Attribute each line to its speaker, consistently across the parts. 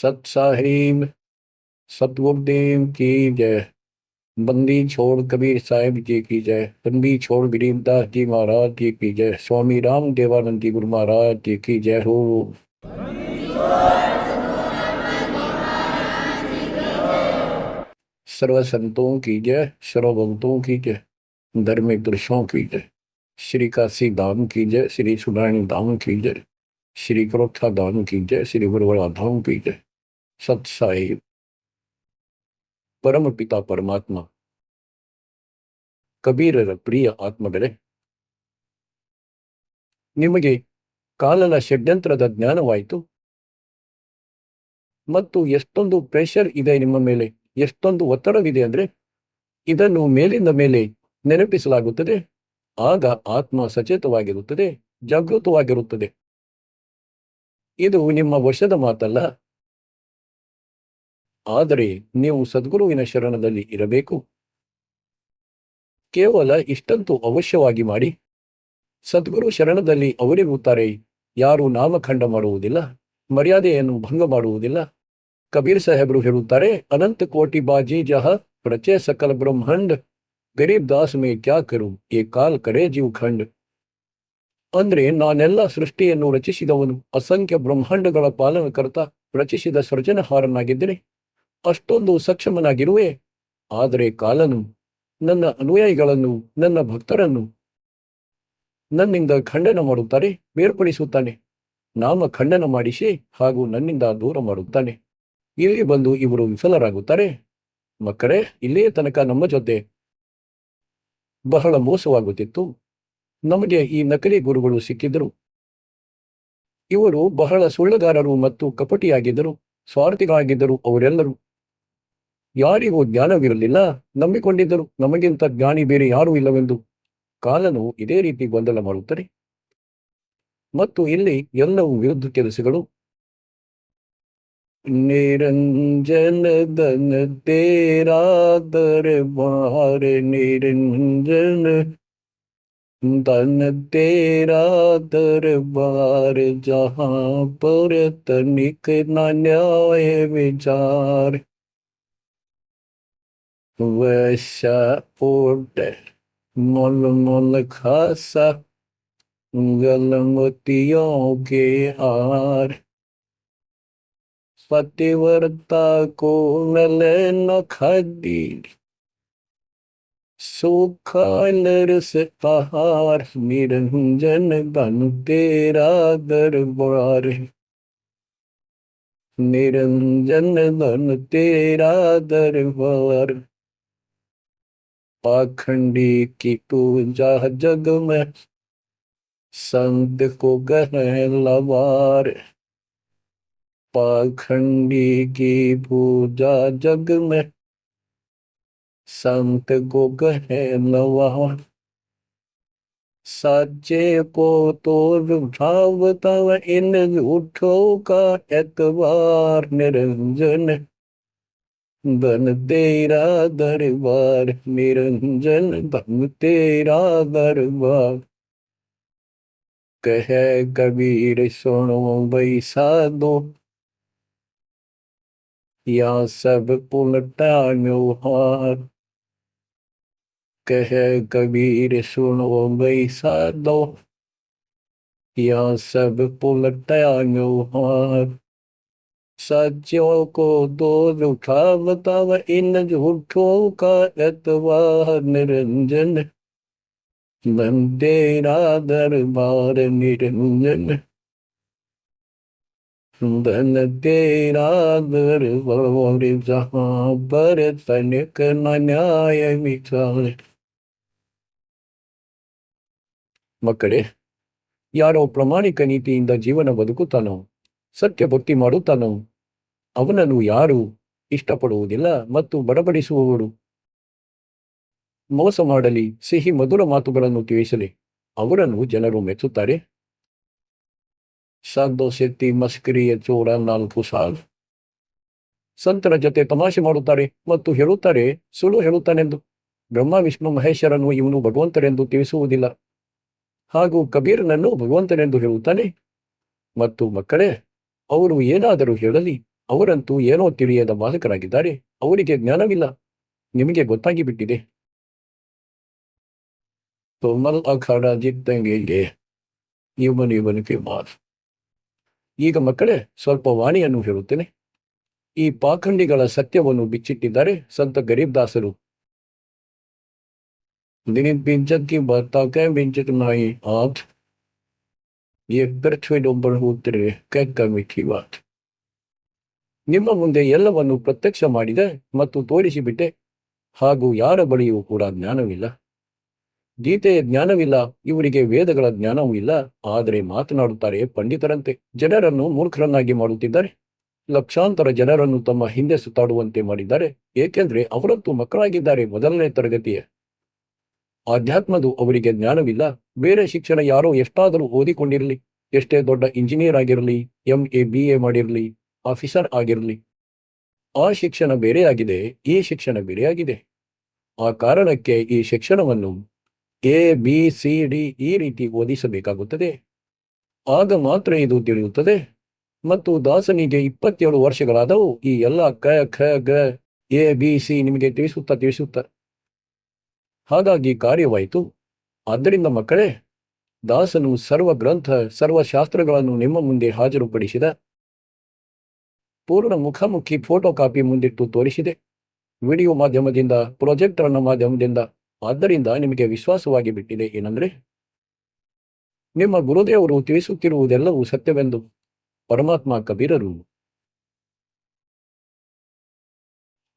Speaker 1: सत साहिब सतगुरुदेव की जय। बंदी छोड़ कबीर साहिब जी की जय। बंदी छोड़ गरीबदास जी महाराज जी की जय। स्वामी राम देवानंद जी गुरु महाराज जी की जय हो। सर्व संतों की जय, सर्व भक्तों की जय, धर्मिक दृश्यों की जय। श्री काशी धाम की जय, श्री सुनानी धाम की जय, श्री करोक्षा धाम की जय, श्री गुरुवारा धाम की जय। सत साहिब परम पिता परमात्मा ಕಬೀರರ ಪ್ರಿಯ ಆತ್ಮಗಳೇ, ನಿಮಗೆ ಕಾಲನ ಷಡ್ಯಂತ್ರದ ಜ್ಞಾನವಾಯಿತು ಮತ್ತು ಎಷ್ಟೊಂದು ಪ್ರೆಷರ್ ಇದೆ ನಿಮ್ಮ ಮೇಲೆ, ಎಷ್ಟೊಂದು ಒತ್ತಡವಿದೆ ಅಂದ್ರೆ ಇದನ್ನು ಮೇಲಿಂದ ಮೇಲೆ ನೆನಪಿಸಲಾಗುತ್ತದೆ. ಆಗ ಆತ್ಮ ಸಚೇತವಾಗಿರುತ್ತದೆ, ಜಾಗೃತವಾಗಿರುತ್ತದೆ. ಇದು ನಿಮ್ಮ ವಶದ ಮಾತಲ್ಲ, ಆದರೆ ನೀವು ಸದ್ಗುರುವಿನ ಶರಣದಲ್ಲಿ ಇರಬೇಕು. ಕೇವಲ ಇಷ್ಟಂತೂ ಅವಶ್ಯವಾಗಿ ಮಾಡಿ. ಸದ್ಗುರು ಶರಣದಲ್ಲಿ ಅವರಿರುತ್ತಾರೆ, ಯಾರು ನಾಮಖಂಡ ಮಾಡುವುದಿಲ್ಲ, ಮರ್ಯಾದೆಯನ್ನು ಭಂಗ ಮಾಡುವುದಿಲ್ಲ. ಕಬೀರ್ ಸಾಹೇಬರು ಹೇಳುತ್ತಾರೆ, ಅನಂತ ಕೋಟಿ ಬಾಜಿ ಜಹ ರಚೆ ಸಕಲ ಬ್ರಹ್ಮಾಂಡ, ಗರೀಬ್ ದಾಸ್ ಮೇ ಕ್ಯಾ ಕರು ಏ ಕಾಲ್ ಕರೆ ಜೀವ್ ಖಂಡ್. ಅಂದ್ರೆ ನಾನೆಲ್ಲ ಸೃಷ್ಟಿಯನ್ನು ರಚಿಸಿದವನು, ಅಸಂಖ್ಯ ಬ್ರಹ್ಮಾಂಡಗಳ ಪಾಲನಕರ್ತ, ರಚಿಸಿದ ಸೃಜನಹಾರನಾಗಿದ್ದೇನೆ, ಅಷ್ಟೊಂದು ಸಕ್ಷಮನಾಗಿರುವೆ. ಆದರೆ ಕಾಲನು ನನ್ನ ಅನುಯಾಯಿಗಳನ್ನು, ನನ್ನ ಭಕ್ತರನ್ನು ನನ್ನಿಂದ ಖಂಡನ ಮಾಡುತ್ತಾರೆ, ಬೇರ್ಪಡಿಸುತ್ತಾನೆ. ನಾಮ ಖಂಡನ ಮಾಡಿಸಿ ಹಾಗೂ ನನ್ನಿಂದ ದೂರ ಮಾಡುತ್ತಾನೆ. ಇಲ್ಲಿ ಬಂದು ಇವರು ವಿಫಲರಾಗುತ್ತಾರೆ. ಮಕ್ಕಳೇ, ಇಲ್ಲಿಯೇ ತನಕ ನಮ್ಮ ಜೊತೆ ಬಹಳ ಮೋಸವಾಗುತ್ತಿತ್ತು. ನಮಗೆ ಈ ನಕಲಿ ಗುರುಗಳು ಸಿಕ್ಕಿದ್ದರು. ಇವರು ಬಹಳ ಸುಳ್ಳುಗಾರರು ಮತ್ತು ಕಪಟಿಯಾಗಿದ್ದರು, ಸ್ವಾರ್ಥಿಗಳಾಗಿದ್ದರು. ಅವರೆಲ್ಲರೂ ಯಾರಿಗೂ ಜ್ಞಾನವಿರಲಿಲ್ಲ, ನಂಬಿಕೊಂಡಿದ್ದರು ನಮಗಿಂತ ಜ್ಞಾನಿ ಬೇರೆ ಯಾರೂ ಇಲ್ಲವೆಂದು. ಕಾಲನು ಇದೇ ರೀತಿ ಗೊಂದಲ ಮಾಡುತ್ತದೆ ಮತ್ತು ಇಲ್ಲಿ ಎಲ್ಲವೂ ವಿರುದ್ಧ ಕೆಲಸಗಳು. ನಿರಂಜನ ದನ ತೇರಾ ದರಬಾರ, ನಿರಂಜನ ದನ ತೇರಾ ದರಬಾರ, ಜಹಾ ಪರ ತನಿಕ ನ ನ್ಯಾಯ ವಿಚಾರ. वैसा पोट मोल मोल खासा, गलमतियों के हार, पतिव्रता को मिले न खदीर, सुखाल रस पहार, निरंजन बन तेरा दरबार, निरंजन बन तेरा दरबार। पाखंडी की पूजा जग में, संत को गहे लवार। पाखंडी की पूजा जग में, संत को गहे लवार। साचे को तो उठावता इन झूठों का एतबार, निरंजन बन तेरा दरबार, निरंजन बन तेरा दरबार। कहे कबीर सुनो भाई साधो, या सब उल्टा व्यवहार। कहे कबीर सुनो भाई साधो, या सब उल्टा व्यवहार। सच्चों को तो उठावता इन झूठों का एतबार, निरंजन बन तेरा दरबार, निरंजन बन तेरा दरबार। जहाँ पर तनिक न न्याय विचार। ಮಕ್ಕಳೇ, ಯಾರೋ ಪ್ರಾಮಾಣಿಕ ನೀತಿಯಿಂದ ಜೀವನ ಬದುಕುತ್ತಾನೋ, ಸತ್ಯ ಭಕ್ತಿ ಮಾಡುತ್ತಾನೋ, ಅವನನ್ನು ಯಾರು ಇಷ್ಟಪಡುವುದಿಲ್ಲ. ಮತ್ತು ಬಡಬಡಿಸುವವರು ಮೋಸ ಮಾಡಲಿ, ಸಿಹಿ ಮಧುರ ಮಾತುಗಳನ್ನು ತಿಳಿಸಲಿ, ಅವರನ್ನು ಜನರು ಮೆಚ್ಚುತ್ತಾರೆ. ಸಾಧೋ ಶೆಟ್ಟಿ ಮಸ್ಕರಿಯ ಚೋರ 4 ಸಾಲ್. ಸಂತರ ಜೊತೆ ತಮಾಷೆ ಮಾಡುತ್ತಾರೆ ಮತ್ತು ಹೇಳುತ್ತಾರೆ ಸುಳ್ಳು ಹೇಳುತ್ತಾನೆಂದು. ಬ್ರಹ್ಮ ವಿಷ್ಣು ಮಹೇಶ್ವರನು ಇವನು ಭಗವಂತರೆಂದು ತಿಳಿಸುವುದಿಲ್ಲ, ಹಾಗೂ ಕಬೀರನನ್ನು ಭಗವಂತನೆಂದು ಹೇಳುತ್ತಾನೆ. ಮತ್ತು ಮಕ್ಕಳೇ, ಅವರು ಏನಾದರೂ ಹೇಳಲಿ, ಅವರಂತೂ ಏನೋ ತಿಳಿಯದ ಬಾಲಕರಾಗಿದ್ದಾರೆ. ಅವರಿಗೆ ಜ್ಞಾನವಿಲ್ಲ. ನಿಮಗೆ ಗೊತ್ತಾಗಿ ಬಿಟ್ಟಿದೆ. ತೊಮಲ್ ಅಖಾಡ ಜಿದ್ದಂಗೆ ಇವನಿಗೆ ಮಾತು. ಈಗ ಮಕ್ಕಳೇ, ಸ್ವಲ್ಪ ವಾಣಿಯನ್ನು ಹೇಳುತ್ತೇನೆ. ಈ ಪಾಖಂಡಿಗಳ ಸತ್ಯವನ್ನು ಬಿಚ್ಚಿಟ್ಟಿದ್ದಾರೆ ಸಂತ ಗರೀಬ್ ದಾಸರು. ದಿನ ಬಿಂಚಕ್ಕೆ ಬರ್ತಾಕೆ ಬಿಂಚಕ್ಕೆ ನಾಯಿ ಆತ್ ಎಬ್ಬರೊಬ್ಬರು ಹೋಗ್ತಾರೆ ಕೆಕ್ಕಿ ಮಾತು. ನಿಮ್ಮ ಮುಂದೆ ಎಲ್ಲವನ್ನು ಪ್ರತ್ಯಕ್ಷ ಮಾಡಿದೆ ಮತ್ತು ತೋರಿಸಿಬಿಟ್ಟೆ. ಹಾಗೂ ಯಾರ ಬಳಿಯೂ ಕೂಡ ಜ್ಞಾನವಿಲ್ಲ. ಗೀತೆಯ ಜ್ಞಾನವಿಲ್ಲ, ಇವರಿಗೆ ವೇದಗಳ ಜ್ಞಾನವೂ ಇಲ್ಲ. ಆದರೆ ಮಾತನಾಡುತ್ತಾರೆ ಪಂಡಿತರಂತೆ. ಜನರನ್ನು ಮೂರ್ಖರನ್ನಾಗಿ ಮಾಡುತ್ತಿದ್ದಾರೆ. ಲಕ್ಷಾಂತರ ಜನರನ್ನು ತಮ್ಮ ಹಿಂದೆ ಸುತ್ತಾಡುವಂತೆ ಮಾಡಿದ್ದಾರೆ. ಏಕೆಂದ್ರೆ ಅವರಂತೂ ಮಕ್ಕಳಾಗಿದ್ದಾರೆ. ಮೊದಲನೇ ತರಗತಿಯ ಆಧ್ಯಾತ್ಮದು ಅವರಿಗೆ ಜ್ಞಾನವಿಲ್ಲ. ಬೇರೆ ಶಿಕ್ಷಣ ಯಾರೋ ಎಷ್ಟಾದರೂ ಓದಿಕೊಂಡಿರಲಿ, ಎಷ್ಟೇ ದೊಡ್ಡ ಇಂಜಿನಿಯರ್ ಆಗಿರಲಿ, MA BA ಮಾಡಿರಲಿ, ಆಫೀಸರ್ ಆಗಿರಲಿ, ಆ ಶಿಕ್ಷಣ ಬೇರೆಯಾಗಿದೆ, ಈ ಶಿಕ್ಷಣ ಬೇರೆಯಾಗಿದೆ. ಆ ಕಾರಣಕ್ಕೆ ಈ ಶಿಕ್ಷಣವನ್ನು ABCD ಈ ರೀತಿ ಓದಿಸಬೇಕಾಗುತ್ತದೆ. ಆಗ ಮಾತ್ರ ಇದು ತಿಳಿಯುತ್ತದೆ. ಮತ್ತು ದಾಸನಿಗೆ 27 ವರ್ಷಗಳಾದವು. ಈ ಎಲ್ಲ ಕ ಖ ಗ ABC ನಿಮಗೆ ತಿಳಿಸುತ್ತಾ ಹಾಗಾಗಿ ಕಾರ್ಯವಾಯಿತು. ಆದ್ದರಿಂದ ಮಕ್ಕಳೇ, ದಾಸನು ಸರ್ವ ಗ್ರಂಥ ಸರ್ವಶಾಸ್ತ್ರಗಳನ್ನು ನಿಮ್ಮ ಮುಂದೆ ಹಾಜರುಪಡಿಸಿದ. ಪೂರ್ಣ ಮುಖಾಮುಖಿ ಫೋಟೋ ಕಾಪಿ ಮುಂದಿಟ್ಟು ತೋರಿಸಿದೆ, ವಿಡಿಯೋ ಮಾಧ್ಯಮದಿಂದ, ಪ್ರೊಜೆಕ್ಟರ್ನ ಮಾಧ್ಯಮದಿಂದ. ಆದ್ದರಿಂದ ನಿಮಗೆ ವಿಶ್ವಾಸವಾಗಿ ಬಿಟ್ಟಿದೆ ಏನಂದ್ರೆ, ನಿಮ್ಮ ಗುರುದೇವರು ತಿಳಿಸುತ್ತಿರುವುದೆಲ್ಲವೂ ಸತ್ಯವೆಂದು. ಪರಮಾತ್ಮ ಕಬೀರರು.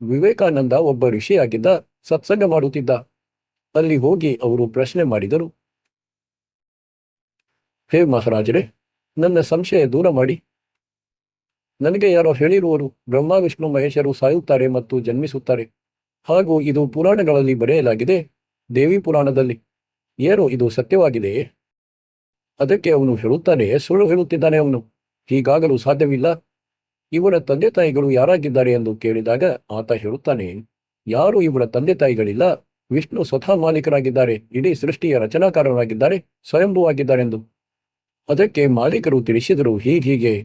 Speaker 1: ವಿವೇಕಾನಂದ ಒಬ್ಬ ಋಷಿಯಾಗಿದ್ದ, ಸತ್ಸಂಗ ಮಾಡುತ್ತಿದ್ದ. ಅಲ್ಲಿ ಹೋಗಿ ಅವರು ಪ್ರಶ್ನೆ ಮಾಡಿದರು, ಹೇ ಮಹಾರಾಜರೇ, ನನ್ನ ಸಂಶಯ ದೂರ ಮಾಡಿ. ನನಗೆ ಯಾರೋ ಹೇಳಿರುವರು, ಬ್ರಹ್ಮ ವಿಷ್ಣು ಮಹೇಶರು ಸಾಯುತ್ತಾರೆ ಮತ್ತು ಜನ್ಮಿಸುತ್ತಾರೆ. ಹಾಗೂ ಇದು ಪುರಾಣಗಳಲ್ಲಿ ಬರೆಯಲಾಗಿದೆ, ದೇವಿ ಪುರಾಣದಲ್ಲಿ. ಏನೋ ಇದು ಸತ್ಯವಾಗಿದೆಯೇ? ಅದಕ್ಕೆ ಅವನು ಹೇಳುತ್ತಾನೆ, ಸುಳ್ಳು ಹೇಳುತ್ತಿದ್ದಾನೆ ಅವನು. ಹೀಗಾಗಲು ಸಾಧ್ಯವಿಲ್ಲ. ಇವರ ತಂದೆ ತಾಯಿಗಳು ಯಾರಾಗಿದ್ದಾರೆ ಎಂದು ಕೇಳಿದಾಗ ಆತ ಹೇಳುತ್ತಾನೆ, ಯಾರು ಇವರ ತಂದೆ ತಾಯಿಗಳಿಲ್ಲ. ವಿಷ್ಣು ಸ್ವತಃ ಮಾಲೀಕರಾಗಿದ್ದಾರೆ, ಇಡೀ ಸೃಷ್ಟಿಯ ರಚನಾಕಾರರಾಗಿದ್ದಾರೆ, ಸ್ವಯಂಭೂವಾಗಿದ್ದಾರೆಂದು. ಅದಕ್ಕೆ ಮಾಲೀಕರು ತಿಳಿಸಿದರು, ಹೀಗೆ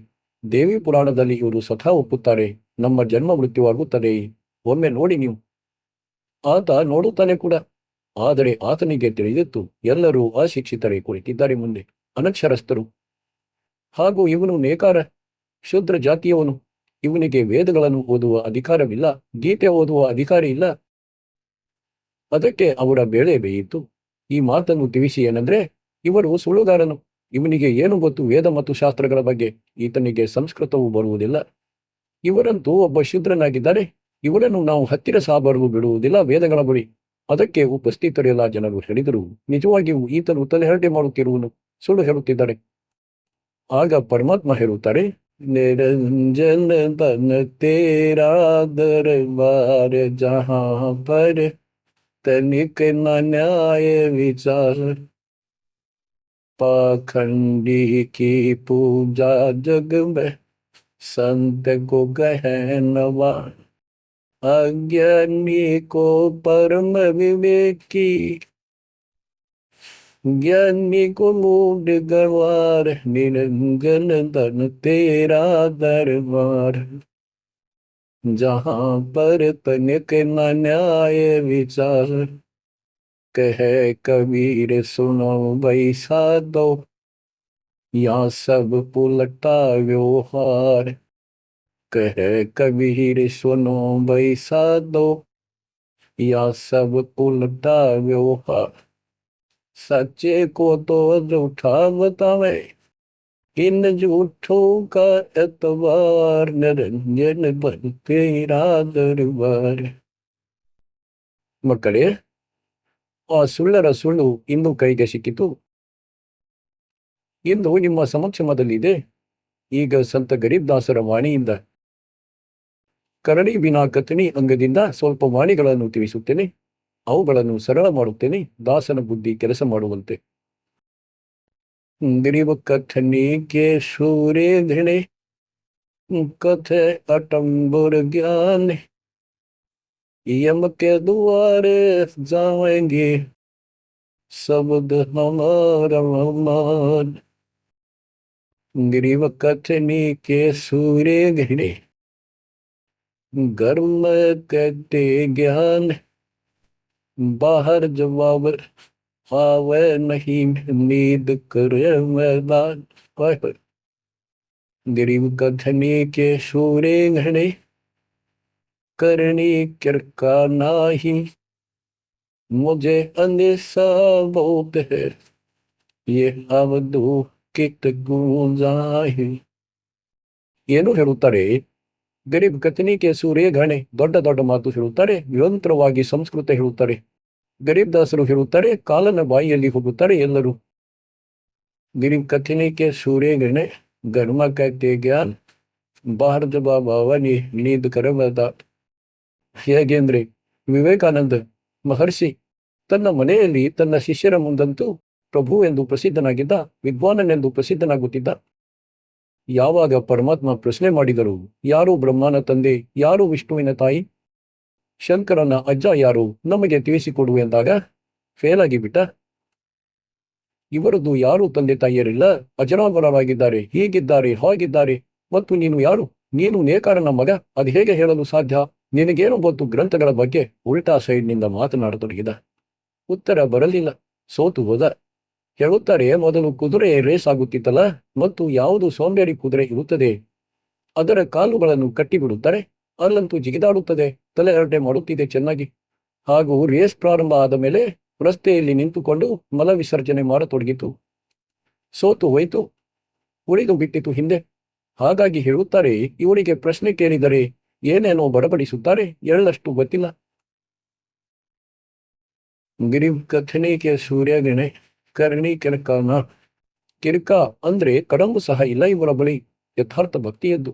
Speaker 1: ದೇವಿ ಪುರಾಣದಲ್ಲಿ ಇವರು ಸ್ವತಃ ಒಪ್ಪುತ್ತಾರೆ, ನಮ್ಮ ಜನ್ಮ ಮೃತ್ಯುವಾಗುತ್ತದೆ, ಒಮ್ಮೆ ನೋಡಿ ನೀವು. ಆತ ನೋಡುತ್ತಾನೆ ಕೂಡ. ಆದರೆ ಆತನಿಗೆ ತಿಳಿದಿತ್ತು, ಎಲ್ಲರೂ ಅಶಿಕ್ಷಿತರೇ ಕುಳಿತಿದ್ದಾರೆ ಮುಂದೆ, ಅನಕ್ಷರಸ್ಥರು. ಹಾಗೂ ಇವನು ನೇಕಾರ, ಶೂದ್ರ ಜಾತಿಯವನು. ಇವನಿಗೆ ವೇದಗಳನ್ನು ಓದುವ ಅಧಿಕಾರವಿಲ್ಲ, ಗೀತೆ ಓದುವ ಅಧಿಕಾರ ಇಲ್ಲ. ಅದಕ್ಕೆ ಅವರ ಬೇಳೆ ಬೇಯಿತು. ಈ ಮಾತನ್ನು ತಿಳಿಸಿ ಏನಂದ್ರೆ, ಇವರು ಸುಳ್ಳುಗಾರನು. ಇವನಿಗೆ ಏನು ಗೊತ್ತು ವೇದ ಮತ್ತು ಶಾಸ್ತ್ರಗಳ ಬಗ್ಗೆ? ಈತನಿಗೆ ಸಂಸ್ಕೃತವೂ ಬರುವುದಿಲ್ಲ. ಇವರಂತೂ ಒಬ್ಬ ಶೂದ್ರನಾಗಿದ್ದಾರೆ. ಇವರನ್ನು ನಾವು ಹತ್ತಿರ ಸಹ ಬರಲು ಬಿಡುವುದಿಲ್ಲ ವೇದಗಳ ಬಳಿ. ಅದಕ್ಕೆ ಉಪಸ್ಥಿತರೆಲ್ಲ ಜನರು ಹೇಳಿದರು, ನಿಜವಾಗಿಯೂ ಈತನು ತಲೆಹರಟೆ ಮಾಡುತ್ತಿರುವನು, ಸುಳ್ಳು ಹೇಳುತ್ತಿದ್ದಾರೆ. ಆಗ ಪರಮಾತ್ಮ ಹೇಳುತ್ತಾರೆ, ನಿರಂಜನ ತನ ತೇರಾ ದರಬಾರ ಜಹಾ ಪರ तनिक न न्याय विचार पाखंडी की पूजा जग में संत को गहनवा अज्ञानी को परम विवेकी ज्ञानी को मूड गवार निरंजन धन तेरा दरबार जहाँ पर तनिक न न्याय विचार कहे कबीर सुनो भाई साधो या सब पुलटा व्यवहार कहे कबीर सुनो भाई साधो या सब पुलटा व्यवहार सच्चे को तो झूठा बतावे इन झूठों का एतबार निरंजन बन तेरा दरबार ಮಕ್ಕಳೇ, ಆ ಸುಳ್ಳರ ಸುಳ್ಳು ಇಂದು ಕೈಗೆ ಸಿಕ್ಕಿತು. ಇಂದು ನಿಮ್ಮ ಸಮಕ್ಷಮದಲ್ಲಿದೆ. ಈಗ ಸಂತ ಗರೀಬ್ ದಾಸರ ವಾಣಿಯಿಂದ ಕರಡಿ ಬಿನಾ ಕಥನಿ ಅಂಗದಿಂದ ಸ್ವಲ್ಪ ವಾಣಿಗಳನ್ನು ತಿಳಿಸುತ್ತೇನೆ. ಅವುಗಳನ್ನು ಸರಳ ಮಾಡುತ್ತೇನೆ, ದಾಸನ ಬುದ್ಧಿ ಕೆಲಸ ಮಾಡುವಂತೆ. गरीब कथनी के सूर्य घृणे कथे अटंबुर ज्ञान यम के द्वारे जाएंगे शब्द हमारा मान गरीब कथनी के सूर्य घृणे गर्म कहते ज्ञान, बाहर जवाब आवे नहीं, नींद करे मैदान। गरीब कथनी के सूरे घने, करनी किरका नाही, मुझे अंदेशा बहुत है, ये ಅವಧು ಕಿತ್ತುಗುಂಜಾಹಿ. ಏನು ಹೇಳುತ್ತಾರೆ? ಗರೀಬ್ ಕಥನಿಕೆ ಸೂರ್ಯ ಘಣೆ, ದೊಡ್ಡ ದೊಡ್ಡ ಮಾತು ಹೇಳುತ್ತಾರೆ, ನಿರಂತರವಾಗಿ ಸಂಸ್ಕೃತ ಹೇಳುತ್ತಾರೆ. ಗರೀಬ್ ದಾಸರು ಹೇಳುತ್ತಾರೆ, ಕಾಲನ ಬಾಯಿಯಲ್ಲಿ ಹೋಗುತ್ತಾರೆ ಎಲ್ಲರೂ. ಗರೀಬ್ ಕಥನಿಕೆ ಸೂರ್ಯ ಘಣೆ, ಗರ್ಮ ಕತೆ ಜ್ಞಾನ, ಬಾಹರ್ ಜವಾಬ್ ಅವನಿ ನೀದ್ ಕರಮದ. ಹೇಗೆಂದ್ರೆ ವಿವೇಕಾನಂದ ಮಹರ್ಷಿ ತನ್ನ ಮನೆಯಲ್ಲಿ ತನ್ನ ಶಿಷ್ಯರ ಮುಂದಂತೂ ಪ್ರಭು ಎಂದು ಪ್ರಸಿದ್ಧನಾಗಿದ್ದ, ವಿದ್ವಾನನೆಂದು ಪ್ರಸಿದ್ಧನಾಗುತ್ತಿದ್ದ. ಯಾವಾಗ ಪರಮಾತ್ಮ ಪ್ರಶ್ನೆ ಮಾಡಿದರು, ಯಾರು ಬ್ರಹ್ಮನ ತಂದೆ, ಯಾರು ವಿಷ್ಣುವಿನ ತಾಯಿ, ಶಂಕರನ ಅಜ್ಜ ಯಾರು, ನಮಗೆ ತಿಳಿಸಿಕೊಡು ಎಂದಾಗ ಫೇಲ್ ಆಗಿಬಿಟ್ಟ. ಇವರದ್ದು ಯಾರು ತಂದೆ ತಾಯಿಯರಿಲ್ಲ, ಅಜರಾಮರರಾಗಿದ್ದಾರೆ, ಹೀಗಿದ್ದಾರೆ, ಹಾಗಿದ್ದಾರೆ, ಮತ್ತು ನೀನು ಯಾರು? ನೀನು ನೇಕಾರನ ಮಗ, ಅದು ಹೇಗೆ ಹೇಳಲು ಸಾಧ್ಯ? ನಿನಗೇನು ಗೊತ್ತು ಗ್ರಂಥಗಳ ಬಗ್ಗೆ? ಉಲ್ಟಾ ಸೈಡ್ನಿಂದ ಮಾತನಾಡತೊಡಗಿದ. ಉತ್ತರ ಬರಲಿಲ್ಲ, ಸೋತು ಹೋದ. ಹೇಳುತ್ತಾರೆ, ಮೊದಲು ಕುದುರೆ ರೇಸ್ ಆಗುತ್ತಿತ್ತಲ್ಲ, ಮತ್ತು ಯಾವುದು ಸೋಂಬೇರಿ ಕುದುರೆ ಇರುತ್ತದೆ ಅದರ ಕಾಲುಗಳನ್ನು ಕಟ್ಟಿಬಿಡುತ್ತಾರೆ, ಅಲ್ಲಂತೂ ಜಿಗಿದಾಡುತ್ತದೆ, ತಲೆ ಹರಟೆ ಮಾಡುತ್ತಿದೆ ಚೆನ್ನಾಗಿ. ಹಾಗೂ ರೇಸ್ ಪ್ರಾರಂಭ ಆದ ಮೇಲೆ ರಸ್ತೆಯಲ್ಲಿ ನಿಂತುಕೊಂಡು ಮಲ ವಿಸರ್ಜನೆ ಮಾಡತೊಡಗಿತು, ಸೋತು ಹೋಯಿತು, ಉಳಿದು ಬಿಟ್ಟಿತು ಹಿಂದೆ. ಹಾಗಾಗಿ ಹೇಳುತ್ತಾರೆ, ಇವರಿಗೆ ಪ್ರಶ್ನೆ ಕೇಳಿದರೆ ಏನೇನೋ ಬಡಬಡಿಸುತ್ತಾರೆ, ಎಳ್ಳಷ್ಟು ಗೊತ್ತಿಲ್ಲ. ಗಿರಿಬ್ ಕಥನಿಕೆ ಸೂರ್ಯಗಣೆ, ಕರ್ಣಿ ಕಿರಕಾನ. ಕಿರಿಕ ಅಂದ್ರೆ ಕಡಂಬು ಸಹ ಇಲ್ಲ ಇವರ ಬಳಿ. ಯಥಾರ್ಥ ಭಕ್ತಿಯದ್ದು.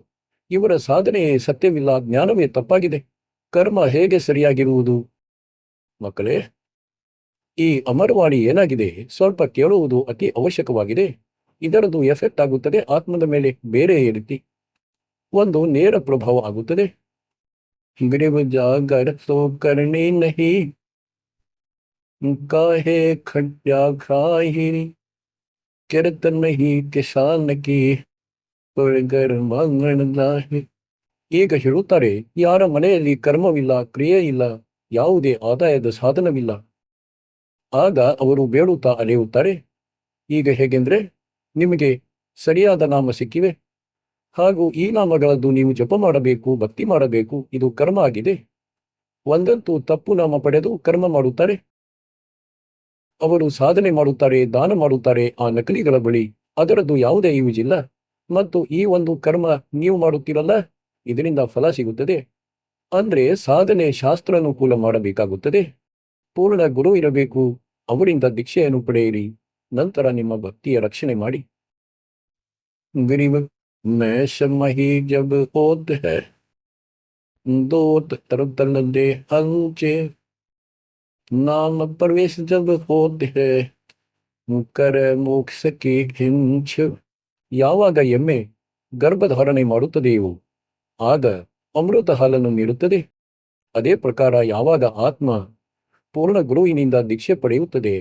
Speaker 1: ಇವರ ಸಾಧನೆಯೇ ಸತ್ಯವಿಲ್ಲ, ಜ್ಞಾನವೇ ತಪ್ಪಾಗಿದೆ. ಕರ್ಮ ಹೇಗೆ ಸರಿಯಾಗಿರುವುದು? ಮಕ್ಕಳೇ, ಈ ಅಮರವಾಣಿ ಏನಾಗಿದೆ, ಸ್ವಲ್ಪ ಕೇಳುವುದು ಅತಿ ಅವಶ್ಯಕವಾಗಿದೆ. ಇದರದು ಎಫೆಕ್ಟ್ ಆಗುತ್ತದೆ ಆತ್ಮದ ಮೇಲೆ ಬೇರೆ ರೀತಿ, ಒಂದು ನೇರ ಪ್ರಭಾವ ಆಗುತ್ತದೆ. ಗಿರಿಬ್ ಜಾಗರ ಸೋ ಕರ್ಣಿ ನಹಿ, ಕಾಹೆ ಖಟ್ಯಾ ಖಾಹಿ, ಕೆರತನ್ ನಹಿ ಕಿಸಾನ್ ಕಿ ಪಳಗರ್ ಮಂಗಣದಾಹಿ. ಈಗ ಹೇಳುತ್ತಾರೆ, ಯಾರ ಮನೆಯಲ್ಲಿ ಕರ್ಮವಿಲ್ಲ, ಕ್ರಿಯೆ ಇಲ್ಲ, ಯಾವುದೇ ಆದಾಯದ ಸಾಧನವಿಲ್ಲ, ಆಗ ಅವರು ಬೇಡುತ್ತಾ ಅಲೆಯುತ್ತಾರೆ. ಈಗ ಹೇಗೆಂದ್ರೆ, ನಿಮಗೆ ಸರಿಯಾದ ನಾಮ ಸಿಕ್ಕಿವೆ, ಹಾಗೂ ಈ ನಾಮಗಳದ್ದು ನೀವು ಜಪ ಮಾಡಬೇಕು, ಭಕ್ತಿ ಮಾಡಬೇಕು, ಇದು ಕರ್ಮ ಆಗಿದೆ. ಒಂದಂತೂ ತಪ್ಪು ನಾಮ ಪಡೆದು ಕರ್ಮ ಮಾಡುತ್ತಾರೆ. ಅವರು ಸಾಧನೆ ಮಾಡುತ್ತಾರೆ, ದಾನ ಮಾಡುತ್ತಾರೆ ಆ ನಕಲಿಗಳ ಬಳಿ, ಅದರದ್ದು ಯಾವುದೇ ಯೂಸ್ ಇಲ್ಲ. ಮತ್ತು ಈ ಒಂದು ಕರ್ಮ ನೀವು ಮಾಡುತ್ತೀರಲ್ಲ, ಇದರಿಂದ ಫಲ ಸಿಗುತ್ತದೆ. ಅಂದ್ರೆ ಸಾಧನೆ ಶಾಸ್ತ್ರಾನುಕೂಲ ಮಾಡಬೇಕಾಗುತ್ತದೆ. ಪೂರ್ಣ ಗುರು ಇರಬೇಕು, ಅವರಿಂದ ದೀಕ್ಷೆಯನ್ನು ಪಡೆಯಿರಿ, ನಂತರ ನಿಮ್ಮ ಭಕ್ತಿಯ ರಕ್ಷಣೆ ಮಾಡಿ. ಗರೀಬ್ ಮೈ ಶಮಹಿ ಜಬ್ ಹೋತ್ ಹೈ, ದೋತ್ ತರತಲ್ಲದೆ ಹಂಚೆ, ನಾಮ ಪ್ರವೇಶ ಜಬ್ ಹೋತ್ ಹೈ, ಕರ ಮೋಕ್ಷ ಕಿ ಹಿಂಚ. ಯಾವಾಗ ಎಮ್ಮೆ ಗರ್ಭಧಾರಣೆ ಮಾಡುತ್ತದೆಯೋ ಆಗ ಅಮೃತ ಹಾಲನ್ನು ನೀಡುತ್ತದೆ. ಅದೇ ಪ್ರಕಾರ ಯಾವಾಗ ಆತ್ಮ ಪೂರ್ಣ ಗುರುವಿನಿಂದ ದೀಕ್ಷೆ ಪಡೆಯುತ್ತದೆ,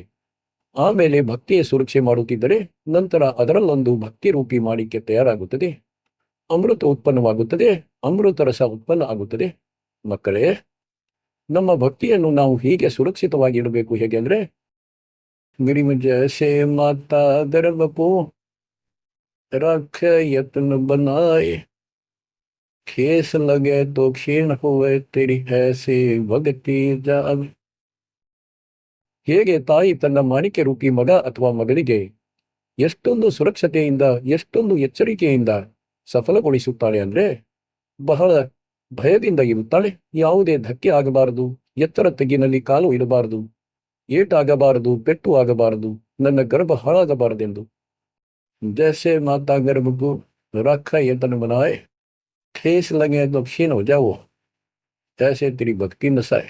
Speaker 1: ಆಮೇಲೆ ಭಕ್ತಿಯ ಸುರಕ್ಷೆ ಮಾಡುತ್ತಿದ್ದರೆ ನಂತರ ಅದರಲ್ಲೊಂದು ಭಕ್ತಿ ರೂಪಿ ಮಾಡಿಕೆ ತಯಾರಾಗುತ್ತದೆ, ಅಮೃತ ಉತ್ಪನ್ನವಾಗುತ್ತದೆ, ಅಮೃತ ರಸ ಉತ್ಪನ್ನ ಆಗುತ್ತದೆ. ಮಕ್ಕಳೇ, ನಮ್ಮ ಭಕ್ತಿಯನ್ನು ನಾವು ಹೀಗೆ ಸುರಕ್ಷಿತವಾಗಿ ಇಡಬೇಕು. ಹೇಗೆ ಅಂದ್ರೆ, ಗಿರಿಮ ಜೈಸೆ ಮಾತಾ ಗರ್ಭಪೋ ರಾಖ ಯತ್ನ ಬನಾಯೆ, ಖೇಸ್ ಲಗೆ ತೋ ಕ್ಷೀಣ ಹೋವೆ ತೆರಿ ಹೈಸೆ ಭಕ್ತಿ ಜಾವೆ. ಹೇಗೆ ತಾಯಿ ತನ್ನ ಮಾಣಿಕ್ಯ ರೂಪಿ ಮಗ ಅಥವಾ ಮಗಳಿಗೆ ಎಷ್ಟೊಂದು ಸುರಕ್ಷತೆಯಿಂದ, ಎಷ್ಟೊಂದು ಎಚ್ಚರಿಕೆಯಿಂದ ಸಫಲಗೊಳಿಸುತ್ತಾಳೆ ಅಂದ್ರೆ, ಬಹಳ ಭಯದಿಂದ ಇರುತ್ತಾಳೆ. ಯಾವುದೇ ಧಕ್ಕೆ ಆಗಬಾರದು, ಎತ್ತರ ತೆಗ್ಗಿನಲ್ಲಿ ಕಾಲು ಇಡಬಾರದು, ಏಟಾಗಬಾರದು, ಪೆಟ್ಟು ಆಗಬಾರದು, ನನ್ನ ಗರ್ಭ ಹಾಳಾಗಬಾರದೆಂದು. ಜೈಸೆ ಮಾತಾ ಗರ್ಭಕ್ಕೂ ರಾಖ ಯತನ ಬನಾಯೆ, ಖೇಸ್ ಲಗೆ ತೋ ಕ್ಷೀಣ ಹೋ ಜಾವೋ, ಜೈಸೆ ತೆರಿ ಭಕ್ತಿ ನಸಾಯ್.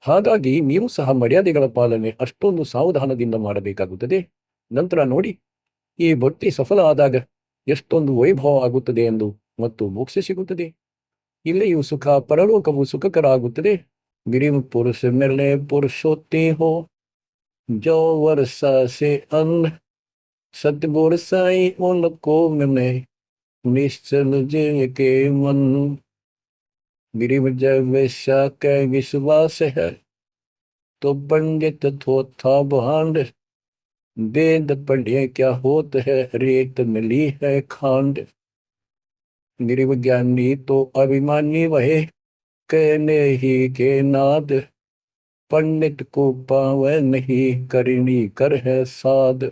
Speaker 1: ಹಾಗಾಗಿ ನೀವು ಸಹ ಮರ್ಯಾದೆಗಳ ಪಾಲನೆ ಅಷ್ಟೊಂದು ಸಾವಧಾನದಿಂದ ಮಾಡಬೇಕಾಗುತ್ತದೆ. ನಂತರ ನೋಡಿ, ಈ ಭಕ್ತಿ ಸಫಲ ಆದಾಗ ಎಷ್ಟೊಂದು ವೈಭವ ಆಗುತ್ತದೆ ಎಂದು, ಮತ್ತು ಮೋಕ್ಷ ಸಿಗುತ್ತದೆ. ಇಲ್ಲಿಯೂ ಸುಖ, ಪರಲೋಕವು ಸುಖಕರ ಆಗುತ್ತದೆ. ಗಿರಿಂ ಪುರುಷ ಮಿರ್ಲೆ ಪುರುಷೋತ್ತಿ ಹೋ, ಜೋ ವರ್ಷ ಸೆ ಅನ್ನ ಸತ್ಗುರು ಸಾಯಿ ಓಲಕೋ ಮಿರ್ನೆ, ನಿಶ್ಚಲ ಜಯ ಕೆ ಮನ್. मेरी वजह का विश्वास है तो पंडित थोथा भांड, वेद पढ़े क्या होत है, रेत मिली है खांड। मेरी विज्ञानी तो अभिमानी वहे, कहने ही के नाद, पंडित को पावे नहीं, करनी कर है साध।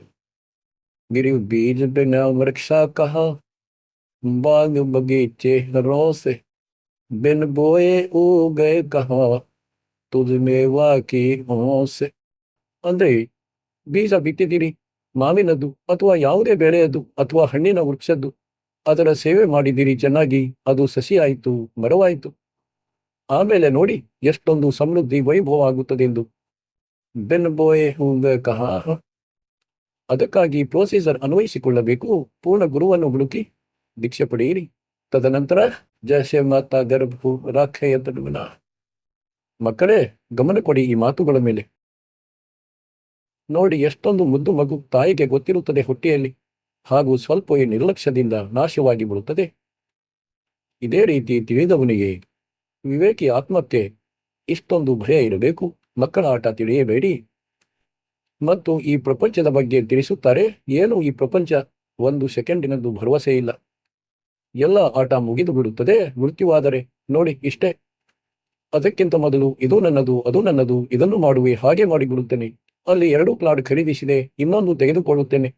Speaker 1: मेरी बीज बिना वृक्षा कहा, बाग बगीचे रोस, बिन बोए गए कहा, तुझ मेवा की ओस। ಅಂದ್ರೆ ಬೀಜ ಬಿತ್ತಿದ್ದೀರಿ, ಮಾವಿನದ್ದು ಅಥವಾ ಯಾವುದೇ ಬೆಳೆಯದ್ದು ಅಥವಾ ಹಣ್ಣಿನ ವೃಕ್ಷದ್ದು, ಅದರ ಸೇವೆ ಮಾಡಿದ್ದೀರಿ, ಚೆನ್ನಾಗಿ ಅದು ಸಸಿ ಆಯಿತು, ಮರವಾಯಿತು. ಆಮೇಲೆ ನೋಡಿ ಎಷ್ಟೊಂದು ಸಮೃದ್ಧಿ ವೈಭವ ಆಗುತ್ತದೆಂದು. ಬೆನ್ ಬೋಯೆ ಹೂವೆ ಕಹ. ಅದಕ್ಕಾಗಿ ಪ್ರೊಸೀಜರ್ ಅನ್ವಯಿಸಿಕೊಳ್ಳಬೇಕು. ಪೂರ್ಣ ಗುರುವನ್ನು ಹುಡುಕಿ ದೀಕ್ಷೆ ಪಡೆಯಿರಿ. ತದನಂತರ ಜಯಸೆ ಮಾತಾ ಗರ್ಭು ರಾಖೆಯ ತಡುವಿನ. ಮಕ್ಕಳೇ, ಗಮನ ಕೊಡಿ ಈ ಮಾತುಗಳ ಮೇಲೆ. ನೋಡಿ ಎಷ್ಟೊಂದು ಮುದ್ದು ಮಗು ತಾಯಿಗೆ ಗೊತ್ತಿರುತ್ತದೆ ಹೊಟ್ಟೆಯಲ್ಲಿ, ಹಾಗೂ ಸ್ವಲ್ಪ ನಿರ್ಲಕ್ಷ್ಯದಿಂದ ನಾಶವಾಗಿ ಬಿಡುತ್ತದೆ. ಇದೇ ರೀತಿ ತಿಳಿದವನಿಗೆ, ವಿವೇಕಿ ಆತ್ಮಕ್ಕೆ ಇಷ್ಟೊಂದು ಭಯ ಇರಬೇಕು. ಮಕ್ಕಳ ಆಟ ತಿಳಿಯಬೇಡಿ. ಮತ್ತು ಈ ಪ್ರಪಂಚದ ಬಗ್ಗೆ ತಿಳಿಸುತ್ತಾರೆ. ಏನು ಈ ಪ್ರಪಂಚ? ಒಂದು ಸೆಕೆಂಡಿನದ್ದು ಭರವಸೆ ಇಲ್ಲ. ಎಲ್ಲ ಆಟ ಮುಗಿದು ಬಿಡುತ್ತದೆ ಮೃತ್ಯುವಾದರೆ. ನೋಡಿ ಇಷ್ಟೇ. ಅದಕ್ಕಿಂತ ಮೊದಲು ಇದು ನನ್ನದು, ಅದು ನನ್ನದು, ಇದನ್ನು ಮಾಡುವೆ, ಹಾಗೆ ಮಾಡಿಬಿಡುತ್ತೇನೆ, ಅಲ್ಲಿ 2 ಪ್ಲಾಟ್ ಖರೀದಿಸಿದೆ, ಇನ್ನೊಂದು ತೆಗೆದುಕೊಳ್ಳುತ್ತೇನೆ.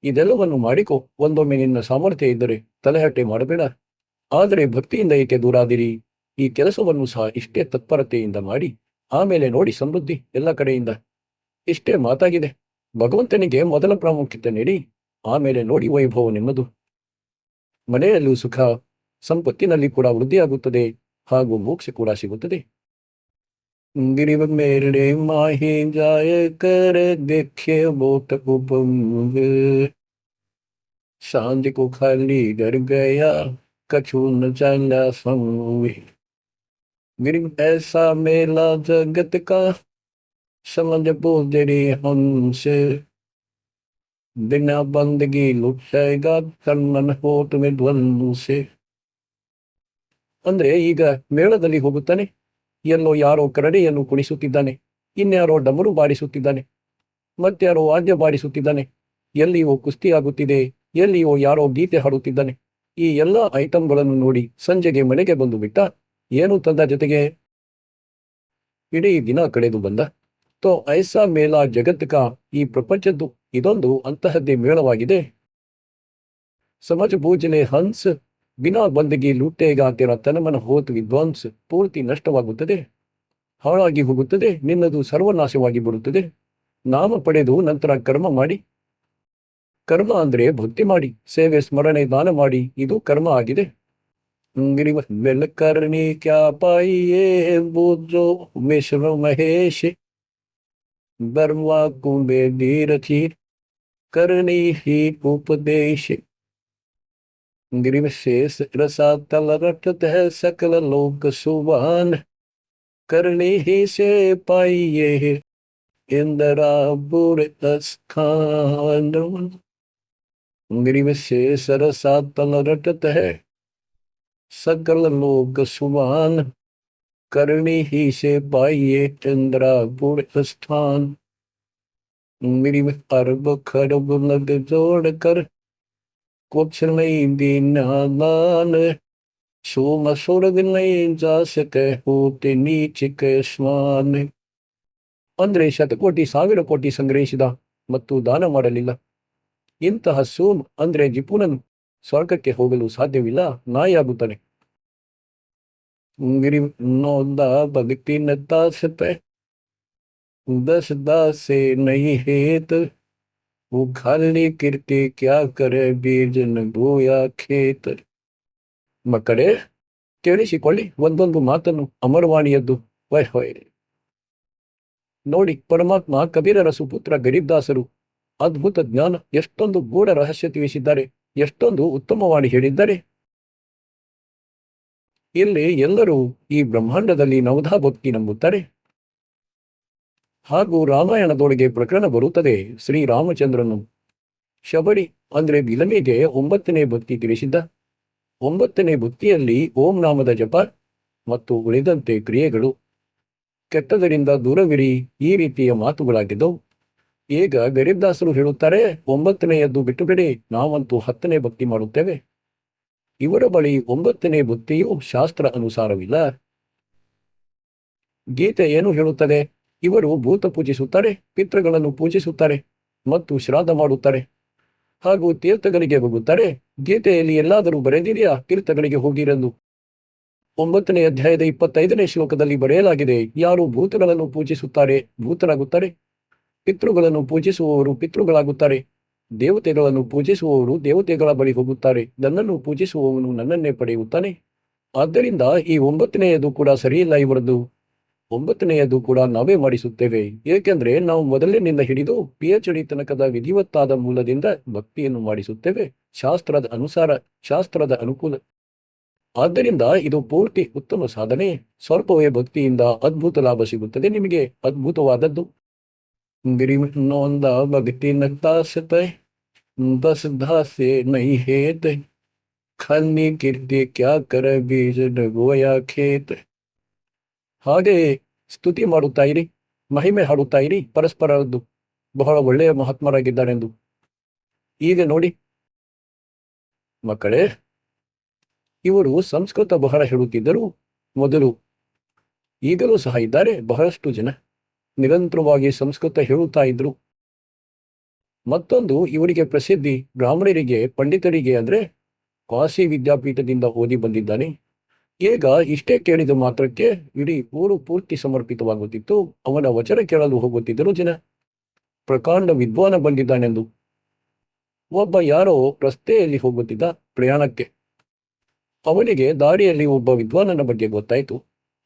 Speaker 1: ಇದೆಲ್ಲವನ್ನು ಮಾಡಿಕೊ. ಒಂದೊಮ್ಮೆ ನಿನ್ನ ಸಾಮರ್ಥ್ಯ ಇದ್ದರೆ ತಲೆಹಟ್ಟೆ ಮಾಡಬೇಡ. ಆದರೆ ಭಕ್ತಿಯಿಂದ ಏಕೆ ದೂರಾದಿರಿ? ಈ ಕೆಲಸವನ್ನು ಸಹ ಇಷ್ಟೇ ತತ್ಪರತೆಯಿಂದ ಮಾಡಿ. ಆಮೇಲೆ ನೋಡಿ ಸಮೃದ್ಧಿ ಎಲ್ಲ ಕಡೆಯಿಂದ. ಇಷ್ಟೇ ಮಾತಾಗಿದೆ. ಭಗವಂತನಿಗೆ ಮೊದಲ ಪ್ರಾಮುಖ್ಯತೆ ನೀಡಿ, ಆಮೇಲೆ ನೋಡಿ ವೈಭವ ನಿಮ್ಮದು. ಮನೆಯಲ್ಲೂ ಸುಖ, ಸಂಪತ್ತಿನಲ್ಲಿ ಕೂಡ ವೃದ್ಧಿಯಾಗುತ್ತದೆ, ಹಾಗೂ ಮೋಕ್ಷ ಕೂಡ ಸಿಗುತ್ತದೆ. गिरिव मेरे माही जाय कर देखे बोत उपंग, सांझ को खाली घर गया, कछु न चला संग। गिरिव ऐसा मेला जगत का, समझ बोझरी हमसे, बिना बंदगी लुटाएगा, ಕಣ್ಣನ ಹೋತ ದ್ವಂದು ಸೆ. ಅಂದ್ರೆ ಈಗ ಮೇಳದಲ್ಲಿ ಹೋಗುತ್ತಾನೆ, ಎಲ್ಲೋ ಯಾರೋ ಕರಡಿಯನ್ನು ಕುಣಿಸುತ್ತಿದ್ದಾನೆ, ಇನ್ಯಾರೋ ಡಮರು ಬಾರಿಸುತ್ತಿದ್ದಾನೆ, ಮತ್ಯಾರೋ ವಾದ್ಯ ಬಾರಿಸುತ್ತಿದ್ದಾನೆ, ಎಲ್ಲಿಯೋ ಕುಸ್ತಿ ಆಗುತ್ತಿದೆ, ಎಲ್ಲಿಯೋ ಯಾರೋ ಗೀತೆ ಹಾಡುತ್ತಿದ್ದಾನೆ. ಈ ಎಲ್ಲ ಐಟಂಗಳನ್ನು ನೋಡಿ ಸಂಜೆಗೆ ಮನೆಗೆ ಬಂದು ಬಿಟ್ಟ. ಏನು ತಂದ ಜೊತೆಗೆ? ಇಡೀ ದಿನ ಕಳೆದು ಬಂದ. ತೋ ಐಸಾ ಮೇಳ ಜಗತ್ಕ, ಈ ಪ್ರಪಂಚದ್ದು ಇದೊಂದು ಅಂತಹದ್ದೇ ಮೇಳವಾಗಿದೆ. ಸಮಜ ಬೂಜನೆ ಹಂಸ್, ಬಿನಾ ಬಂದಗಿ ಲೂಟೇಗ ತೆರ ತನಮನ ಹೋತ್ ವಿದ್ವಾಂಸ್. ಪೂರ್ತಿ ನಷ್ಟವಾಗುತ್ತದೆ, ಹಾಳಾಗಿ ಹೋಗುತ್ತದೆ, ನಿನ್ನದು ಸರ್ವನಾಶವಾಗಿ ಬಿಡುತ್ತದೆ. ನಾಮ ಪಡೆದು ನಂತರ ಕರ್ಮ ಮಾಡಿ. ಕರ್ಮ ಅಂದ್ರೆ ಭಕ್ತಿ ಮಾಡಿ, ಸೇವೆ, ಸ್ಮರಣೆ, ದಾನ ಮಾಡಿ. ಇದು ಕರ್ಮ ಆಗಿದೆ. ಬೆಲ್ಲಕರ್ಣಿ ಕ್ಯಾ ಪಾಯಿಯೇ ಬೂಜೋ ವಿಶ್ವ ಮಹೇಶ್, ಬರ್ವಾ ಕುಂಬೆ ಧೀರಚೀರ್ ಕರ್ಣಿ ಹಿ ಉಪದೇಶ. गिरिव शेष रसा तल रटत है सकल लोक सुवान, करनी ही से पाइये इंदिरा बुर स्थान। गिरिव शेष रसा तल रटत है सकल लोक सुवान, करनी ही से पाइये इंदिरा बुर स्थान। गिरिव अरब खरब लग जोड़ कर, कुछ नहीं दीना दान, सोम स्वर्ग नहीं जा सके होते नीच के ಸ್ಮಾನ್. ಅಂದ್ರೆ ಶತಕೋಟಿ ಸಾವಿರ ಕೋಟಿ ಸಂಗ್ರಹಿಸಿದ ಮತ್ತು ದಾನ ಮಾಡಲಿಲ್ಲ. ಇಂತಹ ಸೋಮ್ ಅಂದ್ರೆ ಜಿಪುನನು ಸ್ವರ್ಗಕ್ಕೆ ಹೋಗಲು ಸಾಧ್ಯವಿಲ್ಲ, ನಾಯಿಯಾಗುತ್ತಾನೆ. ನೊಂದ ಭಕ್ತಿ ದಾಸ ಪೆ ದಸ್ ದಾಸೆ ನೈ ಹೇತ, वो खाली कीर्ति क्या करे ಬೀಜನ ಗೋಯ ಖೇತ. ಮಕ್ಕಳೇ, ಕೇಳಿಸಿಕೊಳ್ಳಿ ಒಂದೊಂದು ಮಾತನ್ನು, ಅಮರವಾಣಿಯದ್ದು. ವೈ ನೋಡಿ, ಪರಮಾತ್ಮ ಕಬೀರರ ಸುಪುತ್ರ ಗರೀಬ್ದಾಸರು ಅದ್ಭುತ ಜ್ಞಾನ, ಎಷ್ಟೊಂದು ಗೂಢ ರಹಸ್ಯ ತಿಳಿಸಿದ್ದಾರೆ, ಎಷ್ಟೊಂದು ಉತ್ತಮವಾಣಿ ಹೇಳಿದ್ದಾರೆ. ಇಲ್ಲಿ ಎಲ್ಲರೂ ಈ ಬ್ರಹ್ಮಾಂಡದಲ್ಲಿ ನವಧಾ ಭಕ್ತಿ ನಂಬುತ್ತಾರೆ. ಹಾಗೂ ರಾಮಾಯಣದೊಳಗೆ ಪ್ರಕರಣ ಬರುತ್ತದೆ. ಶ್ರೀರಾಮಚಂದ್ರನು ಶಬರಿ ಅಂದ್ರೆ ಬಿಲಮಿಗೆ 9ನೇ ಭಕ್ತಿ ತಿಳಿಸಿದ್ದ. 9ನೇ ಭಕ್ತಿಯಲ್ಲಿ ಓಂ ನಾಮದ ಜಪ ಮತ್ತು ಉಳಿದಂತೆ ಕ್ರಿಯೆಗಳು. ಕೆಟ್ಟದರಿಂದ ದೂರವಿರಿ, ಈ ರೀತಿಯ ಮಾತುಗಳಾಗಿದ್ದವು. ಈಗ ಗರೀಬ್ದಾಸರು ಹೇಳುತ್ತಾರೆ, 9ನೆಯದ್ದು ಬಿಟ್ಟುಬಿಡಿ, ನಾವಂತೂ 10ನೇ ಭಕ್ತಿ ಮಾಡುತ್ತೇವೆ. ಇವರ ಬಳಿ 9ನೇ ಭಕ್ತಿಯು ಶಾಸ್ತ್ರ ಅನುಸಾರವಿಲ್ಲ. ಗೀತೆ ಏನು ಹೇಳುತ್ತದೆ? ಇವರು ಭೂತ ಪೂಜಿಸುತ್ತಾರೆ, ಪಿತೃಗಳನ್ನು ಪೂಜಿಸುತ್ತಾರೆ ಮತ್ತು ಶ್ರಾದ್ದ ಮಾಡುತ್ತಾರೆ ಹಾಗೂ ತೀರ್ಥಗಳಿಗೆ ಹೋಗುತ್ತಾರೆ. ಗೀತೆಯಲ್ಲಿ ಎಲ್ಲಾದರೂ ಬರೆದಿದೆಯಾ ತೀರ್ಥಗಳಿಗೆ ಹೋಗಿರೆಂದು? 9ನೇ ಅಧ್ಯಾಯದ 25ನೇ ಶ್ಲೋಕದಲ್ಲಿ ಬರೆಯಲಾಗಿದೆ, ಯಾರು ಭೂತಗಳನ್ನು ಪೂಜಿಸುತ್ತಾರೆ ಭೂತರಾಗುತ್ತಾರೆ, ಪಿತೃಗಳನ್ನು ಪೂಜಿಸುವವರು ಪಿತೃಗಳಾಗುತ್ತಾರೆ, ದೇವತೆಗಳನ್ನು ಪೂಜಿಸುವವರು ದೇವತೆಗಳ ಬಳಿ ಹೋಗುತ್ತಾರೆ, ನನ್ನನ್ನು ಪೂಜಿಸುವವನು ನನ್ನನ್ನೇ ಪಡೆಯುತ್ತಾನೆ. ಆದ್ದರಿಂದ ಈ 9ನೆಯದು ಕೂಡ ಸರಿಯಿಲ್ಲ ಇವರದ್ದು. 9ನೆಯದು ಕೂಡ ನಾವೇ ಮಾಡಿಸುತ್ತೇವೆ, ಏಕೆಂದ್ರೆ ನಾವು ಮೊದಲಿನಿಂದ ಹಿಡಿದು PhD ತನಕದ ವಿಧಿವತ್ತಾದ ಮೂಲದಿಂದ ಭಕ್ತಿಯನ್ನು ಮಾಡಿಸುತ್ತೇವೆ, ಶಾಸ್ತ್ರದ ಅನುಸಾರ, ಶಾಸ್ತ್ರದ ಅನುಕೂಲ. ಆದ್ದರಿಂದ ಇದು ಪೂರ್ತಿ ಉತ್ತಮ ಸಾಧನೆ. ಸ್ವಲ್ಪವೇ ಭಕ್ತಿಯಿಂದ ಅದ್ಭುತ ಲಾಭ ಸಿಗುತ್ತದೆ ನಿಮಗೆ, ಅದ್ಭುತವಾದದ್ದು. गिरिनौंदा भक्ति नक्ता सतय दस धासे नहीं हेत खाली कीर्ति क्या कर बीज ಗೋಯಾ ಖೇತ್. ಹಾಗೆ ಸ್ತುತಿ ಮಾಡುತ್ತಾ ಇರಿ, ಮಹಿಮೆ ಹಾಡುತ್ತಾ ಇರಿ ಪರಸ್ಪರದ್ದು, ಬಹಳ ಒಳ್ಳೆಯ ಮಹಾತ್ಮರಾಗಿದ್ದಾರೆಂದು. ಈಗ ನೋಡಿ ಮಕ್ಕಳೇ, ಇವರು ಸಂಸ್ಕೃತ ಬಹಳ ಹೇಳುತ್ತಿದ್ದರು ಮೊದಲು, ಈಗಲೂ ಸಹ ಇದ್ದಾರೆ ಬಹಳಷ್ಟು ಜನ ನಿರಂತರವಾಗಿ ಸಂಸ್ಕೃತ ಹೇಳುತ್ತಾ ಇದ್ರು. ಮತ್ತೊಂದು ಇವರಿಗೆ ಪ್ರಸಿದ್ಧಿ, ಬ್ರಾಹ್ಮಣರಿಗೆ ಪಂಡಿತರಿಗೆ ಅಂದ್ರೆ ಕಾಶಿ ವಿದ್ಯಾಪೀಠದಿಂದ ಓದಿ ಬಂದಿದ್ದಾನೆ. ಈಗ ಇಷ್ಟೇ ಕೇಳಿದ ಮಾತ್ರಕ್ಕೆ ಇಡೀ ಊರು ಪೂರ್ತಿ ಸಮರ್ಪಿತವಾಗುತ್ತಿತ್ತು, ಅವನ ವಚನ ಕೇಳಲು ಹೋಗುತ್ತಿದ್ದರು ಜನ. ಪ್ರಕಾಂಡ ವಿದ್ವಾನ ಬಂದಿದ್ದಾನೆಂದು. ಒಬ್ಬ ಯಾರೋ ರಸ್ತೆಯಲ್ಲಿ ಹೋಗುತ್ತಿದ್ದ ಪ್ರಯಾಣಕ್ಕೆ, ಅವನಿಗೆ ದಾರಿಯಲ್ಲಿ ಒಬ್ಬ ವಿದ್ವಾನನ ಬಗ್ಗೆ ಗೊತ್ತಾಯಿತು.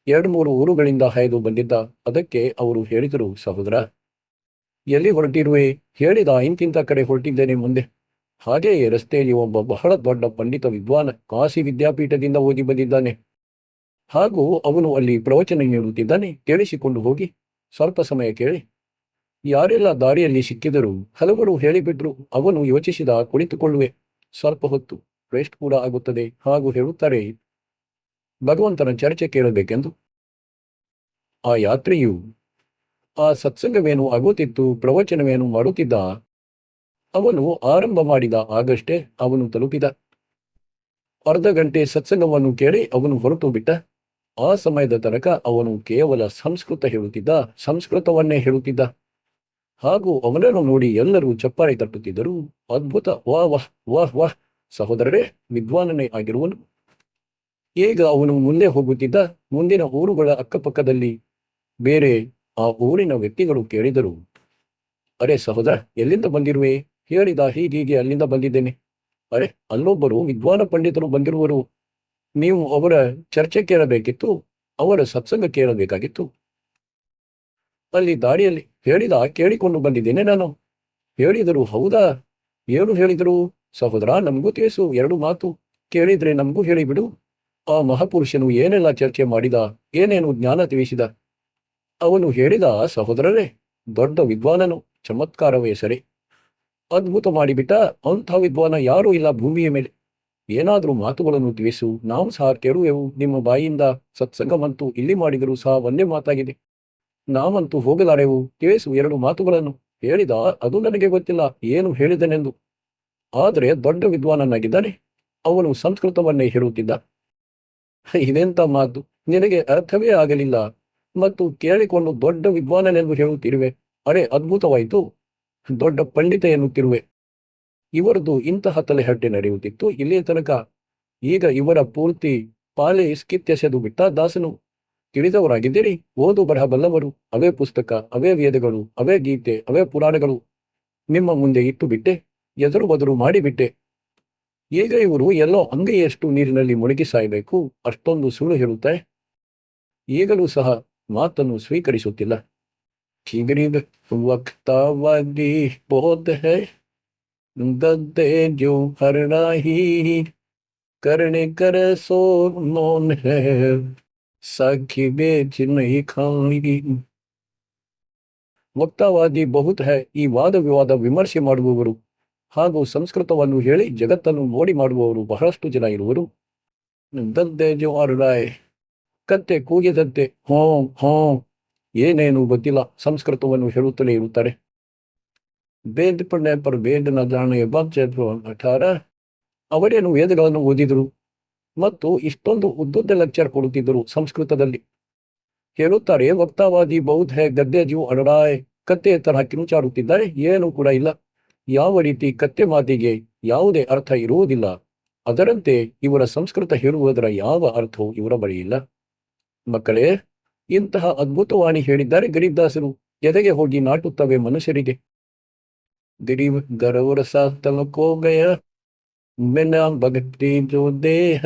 Speaker 1: 2-3 ಊರುಗಳಿಂದ ಹಾಯ್ದು ಬಂದಿದ್ದ. ಅದಕ್ಕೆ ಅವರು ಹೇಳಿದರು, ಸಹೋದರ ಎಲ್ಲಿ ಹೊರಟಿರುವೆ? ಹೇಳಿದ, ಇಂತಿಂತ ಕಡೆ ಹೊರಟಿದ್ದೇನೆ ಮುಂದೆ. ಹಾಗೆಯೇ ರಸ್ತೆಯಲ್ಲಿ ಒಬ್ಬ ಬಹಳ ದೊಡ್ಡ ಪಂಡಿತ ವಿದ್ವಾನ ಕಾಶಿ ವಿದ್ಯಾಪೀಠದಿಂದ ಓದಿ ಬಂದಿದ್ದಾನೆ, ಹಾಗೂ ಅವನು ಅಲ್ಲಿ ಪ್ರವಚನ ನೀಡುತ್ತಿದ್ದಾನೆ, ಕೇಳಿಸಿಕೊಂಡು ಹೋಗಿ ಸ್ವಲ್ಪ ಸಮಯ ಕೇಳಿ. ಯಾರೆಲ್ಲ ದಾರಿಯಲ್ಲಿ ಸಿಕ್ಕಿದರು ಹಲವರು ಹೇಳಿಬಿಟ್ರು. ಅವನು ಯೋಚಿಸಿದ, ಕುಳಿತುಕೊಳ್ಳುವೆ, ಸ್ವಲ್ಪ ಹೊತ್ತು ರೆಸ್ಟ್ ಕೂಡ ಆಗುತ್ತದೆ. ಹಾಗೂ ಹೇಳುತ್ತಾರೆ, ಭಗವಂತನ ಚರ್ಚೆ ಕೇಳಬೇಕೆಂದು. ಆ ಯಾತ್ರೆಯು, ಆ ಸತ್ಸಂಗವೇನು ಆಗುತ್ತಿತ್ತು, ಪ್ರವಚನವೇನು ಮಾಡುತ್ತಿದ್ದ, ಅವನು ಆರಂಭ ಮಾಡಿದ ಆಗಷ್ಟೇ ಅವನು ತಲುಪಿದ. ಅರ್ಧ ಗಂಟೆ ಸತ್ಸಂಗವನ್ನು ಕೇಳಿ ಅವನು ಹೊರಟು ಬಿಟ್ಟ. ಆ ಸಮಯದ ತನಕ ಅವನು ಕೇವಲ ಸಂಸ್ಕೃತ ಹೇಳುತ್ತಿದ್ದ, ಸಂಸ್ಕೃತವನ್ನೇ ಹೇಳುತ್ತಿದ್ದ. ಹಾಗೂ ಅವನನ್ನು ನೋಡಿ ಎಲ್ಲರೂ ಚಪ್ಪಾಳೆ ತಟ್ಟುತ್ತಿದ್ದರು. ಅದ್ಭುತ, ವಾಹ್ ವಾಹ್ ವಾಹ್ ವಾಹ್, ಸಹೋದರರೇ, ವಿದ್ವಾನನೇ ಆಗಿರುವನು. ಈಗ ಅವನು ಮುಂದೆ ಹೋಗುತ್ತಿದ್ದ. ಮುಂದಿನ ಊರುಗಳ ಅಕ್ಕಪಕ್ಕದಲ್ಲಿ ಬೇರೆ ಆ ಊರಿನ ವ್ಯಕ್ತಿಗಳು ಕೇಳಿದರು, ಅರೆ ಸಹೋದರ, ಎಲ್ಲಿಂದ ಬಂದಿರುವೆ? ಹೇಳಿದ, ಹೀಗೀಗೆ ಅಲ್ಲಿಂದ ಬಂದಿದ್ದೇನೆ. ಅರೆ, ಅಲ್ಲೊಬ್ಬರು ವಿದ್ವಾನ ಪಂಡಿತರು ಬಂದಿರುವರು, ನೀವು ಅವರ ಚರ್ಚೆ ಕೇಳಬೇಕಿತ್ತು, ಅವರ ಸತ್ಸಂಗ ಕೇಳಬೇಕಾಗಿತ್ತು. ಅಲ್ಲಿ ದಾರಿಯಲ್ಲಿ ಹೇಳಿದ, ಕೇಳಿಕೊಂಡು ಬಂದಿದ್ದೇನೆ ನಾನು. ಹೇಳಿದರು, ಹೌದಾ? ಏನು ಹೇಳಿದರು? ಸಹೋದರ, ನಮಗೂ ತಿಳಿಸು, 2 ಮಾತು ಕೇಳಿದ್ರೆ ನಮಗೂ ಹೇಳಿಬಿಡು. ಆ ಮಹಾಪುರುಷನು ಏನೆಲ್ಲ ಚರ್ಚೆ ಮಾಡಿದ, ಏನೇನು ಜ್ಞಾನ ತಿಳಿಸಿದ. ಅವನು ಹೇಳಿದ, ಸಹೋದರರೇ, ದೊಡ್ಡ ವಿದ್ವಾನನು, ಚಮತ್ಕಾರವೇ ಸರಿ, ಅದ್ಭುತ ಮಾಡಿಬಿಟ್ಟ. ಅಂಥ ವಿದ್ವಾನ ಯಾರೂ ಇಲ್ಲ ಭೂಮಿಯ ಮೇಲೆ. ಏನಾದರೂ ಮಾತುಗಳನ್ನು ತಿಳಿಸು, ನಾವು ಸಹ ಕೇಳುವೆವು ನಿಮ್ಮ ಬಾಯಿಯಿಂದ. ಸತ್ಸಂಗವಂತೂ ಇಲ್ಲಿ ಮಾಡಿದರೂ ಸಹ ಒಂದೇ ಮಾತಾಗಿದೆ, ನಾವಂತೂ ಹೋಗಲಾರೆವು, ತಿಳಿಸು 2 ಮಾತುಗಳನ್ನು. ಹೇಳಿದ, ಅದು ನನಗೆ ಗೊತ್ತಿಲ್ಲ ಏನು ಹೇಳಿದನೆಂದು, ಆದರೆ ದೊಡ್ಡ ವಿದ್ವಾನನಾಗಿದ್ದಾನೆ, ಅವನು ಸಂಸ್ಕೃತವನ್ನೇ ಹೇಳುತ್ತಿದ್ದ. ಇದೆಂತ ಮಾತು, ನಿನಗೆ ಅರ್ಥವೇ ಆಗಲಿಲ್ಲ ಮತ್ತು ಕೇಳಿಕೊಂಡು ದೊಡ್ಡ ವಿದ್ವಾನನೆಂದು ಹೇಳುತ್ತಿರುವೆ. ಅರೆ, ಅದ್ಭುತವಾಯಿತು, ದೊಡ್ಡ ಪಂಡಿತ ಎನ್ನುತ್ತಿರುವೆ. ಇವರದು ಇಂತಹ ತಲೆಹರಟೆ ನಡೆಯುತ್ತಿತ್ತು ಇಲ್ಲಿಯ ತನಕ. ಈಗ ಇವರ ಪೂರ್ತಿ ಪಾಲೆ ಕಿತ್ತೆಸೆದು ಬಿಟ್ಟ ದಾಸನು. ತಿಳಿದವರಾಗಿದ್ದೀರಿ, ಓದು ಬರಹ ಬಲ್ಲವರು, ಅವೇ ಪುಸ್ತಕ, ಅವೇ ವೇದಗಳು, ಅವೇ ಗೀತೆ, ಅವೇ ಪುರಾಣಗಳು ನಿಮ್ಮ ಮುಂದೆ ಇಟ್ಟು ಬಿಟ್ಟೆ, ಎದುರು ಬದುರು ಮಾಡಿಬಿಟ್ಟೆ. ಈಗ ಇವರು ಎಲ್ಲೋ ಅಂಗೈಯಷ್ಟು ನೀರಿನಲ್ಲಿ ಮುಳುಗಿ ಸಾಯಬೇಕು, ಅಷ್ಟೊಂದು ಸುಳ್ಳು ಹೇಳುತ್ತಾರೆ. ಈಗಲೂ ಸಹ ಮಾತನ್ನು ಸ್ವೀಕರಿಸುತ್ತಿಲ್ಲ. ಠೀಗರಿಗ ವಕ್ತಾವಾದಿ ಬೋಧ ಹೈ ದದ್ದೆ ಜೋ ಹರಣಾಹಿ करने कर सो मौन है साखी बेच नहीं खाई. ವಕ್ತಾವಾದಿ ಬಹುತ್ ಹೈ, ಈ ವಾದ ವಿವಾದ ವಿಮರ್ಶೆ ಮಾಡುವವರು ಹಾಗೂ ಸಂಸ್ಕೃತವನ್ನು ಹೇಳಿ ಜಗತ್ತನ್ನು ಮೋಡಿ ಮಾಡುವವರು ಬಹಳಷ್ಟು ಜನ ಇರುವರು. ದದ್ದೆ ಜೋ ಹರಣಾಯ್, ಕತ್ತೆ ಕೂಗಿದಂತೆ ಹೋಂ ಹೋಂ ಏನೇನು ಗೊತ್ತಿಲ್ಲ ಸಂಸ್ಕೃತವನ್ನು ಹೇಳುತ್ತಲೇ ಇರುತ್ತಾರೆ. ವೇದ ಪುಣ್ಯ ಪರ ವೇದ ನ ಜಾಣೆ ಅಠಾರ ಅವರೇನು ವೇದಗಳನ್ನು ಓದಿದರು ಮತ್ತು ಇಷ್ಟೊಂದು ಉದ್ದುದ್ದ ಲೆಕ್ಚರ್ ಕೊಡುತ್ತಿದ್ದರು ಸಂಸ್ಕೃತದಲ್ಲಿ. ಹೇಳುತ್ತಾರೆ ವಕ್ತಾವಾದಿ ಬೌದ್ಧ ಗದ್ದೆಜು ಅಡರಾಯ್ ಕತ್ತೆ ತರಹ ಕಿರುಚಾಡುತ್ತಿದ್ದಾರೆ, ಏನೂ ಕೂಡ ಇಲ್ಲ. ಯಾವ ರೀತಿ ಕತ್ತೆ ಮಾತಿಗೆ ಯಾವುದೇ ಅರ್ಥ ಇರುವುದಿಲ್ಲ, ಅದರಂತೆ ಇವರ ಸಂಸ್ಕೃತ ಹೇಳುವುದರ ಯಾವ ಅರ್ಥವೂ ಇವರ ಬಳಿ ಇಲ್ಲ. ಮಕ್ಕಳೇ, ಇಂತಹ ಅದ್ಭುತವಾಣಿ ಹೇಳಿದ್ದಾರೆ ಗರೀಬ್ದಾಸರು. ಎದೆಗೆ ಹೋಗಿ ನಾಟುತ್ತವೆ ಮನುಷ್ಯರಿಗೆ. गरीब गरवर सा तलक हो गया बिना भक्ति जो देह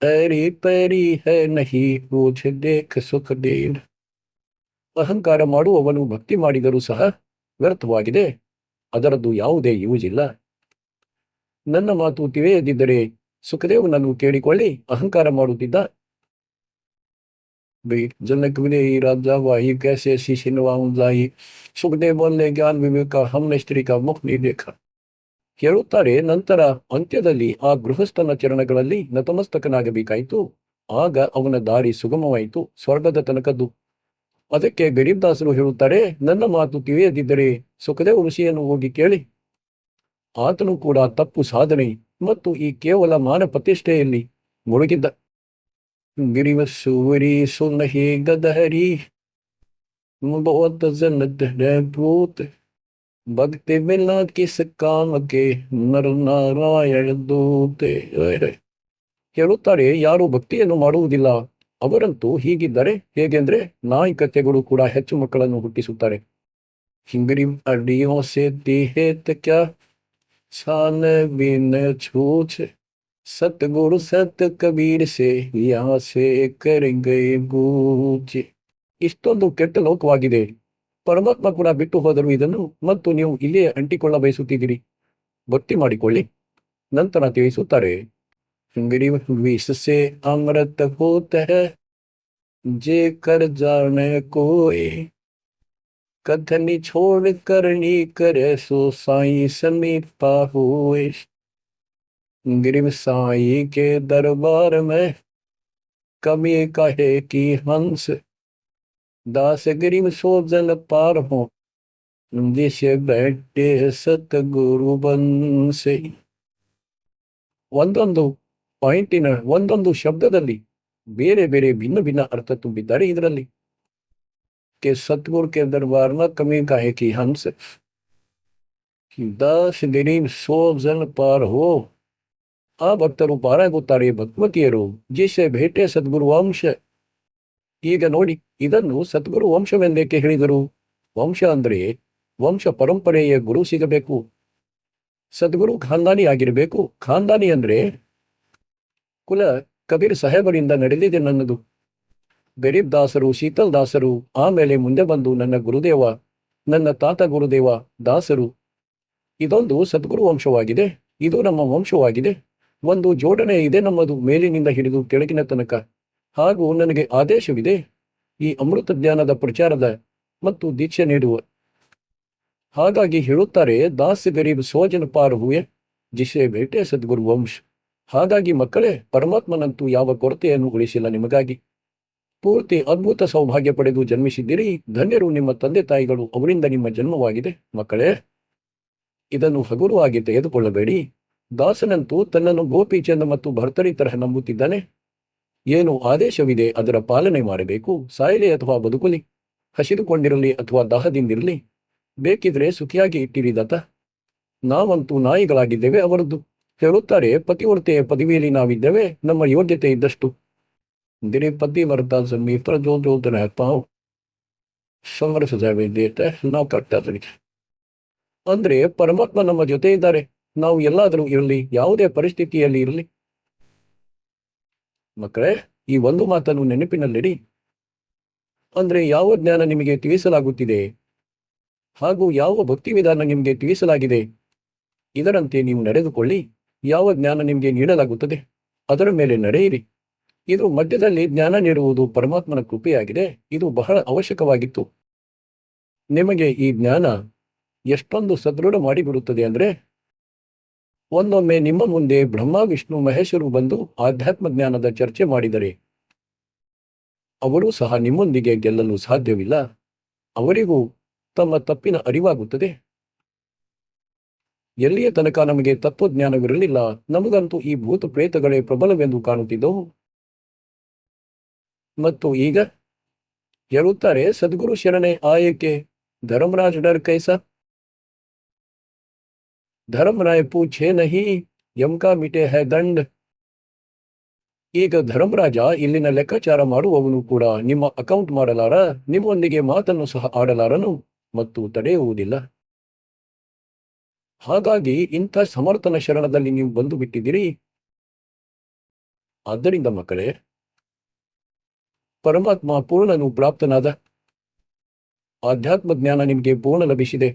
Speaker 1: हरी परी है नहीं पूछ देख सुख देन. ಅಹಂಕಾರ ಮಾಡುವವನು ಭಕ್ತಿ ಮಾಡಿದರೂ ಸಹ ವ್ಯರ್ಥವಾಗಿದೆ, ಅದರದ್ದು ಯಾವುದೇ ಯೂಸ್ ಇಲ್ಲ. ನನ್ನ ಮಾತು ತಿಳಿಯದಿದ್ದರೆ ಸುಖದೇವನನ್ನು ಕೇಳಿಕೊಳ್ಳಿ, ಅಹಂಕಾರ ಮಾಡುತ್ತಿದ್ದ. जनक विनय राजा वाही कैसे शीशी नवाऊं लाई सुखदेव बोलने ज्ञान विवेक का हमने स्त्री का मुख नहीं देखा. ಹೇಳುತ್ತಾರೆ, ನಂತರ ಅಂತ್ಯದಲ್ಲಿ ಆ ಗೃಹಸ್ಥನ ಚರಣಗಳಲ್ಲಿ ನತಮಸ್ತಕನಾಗಬೇಕಾಯಿತು. ಆಗ ಅವನ ದಾರಿ ಸುಗಮವಾಯಿತು, ಸ್ವರ್ಗದ ತನಕದ್ದು. ಅದಕ್ಕೆ ಗರೀಬ್ದಾಸರು ಹೇಳುತ್ತಾರೆ, ನನ್ನ ಮಾತು ತಿಳಿಯದಿದ್ದರೆ ಸುಖದೇವ ಋಷಿಯನ್ನು ಹೋಗಿ ಕೇಳಿ. ಆತನು ಕೂಡ ತಪ್ಪು ಸಾಧನೆ ಮತ್ತು ಈ ಕೇವಲ ಮಾನ ಪ್ರತಿಷ್ಠೆಯಲ್ಲಿ ಮುಳುಗಿದ್ದ. ಗಿರಿವಸೂರಿ ಸುನಹಿ ಗದಹರಿ ಭೂತ್ ಭಕ್ತಿ ಬಿಲ್ಲ ಕಿಸ್ ಕಾಮಕ್ಕೆ ನರ ನಾರಾಯಣ ದೂತೆ. ಹೇಳುತ್ತಾರೆ, ಯಾರು ಭಕ್ತಿಯನ್ನು ಮಾಡುವುದಿಲ್ಲ ಅವರಂತೂ ಹೀಗಿದ್ದಾರೆ. ಹೇಗೆಂದ್ರೆ ನಾಯಿ ಕತ್ತೆಗಳು ಕೂಡ ಹೆಚ್ಚು ಮಕ್ಕಳನ್ನು ಹುಟ್ಟಿಸುತ್ತಾರೆ. ಹಿಂಗರಿ ಅಡಿಯೋ ಸೇತಿ ಹೇತ ಕ್ಯಾ ಸಾನ ಬಿನ छूछ सतगुरु सत कबीर से यहाँ से करेंगे गूಚ. ಇಷ್ಟೊಂದು ಕೆಟ್ಟ ಲೋಕವಾಗಿದೆ, ಪರಮಾತ್ಮ ಕೂಡ ಬಿಟ್ಟು ಹೋದರು ಇದನ್ನು, ಮತ್ತು ನೀವು ಇಲ್ಲೇ ಅಂಟಿಕೊಳ್ಳ ಬಯಸುತ್ತಿದ್ದೀರಿ. ಭಕ್ತಿ ಮಾಡಿಕೊಳ್ಳಿ. ನಂತರ ತಿಳಿಸುತ್ತಾರೆ, विष से अमृत होता है जे कर जाने कोई कथनी छोड़ करनी करे सो साई समीपा हुए. गिरिव साई के दरबार में कमी कहे कि हंस दास गिरिव सो जल पार हो जिसे बैठे सतगुरु बंसे. ಒಂದೊಂದು ಪಾಯಿಂಟಿನ ಒಂದೊಂದು ಶಬ್ದದಲ್ಲಿ ಬೇರೆ ಬೇರೆ ಭಿನ್ನ ಭಿನ್ನ ಅರ್ಥ ತುಂಬಿದ್ದಾರೆ ಇದರಲ್ಲಿ. ಕೆ ಸದ್ಗುರು ಕೆ ದರ್ಬಾರ್ನ ಕಮಿ ಕಾಹೆ ಕಿ ಹಂಸ ದಾಸ್ ಗರೀಬ್ ಸೋ ಜನ್ ಪಾರ್ ಹೋ. ಆ ಭಕ್ತರು ಪಾರಾಗುತ್ತಾರೆ, ಭಕ್ಮತಿಯರು. ಜಿಸೆ ಭೇಟೆ ಸದ್ಗುರು ವಂಶ. ಈಗ ನೋಡಿ, ಇದನ್ನು ಸದ್ಗುರು ವಂಶವೆಂದೇಕೆ ಹೇಳಿದರು? ವಂಶ ಅಂದ್ರೆ ವಂಶ ಪರಂಪರೆಯ ಗುರು ಸಿಗಬೇಕು, ಸದ್ಗುರು ಖಾನ್ದಾನಿ ಆಗಿರಬೇಕು. ಖಾನ್ದಾನಿ ಅಂದ್ರೆ ಕುಲ. ಕಬೀರ್ ಸಾಹೇಬರಿಂದ ನಡೆದಿದೆ ನನ್ನದು. ಗರೀಬ್ ದಾಸರು, ಶೀತಲ್ ದಾಸರು, ಆಮೇಲೆ ಮುಂದೆ ಬಂದು ನನ್ನ ಗುರುದೇವ, ನನ್ನ ತಾತ ಗುರುದೇವ ದಾಸರು. ಇದೊಂದು ಸದ್ಗುರು ವಂಶವಾಗಿದೆ, ಇದು ನಮ್ಮ ವಂಶವಾಗಿದೆ. ಒಂದು ಜೋಡಣೆ ಇದೆ ನಮ್ಮದು, ಮೇಲಿನಿಂದ ಹಿಡಿದು ಕೆಳಗಿನ ತನಕ. ಹಾಗೂ ನನಗೆ ಆದೇಶವಿದೆ ಈ ಅಮೃತ ಜ್ಞಾನದ ಪ್ರಚಾರದ ಮತ್ತು ದೀಕ್ಷೆ ನೀಡುವ. ಹಾಗಾಗಿ ಹೇಳುತ್ತಾರೆ, ದಾಸ್ ಗರೀಬ್ ಸೋಜನ ಪಾರ್ ಹುವೆ ಜಿಸೆ ಬೇಟೆ ಸದ್ಗುರು ವಂಶ. ಹಾಗಾಗಿ ಮಕ್ಕಳೇ, ಪರಮಾತ್ಮನಂತೂ ಯಾವ ಕೊರತೆಯನ್ನು ಉಳಿಸಿಲ್ಲ ನಿಮಗಾಗಿ. ಪೂರ್ತಿ ಅದ್ಭುತ ಸೌಭಾಗ್ಯ ಪಡೆದು ಜನ್ಮಿಸಿದ್ದೀರಿ. ಧನ್ಯರು ನಿಮ್ಮ ತಂದೆ ತಾಯಿಗಳು, ಅವರಿಂದ ನಿಮ್ಮ ಜನ್ಮವಾಗಿದೆ. ಮಕ್ಕಳೇ, ಇದನ್ನು ಹಗುರವಾಗಿ ತೆಗೆದುಕೊಳ್ಳಬೇಡಿ. ದಾಸನಂತೂ ತನ್ನನ್ನು ಗೋಪಿಚಂದ ಮತ್ತು ಭರ್ತರಿ ತರಹ ನಂಬುತ್ತಿದ್ದಾನೆ. ಏನು ಆದೇಶವಿದೆ ಅದರ ಪಾಲನೆ ಮಾಡಬೇಕು. ಸಾಯಲಿ ಅಥವಾ ಬದುಕಲಿ, ಹಸಿದುಕೊಂಡಿರಲಿ ಅಥವಾ ದಾಹದಿಂದಿರಲಿ, ಬೇಕಿದ್ರೆ ಸುಖಿಯಾಗಿ ಇಟ್ಟಿರಿ ದತ್ತ. ನಾವಂತೂ ನಾಯಿಗಳಾಗಿದ್ದೇವೆ ಅವರದ್ದು. ಹೇಳುತ್ತಾರೆ, ಪತಿವ್ರತೆಯ ಪದವಿಯಲ್ಲಿ ನಾವಿದ್ದೇವೆ ನಮ್ಮ ಯೋಗ್ಯತೆ ಇದ್ದಷ್ಟು. ದಿನೇ ಪತಿ ಮರ್ತಾ ಸಮೀಪ ಜೋದನ ಪಾವು ಸಮರಸ ನಾವು ಕಟ್ಟಾದರಿಗೆ. ಅಂದ್ರೆ ಪರಮಾತ್ಮ ನಮ್ಮ ಜೊತೆ ಇದ್ದಾರೆ. ನಾವು ಎಲ್ಲಾದರೂ ಇರಲಿ, ಯಾವುದೇ ಪರಿಸ್ಥಿತಿಯಲ್ಲಿ ಇರಲಿ. ಮಕ್ಕಳೇ, ಈ ಒಂದು ಮಾತನ್ನು ನೆನಪಿನಲ್ಲಿಡಿ. ಅಂದ್ರೆ ಯಾವ ಜ್ಞಾನ ನಿಮಗೆ ತಿಳಿಸಲಾಗುತ್ತಿದೆ ಹಾಗೂ ಯಾವ ಭಕ್ತಿ ವಿಧಾನ ನಿಮಗೆ ತಿಳಿಸಲಾಗಿದೆ, ಇದರಂತೆ ನೀವು ನಡೆದುಕೊಳ್ಳಿ. ಯಾವ ಜ್ಞಾನ ನಿಮಗೆ ನೀಡಲಾಗುತ್ತದೆ ಅದರ ಮೇಲೆ ನಡೆಯಿರಿ. ಇದು ಮಧ್ಯದಲ್ಲಿ ಜ್ಞಾನ ನೀಡುವುದು ಪರಮಾತ್ಮನ ಕೃಪೆಯಾಗಿದೆ. ಇದು ಬಹಳ ಅವಶ್ಯಕವಾಗಿತ್ತು. ನಿಮಗೆ ಈ ಜ್ಞಾನ ಎಷ್ಟೊಂದು ಸದೃಢ ಮಾಡಿಬಿಡುತ್ತದೆ ಅಂದ್ರೆ, ಒಂದೊಮ್ಮೆ ನಿಮ್ಮ ಮುಂದೆ ಬ್ರಹ್ಮ ವಿಷ್ಣು ಮಹೇಶರು ಬಂದು ಆಧ್ಯಾತ್ಮ ಜ್ಞಾನದ ಚರ್ಚೆ ಮಾಡಿದರೆ ಅವರೂ ಸಹ ನಿಮ್ಮೊಂದಿಗೆ ಗೆಲ್ಲಲು ಸಾಧ್ಯವಿಲ್ಲ. ಅವರಿಗೂ ತಮ್ಮ ತಪ್ಪಿನ ಅರಿವಾಗುತ್ತದೆ. ಎಲ್ಲಿಯ ತನಕ ನಮಗೆ ತತ್ವಜ್ಞಾನವಿರಲಿಲ್ಲ, ನಮಗಂತೂ ಈ ಭೂತ ಪ್ರೇತಗಳೇ ಪ್ರಬಲವೆಂದು ಕಾಣುತ್ತಿದ್ದವು. ಮತ್ತು ಈಗ ಹೇಳುತ್ತಾರೆ, ಸದ್ಗುರು ಶರಣೆ ಆಯಕ್ಕೆ ಧರ್ಮರಾಜ ಡರ್ ಕೈಸ, ಧರ್ಮರಾಯ ಪೂಛೆ ನಹಿ ಯಮಕ ಮಿಟೆ ಹೈ ದಂಡ. ಈಗ ಧರ್ಮರಾಜ ಇಲ್ಲಿನ ಲೆಕ್ಕಾಚಾರ ಮಾಡುವವನು ಕೂಡ ನಿಮ್ಮ ಅಕೌಂಟ್ ಮಾಡಲಾರ, ನಿಮ್ಮೊಂದಿಗೆ ಮಾತನ್ನು ಸಹ ಆಡಲಾರನು ಮತ್ತು ತಡೆಯುವುದಿಲ್ಲ. ಹಾಗಾಗಿ ಇಂಥ ಸಮರ್ಥನ ಶರಣದಲ್ಲಿ ನೀವು ಬಂದು ಬಿಟ್ಟಿದ್ದೀರಿ. ಆದ್ದರಿಂದ ಮಕ್ಕಳೇ, ಪರಮಾತ್ಮ ಪೂರ್ಣನು ಪ್ರಾಪ್ತನಾದ, ಆಧ್ಯಾತ್ಮ ಜ್ಞಾನ ನಿಮಗೆ ಪೂರ್ಣ ಲಭಿಸಿದೆ,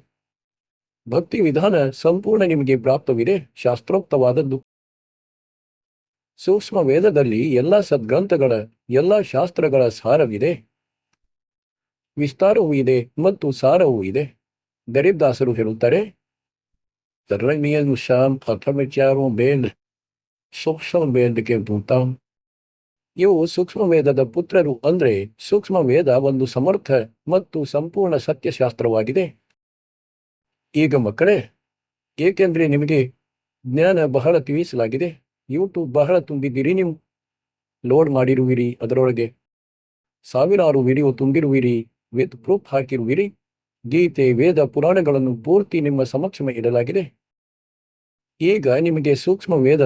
Speaker 1: ಭಕ್ತಿ ವಿಧಾನ ಸಂಪೂರ್ಣ ನಿಮಗೆ ಪ್ರಾಪ್ತವಿದೆ, ಶಾಸ್ತ್ರೋಕ್ತವಾದದ್ದು. ಸೂಕ್ಷ್ಮ ವೇದದಲ್ಲಿ ಎಲ್ಲ ಸದ್ಗ್ರಂಥಗಳ ಎಲ್ಲ ಶಾಸ್ತ್ರಗಳ ಸಾರವಿದೆ, ವಿಸ್ತಾರವೂ ಇದೆ ಮತ್ತು ಸಾರವೂ ಇದೆ. ಗರೀಬ್ದಾಸರು ಹೇಳುತ್ತಾರೆ, ಸೂಕ್ಷ್ಮ ವೇದಕ್ಕೆ ಭೂತಾಂ. ಇವು ಸೂಕ್ಷ್ಮ ವೇದದ ಪುತ್ರರು, ಅಂದ್ರೆ ಸೂಕ್ಷ್ಮ ವೇದ ಒಂದು ಸಮರ್ಥ ಮತ್ತು ಸಂಪೂರ್ಣ ಸತ್ಯಶಾಸ್ತ್ರವಾಗಿದೆ. ಈಗ ಮಕ್ಕಳೇ, ಏಕೆಂದ್ರೆ ನಿಮಗೆ ಜ್ಞಾನ ಬಹಳ ತಿಳಿಸಲಾಗಿದೆ, ಯೂಟ್ಯೂಬ್ ಬಹಳ ತುಂಬಿದ್ದೀರಿ, ನೀವು ಲೋಡ್ ಮಾಡಿರುವಿರಿ, ಅದರೊಳಗೆ ಸಾವಿರಾರು ವಿಡಿಯೋ ತುಂಬಿರುವಿರಿ, ವಿತ್ ಪ್ರೂಫ್ ಹಾಕಿರುವಿರಿ. ಗೀತೆ ವೇದ ಪುರಾಣಗಳನ್ನು ಪೂರ್ತಿ ನಿಮ್ಮ ಸಮಕ್ಷಮ ಇಡಲಾಗಿದೆ. ಈಗ ನಿಮಗೆ ಸೂಕ್ಷ್ಮ ವೇದ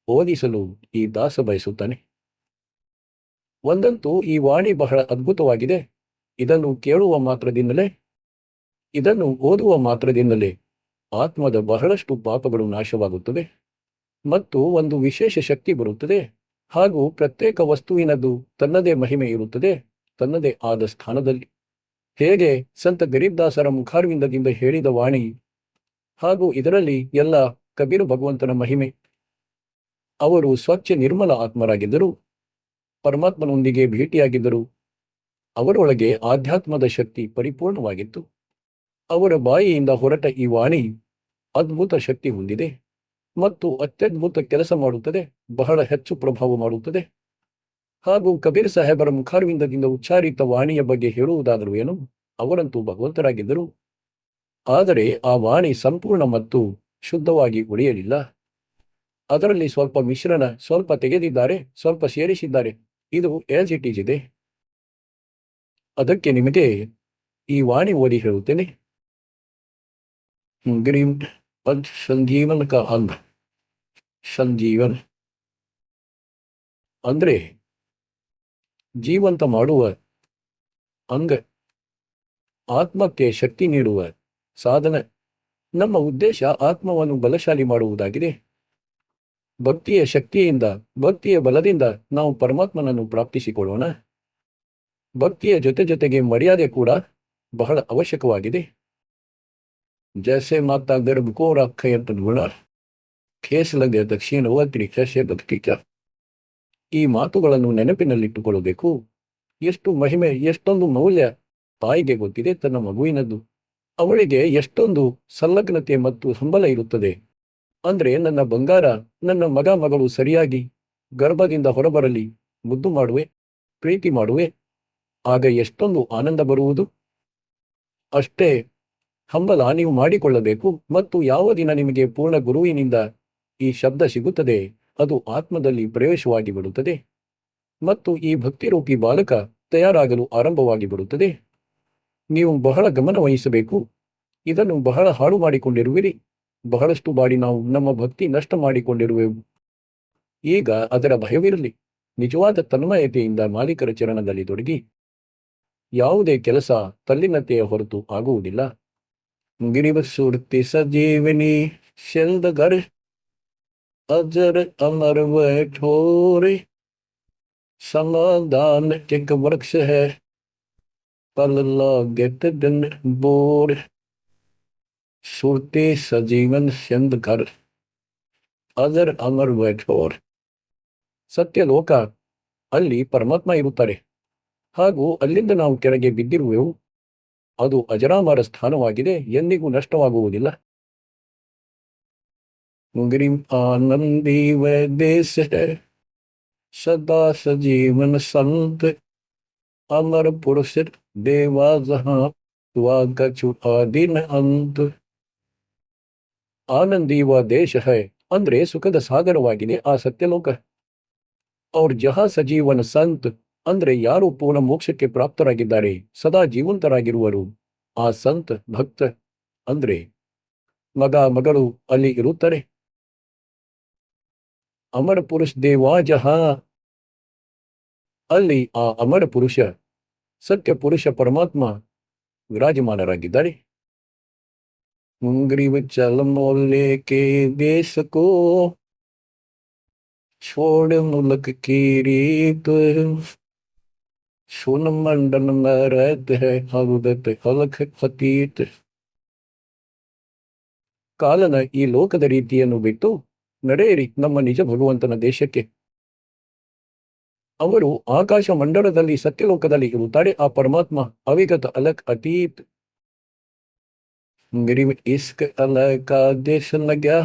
Speaker 1: ಓದಿಸಲು ಈ ದಾಸ ಬಯಸುತ್ತಾನೆ. ಒಂದಂತೂ ಈ ವಾಣಿ ಬಹಳ ಅದ್ಭುತವಾಗಿದೆ. ಇದನ್ನು ಕೇಳುವ ಮಾತ್ರದಿಂದಲೇ, ಇದನ್ನು ಓದುವ ಮಾತ್ರದಿಂದಲೇ ಆತ್ಮದ ಬಹಳಷ್ಟು ಪಾಪಗಳು ನಾಶವಾಗುತ್ತದೆ ಮತ್ತು ಒಂದು ವಿಶೇಷ ಶಕ್ತಿ ಬರುತ್ತದೆ. ಹಾಗೂ ಪ್ರತ್ಯೇಕ ವಸ್ತುವಿನದ್ದು ತನ್ನದೇ ಮಹಿಮೆ ಇರುತ್ತದೆ, ತನ್ನದೇ ಆದ ಸ್ಥಾನದಲ್ಲಿ. ಹೇಗೆ ಸಂತ ಗರೀಬ್ದಾಸರ ಮುಖಾರವಿಂದದಿಂದ ಹೇಳಿದ ವಾಣಿ, ಹಾಗೂ ಇದರಲ್ಲಿ ಎಲ್ಲ ಕಬೀರ ಭಗವಂತನ ಮಹಿಮೆ. ಅವರು ಸ್ವಚ್ಛ ನಿರ್ಮಲ ಆತ್ಮರಾಗಿದ್ದರು, ಪರಮಾತ್ಮನೊಂದಿಗೆ ಭೇಟಿಯಾಗಿದ್ದರು. ಅವರೊಳಗೆ ಆಧ್ಯಾತ್ಮದ ಶಕ್ತಿ ಪರಿಪೂರ್ಣವಾಗಿತ್ತು. ಅವರ ಬಾಯಿಯಿಂದ ಹೊರಟ ಈ ವಾಣಿ ಅದ್ಭುತ ಶಕ್ತಿ ಹೊಂದಿದೆ ಮತ್ತು ಅತ್ಯದ್ಭುತ ಕೆಲಸ ಮಾಡುತ್ತದೆ, ಬಹಳ ಹೆಚ್ಚು ಪ್ರಭಾವ ಮಾಡುತ್ತದೆ. ಹಾಗೂ ಕಬೀರ್ ಸಾಹೇಬರ ಮುಖಾರವಿಂದದಿಂದ ಉಚ್ಚಾರಿತ ವಾಣಿಯ ಬಗ್ಗೆ ಹೇಳುವುದಾದರೂ ಏನು, ಅವರಂತೂ ಭಗವಂತರಾಗಿದ್ದರು. ಆದರೆ ಆ ವಾಣಿ ಸಂಪೂರ್ಣ ಮತ್ತು ಶುದ್ಧವಾಗಿ ಉಳಿಯಲಿಲ್ಲ. ಅದರಲ್ಲಿ ಸ್ವಲ್ಪ ಮಿಶ್ರಣ, ಸ್ವಲ್ಪ ತೆಗೆದಿದ್ದಾರೆ, ಸ್ವಲ್ಪ ಸೇರಿಸಿದ್ದಾರೆ. ಇದು ಆಸ್ ಇಟ್ ಈಸ್ ಇದೆ. ಅದಕ್ಕೆ ನಿಮಗೆ ಈ ವಾಣಿ ಓದಿ ಹೇಳುತ್ತೇನೆ. ಗ್ರೀಮ್ ಪಂಚ ಸಂಜೀವನ ಕ ಅಂಗ. ಸಂಜೀವನ್ ಅಂದ್ರೆ ಜೀವಂತ ಮಾಡುವ ಅಂಗ, ಆತ್ಮಕ್ಕೆ ಶಕ್ತಿ ನೀಡುವ ಸಾಧನ. ನಮ್ಮ ಉದ್ದೇಶ ಆತ್ಮವನ್ನು ಬಲಶಾಲಿ ಮಾಡುವುದಾಗಿದೆ. ಭಕ್ತಿಯ ಶಕ್ತಿಯಿಂದ, ಭಕ್ತಿಯ ಬಲದಿಂದ ನಾವು ಪರಮಾತ್ಮನನ್ನು ಪ್ರಾಪ್ತಿಸಿಕೊಳ್ಳೋಣ. ಭಕ್ತಿಯ ಜೊತೆಗೆ ಮರ್ಯಾದೆ ಕೂಡ ಬಹಳ ಅವಶ್ಯಕವಾಗಿದೆ. ಜೈಸೆ ಮಾತಾ ಗರ್ಭ ಕೋ ರಾಖಯಂತ ಗುಣ ಖೇಸಲಗೆ ದಕ್ಷಿಣ ಭಕ್ತಿ. ಈ ಮಾತುಗಳನ್ನು ನೆನಪಿನಲ್ಲಿಟ್ಟುಕೊಳ್ಳಬೇಕು. ಎಷ್ಟು ಮಹಿಮೆ, ಎಷ್ಟೊಂದು ಮೌಲ್ಯ ತಾಯಿಗೆ ಗೊತ್ತಿದೆ ತನ್ನ ಮಗುವಿನದ್ದು. ಅವಳಿಗೆ ಎಷ್ಟೊಂದು ಸಂಲಗ್ನತೆ ಮತ್ತು ಹಂಬಲ ಇರುತ್ತದೆ. ಅಂದ್ರೆ ನನ್ನ ಬಂಗಾರ, ನನ್ನ ಮಗ ಮಗಳು ಸರಿಯಾಗಿ ಗರ್ಭದಿಂದ ಹೊರಬರಲಿ, ಮುದ್ದು ಮಾಡುವೆ, ಪ್ರೀತಿ ಮಾಡುವೆ, ಆಗ ಎಷ್ಟೊಂದು ಆನಂದ ಬರುವುದು. ಅಷ್ಟೇ ಹಂಬಲ ನೀವು ಮಾಡಿಕೊಳ್ಳಬೇಕು. ಮತ್ತು ಯಾವ ದಿನ ನಿಮಗೆ ಪೂರ್ಣ ಗುರುವಿನಿಂದ ಈ ಶಬ್ದ ಸಿಗುತ್ತದೆ, ಅದು ಆತ್ಮದಲ್ಲಿ ಪ್ರವೇಶವಾಗಿ ಬಿಡುತ್ತದೆ ಮತ್ತು ಈ ಭಕ್ತಿರೂಪಿ ಬಾಲಕ ತಯಾರಾಗಲು ಆರಂಭವಾಗಿ ಬಿಡುತ್ತದೆ. ನೀವು ಬಹಳ ಗಮನ ವಹಿಸಬೇಕು. ಇದನ್ನು ಬಹಳ ಹಾಳು ಮಾಡಿಕೊಂಡಿರುವಿರಿ. ಬಹಳಷ್ಟು ಬಾರಿ ನಾವು ನಮ್ಮ ಭಕ್ತಿ ನಷ್ಟ ಮಾಡಿಕೊಂಡಿರುವೆವು. ಈಗ ಅದರ ಭಯವಿರಲಿ. ನಿಜವಾದ ತನ್ಮಯತೆಯಿಂದ ಮಾಲೀಕರ ಚರಣದಲ್ಲಿ ತೊಡಗಿ. ಯಾವುದೇ ಕೆಲಸ ತಲ್ಲಿನತೆಯ ಹೊರತು ಆಗುವುದಿಲ್ಲ. ಗಿರಿಬ ಸುರ್ತಿ ಸಜೀವಿನಿ ಶೆಲ್ದಗರ್ ಅಜರ್ ಅಮರ್ ವೈಠೋರೆ समाधान एक वृक्ष है फल लागत दिन बोर सुरते सजीवन सिंध घर ಅಜರ್ ಅಮರ್ ವೈಠೋರ್. ಸತ್ಯ ಲೋಕ, ಅಲ್ಲಿ ಪರಮಾತ್ಮ ಇರುತ್ತಾರೆ ಹಾಗೂ ಅಲ್ಲಿಂದ ನಾವು ಕೆಳಗೆ ಬಿದ್ದಿರುವೆವು. ಅದು ಅಜರಾಮರ ಸ್ಥಾನವಾಗಿದೆ, ಎಂದಿಗೂ ನಷ್ಟವಾಗುವುದಿಲ್ಲ. ಮುಗಿರಿಂ ಆನಂದಿ ವೈದೇಶ ಸದಾ ಸಜೀವನ ಸಂತ अमर पुरुष देवा जहां हुआ कछु आदिन अंत. ಆನಂದೀವ ದೇಶ ಹೈ ಅಂದ್ರೆ ಸುಖದ ಸಾಗರವಾಗಿದೆ ಆ ಸತ್ಯಲೋಕ. ಅವ್ರ ಜಹಾ ಸಜೀವನ ಸಂತ್ ಅಂದ್ರೆ ಯಾರು ಪೂರ್ಣ ಮೋಕ್ಷಕ್ಕೆ ಪ್ರಾಪ್ತರಾಗಿದ್ದಾರೆ, ಸದಾ ಜೀವಂತರಾಗಿರುವರು, ಆ ಸಂತ್ ಭಕ್ತ ಅಂದ್ರೆ ಮಗ ಮಗಳು ಅಲ್ಲಿ ಇರುತ್ತಾರೆ. ಅಮರ ಪುರುಷ ದೇವಾ ಜಹಾ, ಅಲ್ಲಿ ಆ ಅಮರ ಪುರುಷ ಸತ್ಯ ಪುರುಷ ಪರಮಾತ್ಮ ವಿರಾಜಮಾನರಾಗಿದ್ದಾರೆ. ग्रीव चल मोले के देश को छोड़ मुल्क की रीत, सुन मंडन में रहते है हवदत हलख फतीत. ಕಾಲನ ಈ ಲೋಕದ ರೀತಿಯನ್ನು ಬಿಟ್ಟು ನಡೆಯಿರಿ ನಮ್ಮ ನಿಜ ಭಗವಂತನ ದೇಶಕ್ಕೆ. ಅವರು ಆಕಾಶ ಮಂಡಲದಲ್ಲಿ ಸತ್ಯಲೋಕದಲ್ಲಿ ಇರುತ್ತಾರೆ. ಆ ಪರಮಾತ್ಮ ಅವಿಗತ ಅಲಕ್ ಅತೀತ್. गरीब इश्क अल्लाह का देश लगा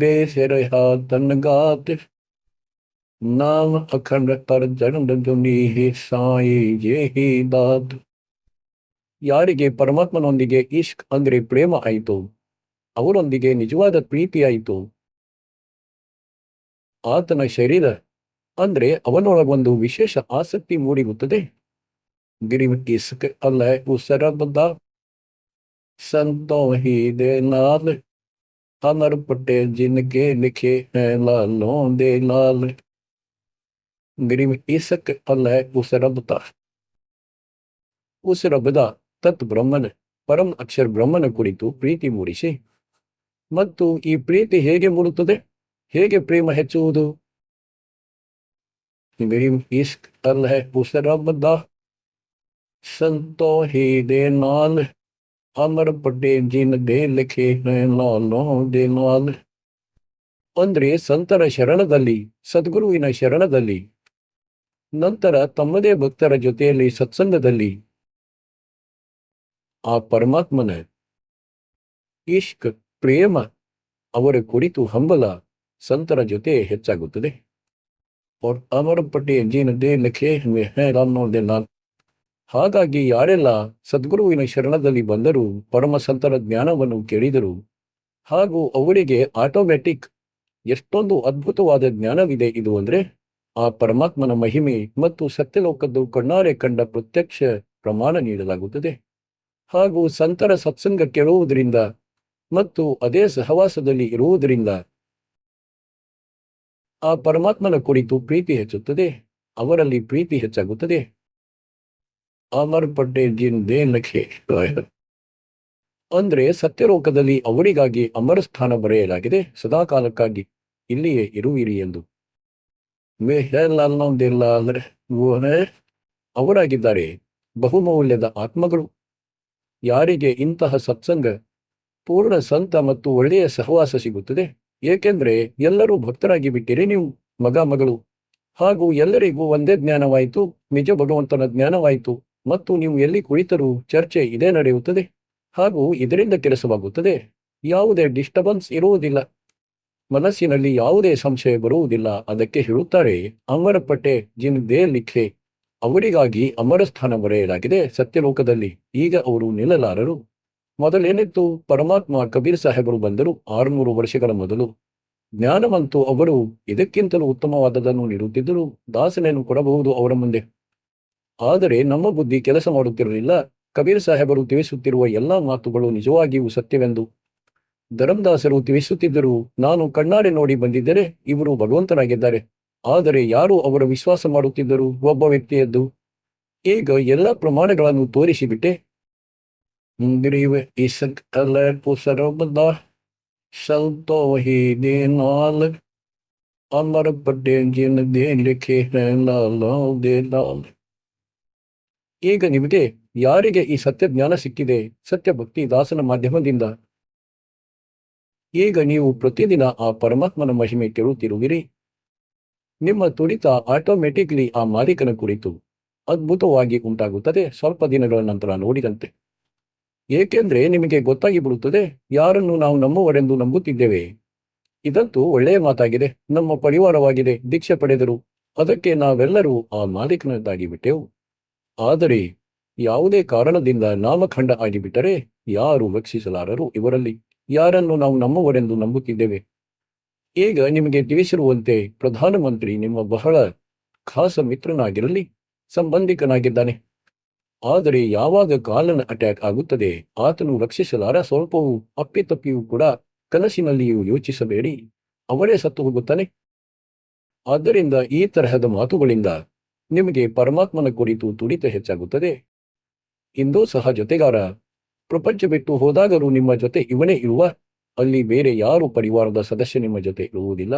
Speaker 1: देश रहा तनगात, नाम अखंड तर जन्म दुनी साई ये ही दात. ಯಾರಿಗೆ ಪರಮಾತ್ಮನೊಂದಿಗೆ ಇಷ್ಕ್ ಅಂದ್ರೆ ಪ್ರೇಮ ಆಯಿತು, ಅವರೊಂದಿಗೆ ನಿಜವಾದ ಪ್ರೀತಿ ಆಯಿತು, ಆತನ ಶರೀರ ಅಂದ್ರೆ ಅವನೊಳಗೊಂದು ವಿಶೇಷ ಆಸಕ್ತಿ ಮೂಡಿರುತ್ತದೆ. ಗಿರಿಮ್ ಇಸ್ಕ್ ಅಲ್ಲ ಉಸರಬದ संतों ही दे नाल, अमर पटे जिनके लिखे हैं लालों दे लाल. गरीब इसक अल्लाह उस रबता, उस रबದ ತತ್ ಬ್ರಹ್ಮನ ಪರಂ ಅಕ್ಷರ ಬ್ರಹ್ಮನ ಕುರಿತು ಪ್ರೀತಿ ಮೂಡಿಸಿ. ಮತ್ತು ಈ ಪ್ರೀತಿ ಹೇಗೆ ಮೂಡುತ್ತದೆ, ಹೇಗೆ ಪ್ರೇಮ ಹೆಚ್ಚುವುದು? ಗರೀಬ್ ಇಸ್ಕ್ ಅಲ್ಲಾಹ್ ಉಸ್ ರಬದ ಸಂತೋ ಹಿ ದೇ ನಾಲ್, ಅಮರ ಪಟ್ಟೆ ಜಿನ್ ದೇ ಲಿಖೆ ಲಾಲೋ ದೇ ಲಾಲ್. ಅಂದ್ರೆ ಸಂತರ ಶರಣದಲ್ಲಿ, ಸದ್ಗುರುವಿನ ಶರಣದಲ್ಲಿ, ನಂತರ ತಮ್ಮದೇ ಭಕ್ತರ ಜೊತೆಯಲ್ಲಿ ಸತ್ಸಂಗದಲ್ಲಿ ಆ ಪರಮಾತ್ಮನ ಇಷ್ಕ್ ಪ್ರೇಮ ಅವರ ಕುರಿತು ಹಂಬಲ ಸಂತರ ಜೊತೆ ಹೆಚ್ಚಾಗುತ್ತದೆ. और अमर पटे जिन दे लिखे हुए हैं लालों दे लाल. ಹಾಗಾಗಿ ಯಾರೆಲ್ಲ ಸದ್ಗುರುವಿನ ಶರಣದಲ್ಲಿ ಬಂದರೂ, ಪರಮ ಸಂತರ ಜ್ಞಾನವನ್ನು ಕೇಳಿದರು, ಹಾಗೂ ಅವರಿಗೆ ಆಟೋಮ್ಯಾಟಿಕ್ ಎಷ್ಟೊಂದು ಅದ್ಭುತವಾದ ಜ್ಞಾನವಿದೆ ಇದು ಅಂದ್ರೆ ಆ ಪರಮಾತ್ಮನ ಮಹಿಮೆ ಮತ್ತು ಸತ್ಯಲೋಕದ್ದು ಕಣ್ಣಾರೆ ಕಂಡ ಪ್ರತ್ಯಕ್ಷ ಪ್ರಮಾಣ ನೀಡಲಾಗುತ್ತದೆ. ಹಾಗೂ ಸಂತರ ಸತ್ಸಂಗ ಕೇಳುವುದರಿಂದ ಮತ್ತು ಅದೇ ಸಹವಾಸದಲ್ಲಿ ಇರುವುದರಿಂದ ಆ ಪರಮಾತ್ಮನ ಕುರಿತು ಪ್ರೀತಿ ಹೆಚ್ಚುತ್ತದೆ, ಅವರಲ್ಲಿ ಪ್ರೀತಿ ಹೆಚ್ಚಾಗುತ್ತದೆ. ಅಮರ್ ಪಟ್ಟೆ ಜಿನ್ ದೇ ಲಖೆ ಅಂದ್ರೆ ಸತ್ಯಲೋಕದಲ್ಲಿ ಅವರಿಗಾಗಿ ಅಮರ ಸ್ಥಾನ ಬರೆಯಲಾಗಿದೆ, ಸದಾಕಾಲಕ್ಕಾಗಿ ಇಲ್ಲಿಯೇ ಇರುವಿರಿ ಎಂದು. ಅವರಾಗಿದ್ದಾರೆ ಬಹುಮೌಲ್ಯದ ಆತ್ಮಗಳು. ಯಾರಿಗೆ ಇಂತಹ ಸತ್ಸಂಗ, ಪೂರ್ಣ ಸಂತ ಮತ್ತು ಒಳ್ಳೆಯ ಸಹವಾಸ ಸಿಗುತ್ತದೆ, ಏಕೆಂದ್ರೆ ಎಲ್ಲರೂ ಭಕ್ತರಾಗಿ ಬಿಟ್ಟಿರಿ ನೀವು, ಮಗ ಮಗಳು, ಹಾಗೂ ಎಲ್ಲರಿಗೂ ಒಂದೇ ಜ್ಞಾನವಾಯಿತು, ನಿಜ ಭಗವಂತನ ಜ್ಞಾನವಾಯಿತು, ಮತ್ತು ನೀವು ಎಲ್ಲಿ ಕುಳಿತರೂ ಚರ್ಚೆ ಇದೇ ನಡೆಯುತ್ತದೆ, ಹಾಗೂ ಇದರಿಂದ ಕೆಲಸವಾಗುತ್ತದೆ. ಯಾವುದೇ ಡಿಸ್ಟರ್ಬೆನ್ಸ್ ಇರುವುದಿಲ್ಲ, ಮನಸ್ಸಿನಲ್ಲಿ ಯಾವುದೇ ಸಂಶಯ ಬರುವುದಿಲ್ಲ. ಅದಕ್ಕೆ ಹೇಳುತ್ತಾರೆ ಅಮರ ಪಟ್ಟೆ ಜಿನ್ ದೇ ಲಿಖೆ, ಅವರಿಗಾಗಿ ಅಮರ ಸ್ಥಾನ ಬರೆಯಲಾಗಿದೆ ಸತ್ಯಲೋಕದಲ್ಲಿ. ಈಗ ಅವರು ನಿಲ್ಲಲಾರರು. ಮೊದಲೇನಿತ್ತು, ಪರಮಾತ್ಮ ಕಬೀರ್ ಸಾಹೇಬರು ಬಂದರು 600 ವರ್ಷಗಳ ಮೊದಲು. ಜ್ಞಾನವಂತೂ ಅವರು ಇದಕ್ಕಿಂತಲೂ ಉತ್ತಮವಾದದನ್ನು ನೀಡುತ್ತಿದ್ದರು, ದಾಸನೇನು ಕೊಡಬಹುದು ಅವರ ಮುಂದೆ. ಆದರೆ ನಮ್ಮ ಬುದ್ಧಿ ಕೆಲಸ ಮಾಡುತ್ತಿರಲಿಲ್ಲ. ಕಬೀರ್ ಸಾಹೇಬರು ತಿಳಿಸುತ್ತಿರುವ ಎಲ್ಲಾ ಮಾತುಗಳು ನಿಜವಾಗಿಯೂ ಸತ್ಯವೆಂದು ಧರಂದಾಸರು ತಿಳಿಸುತ್ತಿದ್ದರು. ನಾನು ಕಣ್ಣಾರೆ ನೋಡಿ ಬಂದಿದ್ದರೆ ಇವರು ಭಗವಂತನಾಗಿದ್ದಾರೆ. ಆದರೆ ಯಾರು ಅವರ ವಿಶ್ವಾಸ ಮಾಡುತ್ತಿದ್ದರು? ಒಬ್ಬ ವ್ಯಕ್ತಿಯದ್ದು. ಈಗ ಎಲ್ಲ ಪ್ರಮಾಣಗಳನ್ನು ತೋರಿಸಿಬಿಟ್ಟೆ. ಅಮರ ಪಟ್ಟೆ ಜಿನ್ ದೇ ಲಿಖೆ ಲಾಲೋ ದೇ ಲಾಲ್. ಈಗ ನಿಮಗೆ ಯಾರಿಗೆ ಈ ಸತ್ಯ ಜ್ಞಾನ ಸಿಕ್ಕಿದೆ, ಸತ್ಯ ಭಕ್ತಿ ದಾಸನ ಮಾಧ್ಯಮದಿಂದ, ಈಗ ನೀವು ಪ್ರತಿದಿನ ಆ ಪರಮಾತ್ಮನ ಮಹಿಮೆ ಕೇಳುತ್ತಿರುವಿರಿ. ನಿಮ್ಮ ತುಡಿತ ಆಟೋಮೆಟಿಕ್ಲಿ ಆ ಮಾಲೀಕನ ಕುರಿತು ಅದ್ಭುತವಾಗಿ ಉಂಟಾಗುತ್ತದೆ ಸ್ವಲ್ಪ ದಿನಗಳ ನಂತರ ನೋಡಿದಂತೆ. ಏಕೆಂದ್ರೆ ನಿಮಗೆ ಗೊತ್ತಾಗಿ ಬಿಡುತ್ತದೆ ಯಾರನ್ನು ನಾವು ನಮ್ಮವರೆಂದು ನಂಬುತ್ತಿದ್ದೇವೆ. ಇದಂತೂ ಒಳ್ಳೆಯ ಮಾತಾಗಿದೆ, ನಮ್ಮ ಪರಿವಾರವಾಗಿದೆ, ದೀಕ್ಷೆ ಪಡೆದರು, ಅದಕ್ಕೆ ನಾವೆಲ್ಲರೂ ಆ ಮಾಲೀಕನದ್ದಾಗಿ ಬಿಟ್ಟೆವು. ಆದರೆ ಯಾವುದೇ ಕಾರಣದಿಂದ ನಾಮಖಂಡ ಆಗಿಬಿಟ್ಟರೆ ಯಾರು ರಕ್ಷಿಸಲಾರರು. ಇವರಲ್ಲಿ ಯಾರನ್ನು ನಾವು ನಮ್ಮವರೆಂದು ನಂಬುತ್ತಿದ್ದೇವೆ. ಈಗ ನಿಮಗೆ ತಿಳಿಸಿರುವಂತೆ ಪ್ರಧಾನಮಂತ್ರಿ ನಿಮ್ಮ ಬಹಳ ಖಾಸ ಮಿತ್ರನಾಗಿರಲಿ, ಸಂಬಂಧಿಕನಾಗಿದ್ದಾನೆ. ಆದರೆ ಯಾವಾಗ ಕಾಲನ ಅಟ್ಯಾಕ್ ಆಗುತ್ತದೆ ಆತನು ರಕ್ಷಿಸಲಾರ. ಸ್ವಲ್ಪವೂ ಅಪ್ಪಿತಪ್ಪಿಯೂ ಕೂಡ ಕನಸಿನಲ್ಲಿಯೂ ಯೋಚಿಸಬೇಡಿ, ಅವರೇ ಸತ್ತು ಹೋಗುತ್ತಾನೆ. ಆದ್ದರಿಂದ ಈ ತರಹದ ಮಾತುಗಳಿಂದ ನಿಮಗೆ ಪರಮಾತ್ಮನ ಕುರಿತು ತುಡಿತ ಹೆಚ್ಚಾಗುತ್ತದೆ. ಇಂದೂ ಸಹ ಜೊತೆಗಾರ ಪ್ರಪಂಚ ಬಿಟ್ಟು ಹೋದಾಗಲೂ ನಿಮ್ಮ ಜೊತೆ ಇವನೇ ಇರುವ, ಅಲ್ಲಿ ಬೇರೆ ಯಾರು ಪರಿವಾರದ ಸದಸ್ಯ ನಿಮ್ಮ ಜೊತೆ ಇರುವುದಿಲ್ಲ.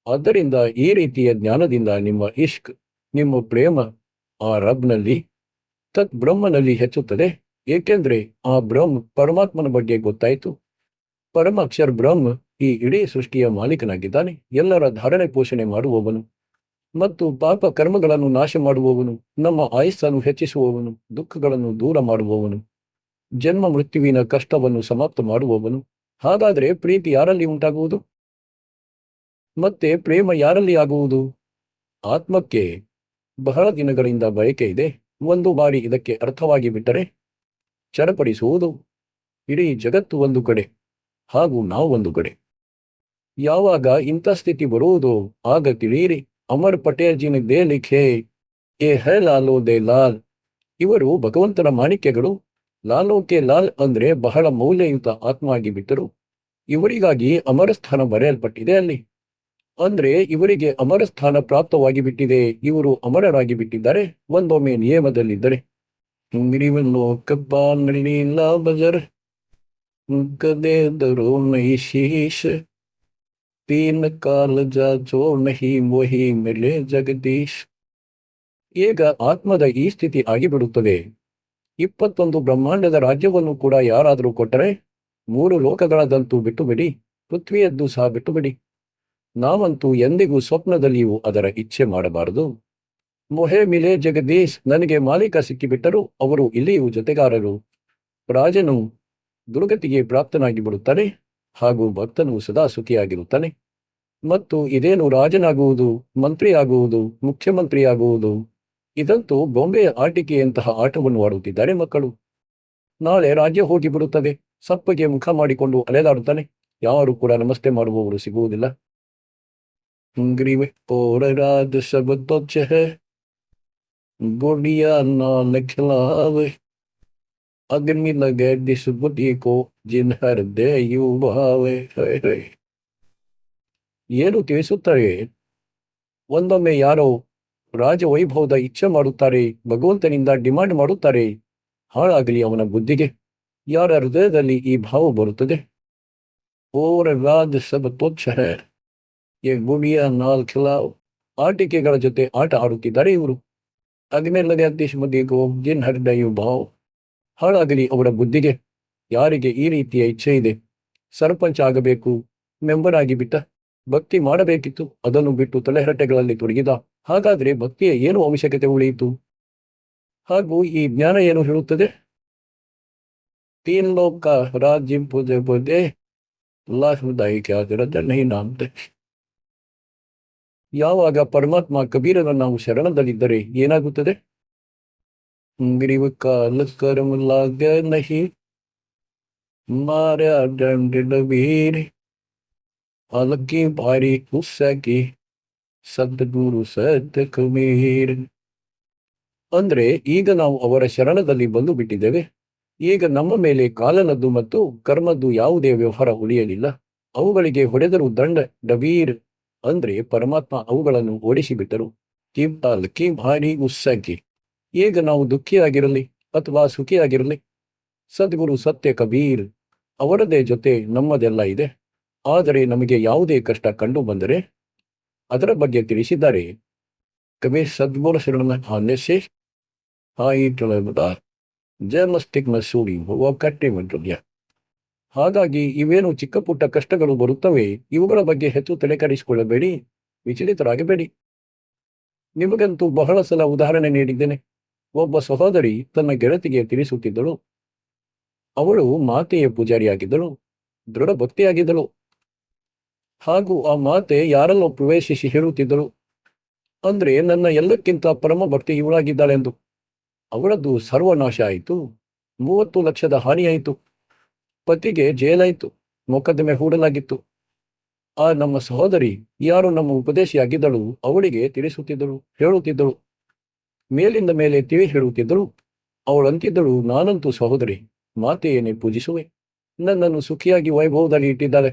Speaker 1: ಆದ್ದರಿಂದ ಈ ರೀತಿಯ ಜ್ಞಾನದಿಂದ ನಿಮ್ಮ ಇಷ್ಕ್, ನಿಮ್ಮ ಪ್ರೇಮ ಆ ರಬ್ನಲ್ಲಿ, ತತ್ ಬ್ರಹ್ಮನಲ್ಲಿ ಹೆಚ್ಚುತ್ತದೆ. ಏಕೆಂದ್ರೆ ಆ ಪರಮಾತ್ಮನ ಬಗ್ಗೆ ಗೊತ್ತಾಯಿತು. ಪರಮ ಅಕ್ಷರ ಬ್ರಹ್ಮ ಈ ಇಡೀ ಸೃಷ್ಟಿಯ ಮಾಲೀಕನಾಗಿದ್ದಾನೆ, ಎಲ್ಲರ ಧಾರಣೆ ಪೋಷಣೆ ಮಾಡುವವನು ಮತ್ತು ಪಾಪ ಕರ್ಮಗಳನ್ನು ನಾಶ ಮಾಡುವವನು, ನಮ್ಮ ಆಯಸ್ಸನ್ನು ಹೆಚ್ಚಿಸುವವನು, ದುಃಖಗಳನ್ನು ದೂರ ಮಾಡುವವನು, ಜನ್ಮ ಮೃತ್ಯುವಿನ ಕಷ್ಟವನ್ನು ಸಮಾಪ್ತ ಮಾಡುವವನು. ಹಾಗಾದರೆ ಪ್ರೀತಿ ಯಾರಲ್ಲಿ ಉಂಟಾಗುವುದು ಮತ್ತೆ ಪ್ರೇಮ ಯಾರಲ್ಲಿ ಆಗುವುದು? ಆತ್ಮಕ್ಕೆ ಬಹಳ ದಿನಗಳಿಂದ ಬಯಕೆ ಇದೆ. ಒಂದು ಬಾರಿ ಇದಕ್ಕೆ ಅರ್ಥವಾಗಿ ಬಿಟ್ಟರೆ ಚಡಪಡಿಸುವುದು. ಇಡೀ ಜಗತ್ತು ಒಂದು ಕಡೆ ಹಾಗೂ ನಾವು ಒಂದು ಕಡೆ. ಯಾವಾಗ ಇಂಥ ಸ್ಥಿತಿ ಬರುವುದೋ ಆಗ ತಿಳಿಯಿರಿ, ಅಮರ್ ಪಟೇಲ್ ಜಿನ ದೇ ಲಿಖೆ ಎ ಹೈ ಲಾಲೋ ದೇ ಲಾಲ್. ಇವರು ಭಗವಂತನ ಮಾಣಿಕ್ಯಗಳು. ಲಾಲೋಕೆ ಲಾಲ್ ಅಂದ್ರೆ ಬಹಳ ಮೌಲ್ಯಯುತ ಆತ್ಮ ಆಗಿಬಿಟ್ಟರು. ಇವರಿಗಾಗಿ ಅಮರಸ್ಥಾನ ಬರೆಯಲ್ಪಟ್ಟಿದೆ ಅಲ್ಲಿ. ಅಂದ್ರೆ ಇವರಿಗೆ ಅಮರಸ್ಥಾನ ಪ್ರಾಪ್ತವಾಗಿ ಬಿಟ್ಟಿದೆ, ಇವರು ಅಮರರಾಗಿ ಬಿಟ್ಟಿದ್ದಾರೆ. ಒಂದೊಮ್ಮೆ ನಿಯಮದಲ್ಲಿದ್ದರೆ ಬಜರ್ ಗದೇದರು ನೈಶೀಶ್ ತೀನ್ ಕಾಲ ಜೋ ನಹಿ ಮೊಹಿ ಮಿಲೆ ಜಗದೀಶ್. ಈಗ ಆತ್ಮದ ಈ ಸ್ಥಿತಿ ಆಗಿಬಿಡುತ್ತದೆ. 21 ಬ್ರಹ್ಮಾಂಡದ ರಾಜ್ಯವನ್ನು ಕೂಡ ಯಾರಾದರೂ ಕೊಟ್ಟರೆ 3 ಲೋಕಗಳದಂತೂ ಬಿಟ್ಟು ಬಿಡಿ, ಪೃಥ್ವಿಯದ್ದು ಸಹ ಬಿಟ್ಟು ಬಿಡಿ. ನಾವಂತೂ ಎಂದಿಗೂ ಸ್ವಪ್ನದಲ್ಲಿಯೂ ಅದರ ಇಚ್ಛೆ ಮಾಡಬಾರದು. ಮೊಹೆ ಮಿಲೆ ಜಗದೀಶ್, ನನಗೆ ಮಾಲೀಕ ಸಿಕ್ಕಿಬಿಟ್ಟರು, ಅವರು ಇಲ್ಲಿಯೂ ಜೊತೆಗಾರರು. ರಾಜನು ದುರ್ಗತಿಗೆ ಪ್ರಾಪ್ತನಾಗಿ ಬಿಡುತ್ತಾನೆ ಹಾಗೂ ಭಕ್ತನು ಸದಾ ಸುಖಿಯಾಗಿರುತ್ತಾನೆ. ಮತ್ತು ಇದೇನು ರಾಜನಾಗುವುದು, ಮಂತ್ರಿಯಾಗುವುದು, ಮುಖ್ಯಮಂತ್ರಿಯಾಗುವುದು, ಇದಂತೂ ಬೊಂಬೆಯ ಆಟಿಕೆಯಂತಹ ಆಟವನ್ನು ಆಡುತ್ತಿದ್ದಾರೆ ಮಕ್ಕಳು. ನಾಳೆ ರಾಜ್ಯ ಹೋಗಿಬಿಡುತ್ತದೆ, ಸಪ್ಪಗೆ ಮುಖ ಮಾಡಿಕೊಂಡು ಅಲೆದಾಡುತ್ತಾನೆ, ಯಾರು ಕೂಡ ನಮಸ್ತೆ ಮಾಡುವವರು ಸಿಗುವುದಿಲ್ಲ. ರಾಜ ಗುಡಿಯ ನಾಲ್ಕಲಾವೆ ಅಗ್ನಿ ಲಗೆ ದಿಸ್ ಬುದ್ಧಿಕೋ ಜಿನ್ ಹೃದಯ ಭಾವೆ. ಏನು ತಿಳಿಸುತ್ತಾರೆ? ಒಂದೊಮ್ಮೆ ಯಾರೋ ರಾಜವೈಭವದ ಇಚ್ಛೆ ಮಾಡುತ್ತಾರೆ, ಭಗವಂತನಿಂದ ಡಿಮಾಂಡ್ ಮಾಡುತ್ತಾರೆ, ಹಾಳಾಗಲಿ ಅವನ ಬುದ್ಧಿಗೆ. ಯಾರ ಹೃದಯದಲ್ಲಿ ಈ ಭಾವ ಬರುತ್ತದೆ, ಓರ ರಾಜ ಸಬ್ ತುಚ್ಛ ಹೈ ಯೆ ಗುಡಿಯ ನಾಲ್ಕಲಾವ್, ಆಟಿಕೆಗಳ ಜೊತೆ ಆಟ ಆಡುತ್ತಿದ್ದಾರೆ ಇವರು. ಅಗ್ನಿಲ್ಲದೆ ಅತಿಶ್ ಮದಿಗೋ ಜಿನ್ ಹೃದಯ ಭಾವ, ಹಾಳಾಗಲಿ ಅವರ ಬುದ್ಧಿಗೆ. ಯಾರಿಗೆ ಈ ರೀತಿಯ ಇಚ್ಛೆ ಇದೆ, ಸರ್ಪಂಚ ಆಗಬೇಕು, ಮೆಂಬರ್ ಆಗಿಬಿಟ್ಟ, ಭಕ್ತಿ ಮಾಡಬೇಕಿತ್ತು, ಅದನ್ನು ಬಿಟ್ಟು ತಲೆಹರಟೆಗಳಲ್ಲಿ ತೊಡಗಿದ. ಹಾಗಾದ್ರೆ ಭಕ್ತಿಯ ಏನು ಅವಶ್ಯಕತೆ ಉಳಿಯಿತು? ಹಾಗೂ ಈ ಜ್ಞಾನ ಏನು ಹೇಳುತ್ತದೆ? ತೀನ್ ಲೋಕ ರಾಜ್ಯ ಪೂಜೆ ಪೂಜೆ ನಾಮತೆ. ಯಾವಾಗ ಪರಮಾತ್ಮ ಕಬೀರನ ನಾವು ಶರಣದಲ್ಲಿದ್ದರೆ ಏನಾಗುತ್ತದೆ? ಗಿರಿವ ಕಾಲ ಕರ್ಮಲಾಗ ನಹಿ ಮಾರ ದಂಡ ಅಲಕ್ಕಿ ಭಾರಿ ಉಸ್ಸಾಕಿ ಸದ್ಗುರು ಸದ್ದ ಕಬೀರ್. ಅಂದ್ರೆ ಈಗ ನಾವು ಅವರ ಶರಣದಲ್ಲಿ ಬಂದು ಬಿಟ್ಟಿದ್ದೇವೆ. ಈಗ ನಮ್ಮ ಮೇಲೆ ಕಾಲನದ್ದು ಮತ್ತು ಕರ್ಮದ್ದು ಯಾವುದೇ ವ್ಯವಹಾರ ಉಳಿಯಲಿಲ್ಲ. ಅವುಗಳಿಗೆ ಹೊಡೆದರು ದಂಡ ಡಬೀರ್, ಅಂದ್ರೆ ಪರಮಾತ್ಮ ಅವುಗಳನ್ನು ಓಡಿಸಿಬಿಟ್ಟರು. ಕಿ ಭಾರಿ ಉಸ್ಸಾಕಿ. ಈಗ ನಾವು ದುಃಖಿಯಾಗಿರಲಿ ಅಥವಾ ಸುಖಿಯಾಗಿರಲಿ, ಸದ್ಗುರು ಸತ್ಯ ಕಬೀರ್ ಅವರದೇ ಜೊತೆ ನಮ್ಮದೆಲ್ಲ ಇದೆ. ಆದರೆ ನಮಗೆ ಯಾವುದೇ ಕಷ್ಟ ಕಂಡು ಬಂದರೆ ಅದರ ಬಗ್ಗೆ ತಿಳಿಸಿದ್ದಾರೆ. ಕಬೀರ್ ಸದ್ಗುರು ಶರಣ ಆನೆಸೆ ಜಮಸ್ಟಿಕ್ ಮಸೂಡಿ ಕಟ್ಟೆ ಮಂಟ್ಯ. ಹಾಗಾಗಿ ಇವೇನು ಚಿಕ್ಕ ಪುಟ್ಟ ಕಷ್ಟಗಳು ಬರುತ್ತವೆ, ಇವುಗಳ ಬಗ್ಗೆ ಹೆಚ್ಚು ತಲೆಕೆಡಿಸಿಕೊಳ್ಳಬೇಡಿ, ವಿಚಲಿತರಾಗಬೇಡಿ. ನಿಮಗಂತೂ ಬಹಳ ಸಲ ಉದಾಹರಣೆ ನೀಡಿದ್ದೇನೆ. ಒಬ್ಬ ಸಹೋದರಿ ತನ್ನ ಗೆಳತಿಗೆ ತಿಳಿಸುತ್ತಿದ್ದಳು. ಅವಳು ಮಾತೆಯ ಪೂಜಾರಿಯಾಗಿದ್ದಳು, ದೃಢ ಭಕ್ತಿಯಾಗಿದ್ದಳು. ಹಾಗೂ ಆ ಮಾತೆ ಯಾರಲ್ಲೋ ಪ್ರವೇಶಿಸಿ ಹೇಳುತ್ತಿದ್ದಳು, ಅಂದ್ರೆ ನನ್ನ ಎಲ್ಲಕ್ಕಿಂತ ಪರಮ ಭಕ್ತಿ ಇವಳಾಗಿದ್ದಾಳೆಂದು. ಅವಳದ್ದು ಸರ್ವನಾಶ ಆಯಿತು. 30 ಲಕ್ಷದ ಹಾನಿಯಾಯಿತು. ಪತಿಗೆ ಜೈಲಾಯಿತು. ಮೊಕದ್ದಮೆ ಹೂಡಲಾಗಿತ್ತು. ಆ ನಮ್ಮ ಸಹೋದರಿ ಯಾರು ನಮ್ಮ ಉಪದೇಶಿಯಾಗಿದ್ದಳು ಅವಳಿಗೆ ತಿಳಿಸುತ್ತಿದ್ದಳು, ಹೇಳುತ್ತಿದ್ದಳು. ಮೇಲಿಂದ ಮೇಲೆ ತಿಳಿ ಹೇಳುತ್ತಿದ್ದಳು. ಅವಳಂತಿದ್ದಳು, ನಾನಂತೂ ಸಹೋದರಿ ಮಾತೆಯನ್ನೇ ಪೂಜಿಸುವೆ. ನನ್ನನ್ನು ಸುಖಿಯಾಗಿ ವೈಭವದಲ್ಲಿ ಇಟ್ಟಿದ್ದಾಳೆ.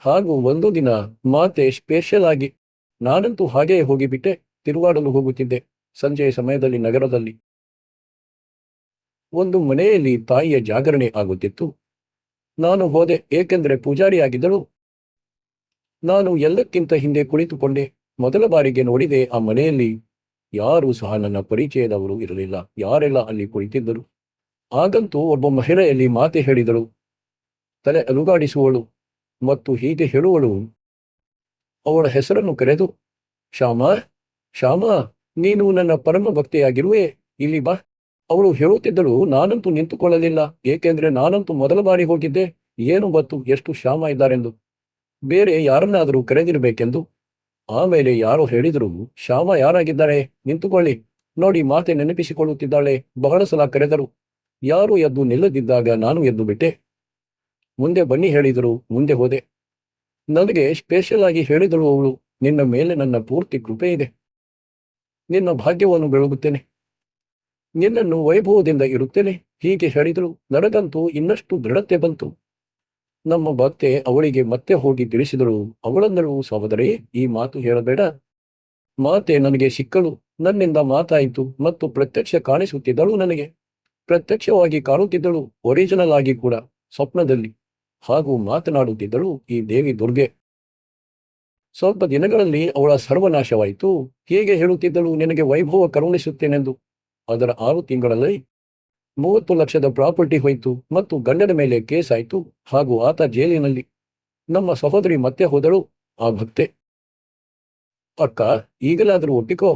Speaker 1: ಹಾಗೂ ಒಂದು ದಿನ ಮಾತೆ ಸ್ಪೆಷಲ್ ಆಗಿ, ನಾನಂತೂ ಹಾಗೆಯೇ ಹೋಗಿಬಿಟ್ಟೆ. ತಿರುಗಾಡಲು ಹೋಗುತ್ತಿದ್ದೆ ಸಂಜೆಯ ಸಮಯದಲ್ಲಿ ನಗರದಲ್ಲಿ. ಒಂದು ಮನೆಯಲ್ಲಿ ತಾಯಿಯ ಜಾಗರಣೆ ಆಗುತ್ತಿತ್ತು. ನಾನು ಹೋದೆ, ಏಕೆಂದರೆ ಪೂಜಾರಿಯಾಗಿದ್ದಳು. ನಾನು ಎಲ್ಲಕ್ಕಿಂತ ಹಿಂದೆ ಕುಳಿತುಕೊಂಡೆ. ಮೊದಲ ಬಾರಿಗೆ ನೋಡಿದೆ ಆ ಮನೆಯಲ್ಲಿ ಯಾರೂ ಸಹ ನನ್ನ ಪರಿಚಯದವರು ಇರಲಿಲ್ಲ. ಯಾರೆಲ್ಲ ಅಲ್ಲಿ ಕುಳಿತಿದ್ದರು. ಆಗಂತೂ ಒಬ್ಬ ಮಹಿಳೆಯಲ್ಲಿ ಮಾತೆ ಹೇಳಿದಳು, ತಲೆ ಅಲುಗಾಡಿಸುವಳು ಮತ್ತು ಹೀಗೆ ಹೇಳುವಳು. ಅವಳ ಹೆಸರನ್ನು ಕರೆದು, ಶ್ಯಾಮ, ಶ್ಯಾಮ, ನೀನು ನನ್ನ ಪರಮ ಭಕ್ತೆಯಾಗಿರುವೆ, ಇಲ್ಲಿ ಬಾ. ಅವಳು ಹೇಳುತ್ತಿದ್ದಳು. ನಾನಂತೂ ನಿಂತುಕೊಳ್ಳಲಿಲ್ಲ, ಏಕೆಂದರೆ ನಾನಂತೂ ಮೊದಲ ಬಾರಿ ಹೋಗಿದ್ದೆ. ಏನು ಗೊತ್ತು ಎಷ್ಟು ಶ್ಯಾಮ ಇದ್ದಾರೆಂದು. ಬೇರೆ ಯಾರನ್ನಾದರೂ ಕರೆದಿರಬೇಕೆಂದು. ಆಮೇಲೆ ಯಾರೋ ಹೇಳಿದರು, ಶ್ಯಾಮ ಯಾರಾಗಿದ್ದಾರೆ, ನಿಂತುಕೊಳ್ಳಿ, ನೋಡಿ ಮಾತೆ ನೆನಪಿಸಿಕೊಳ್ಳುತ್ತಿದ್ದಾಳೆ. ಬಹಳ ಸಲ ಕರೆದರು. ಯಾರು ಎದ್ದು ನಿಲ್ಲದಿದ್ದಾಗ ನಾನು ಎದ್ದು ಬಿಟ್ಟೆ. ಮುಂದೆ ಬನ್ನಿ ಹೇಳಿದರು. ಮುಂದೆ ಹೋದೆ. ನನಗೆ ಸ್ಪೆಷಲ್ ಆಗಿ ಹೇಳಿದಳು ಅವಳು, ನಿನ್ನ ಮೇಲೆ ನನ್ನ ಪೂರ್ತಿ ಕೃಪೆ ಇದೆ. ನಿನ್ನ ಭಾಗ್ಯವನ್ನು ಬೆಳಗುತ್ತೇನೆ. ನಿನ್ನನ್ನು ವೈಭವದಿಂದ ಇರುತ್ತೇನೆ. ಹೀಗೆ ಹೇಳಿದಳು. ನನಗಂತೂ ಇನ್ನಷ್ಟು ದೃಢತೆ ಬಂತು. ನಮ್ಮ ಭಕ್ತೆ ಅವಳಿಗೆ ಮತ್ತೆ ಹೋಗಿ ತಿಳಿಸಿದಳು. ಅವಳಂದಳು, ಸಹೋದರಿ, ಈ ಮಾತು ಹೇಳಬೇಡ. ಮಾತೆ ನನಗೆ ಸಿಕ್ಕಳು. ನನ್ನಿಂದ ಮಾತಾಯಿತು ಮತ್ತು ಪ್ರತ್ಯಕ್ಷ ಕಾಣಿಸುತ್ತಿದ್ದಳು. ನನಗೆ ಪ್ರತ್ಯಕ್ಷವಾಗಿ ಕಾಣುತ್ತಿದ್ದಳು. ಒರಿಜಿನಲ್ ಆಗಿ ಕೂಡ ಸ್ವಪ್ನದಲ್ಲಿ. ಹಾಗೂ ಮಾತನಾಡುತ್ತಿದ್ದಳು ಈ ದೇವಿ ದುರ್ಗೆ. ಸ್ವಲ್ಪ ದಿನಗಳಲ್ಲಿ ಅವಳ ಸರ್ವನಾಶವಾಯಿತು. ಹೀಗೆ ಹೇಳುತ್ತಿದ್ದಳು, ನಿನಗೆ ವೈಭವ ಕರುಣಿಸುತ್ತೇನೆಂದು. ಅದರ 6 ತಿಂಗಳಲ್ಲಿ 30 ಲಕ್ಷದ ಪ್ರಾಪರ್ಟಿ ಹೋಯಿತು ಮತ್ತು ಗಂಡನ ಮೇಲೆ ಕೇಸ್ ಆಯಿತು. ಹಾಗೂ ಆತ ಜೈಲಿನಲ್ಲಿ. ನಮ್ಮ ಸಹೋದರಿ ಮತ್ತೆ ಹೋದಳು. ಆ ಭಕ್ತೆ, ಅಕ್ಕ, ಈಗಲಾದರೂ ಒಪ್ಪಿಕೋ,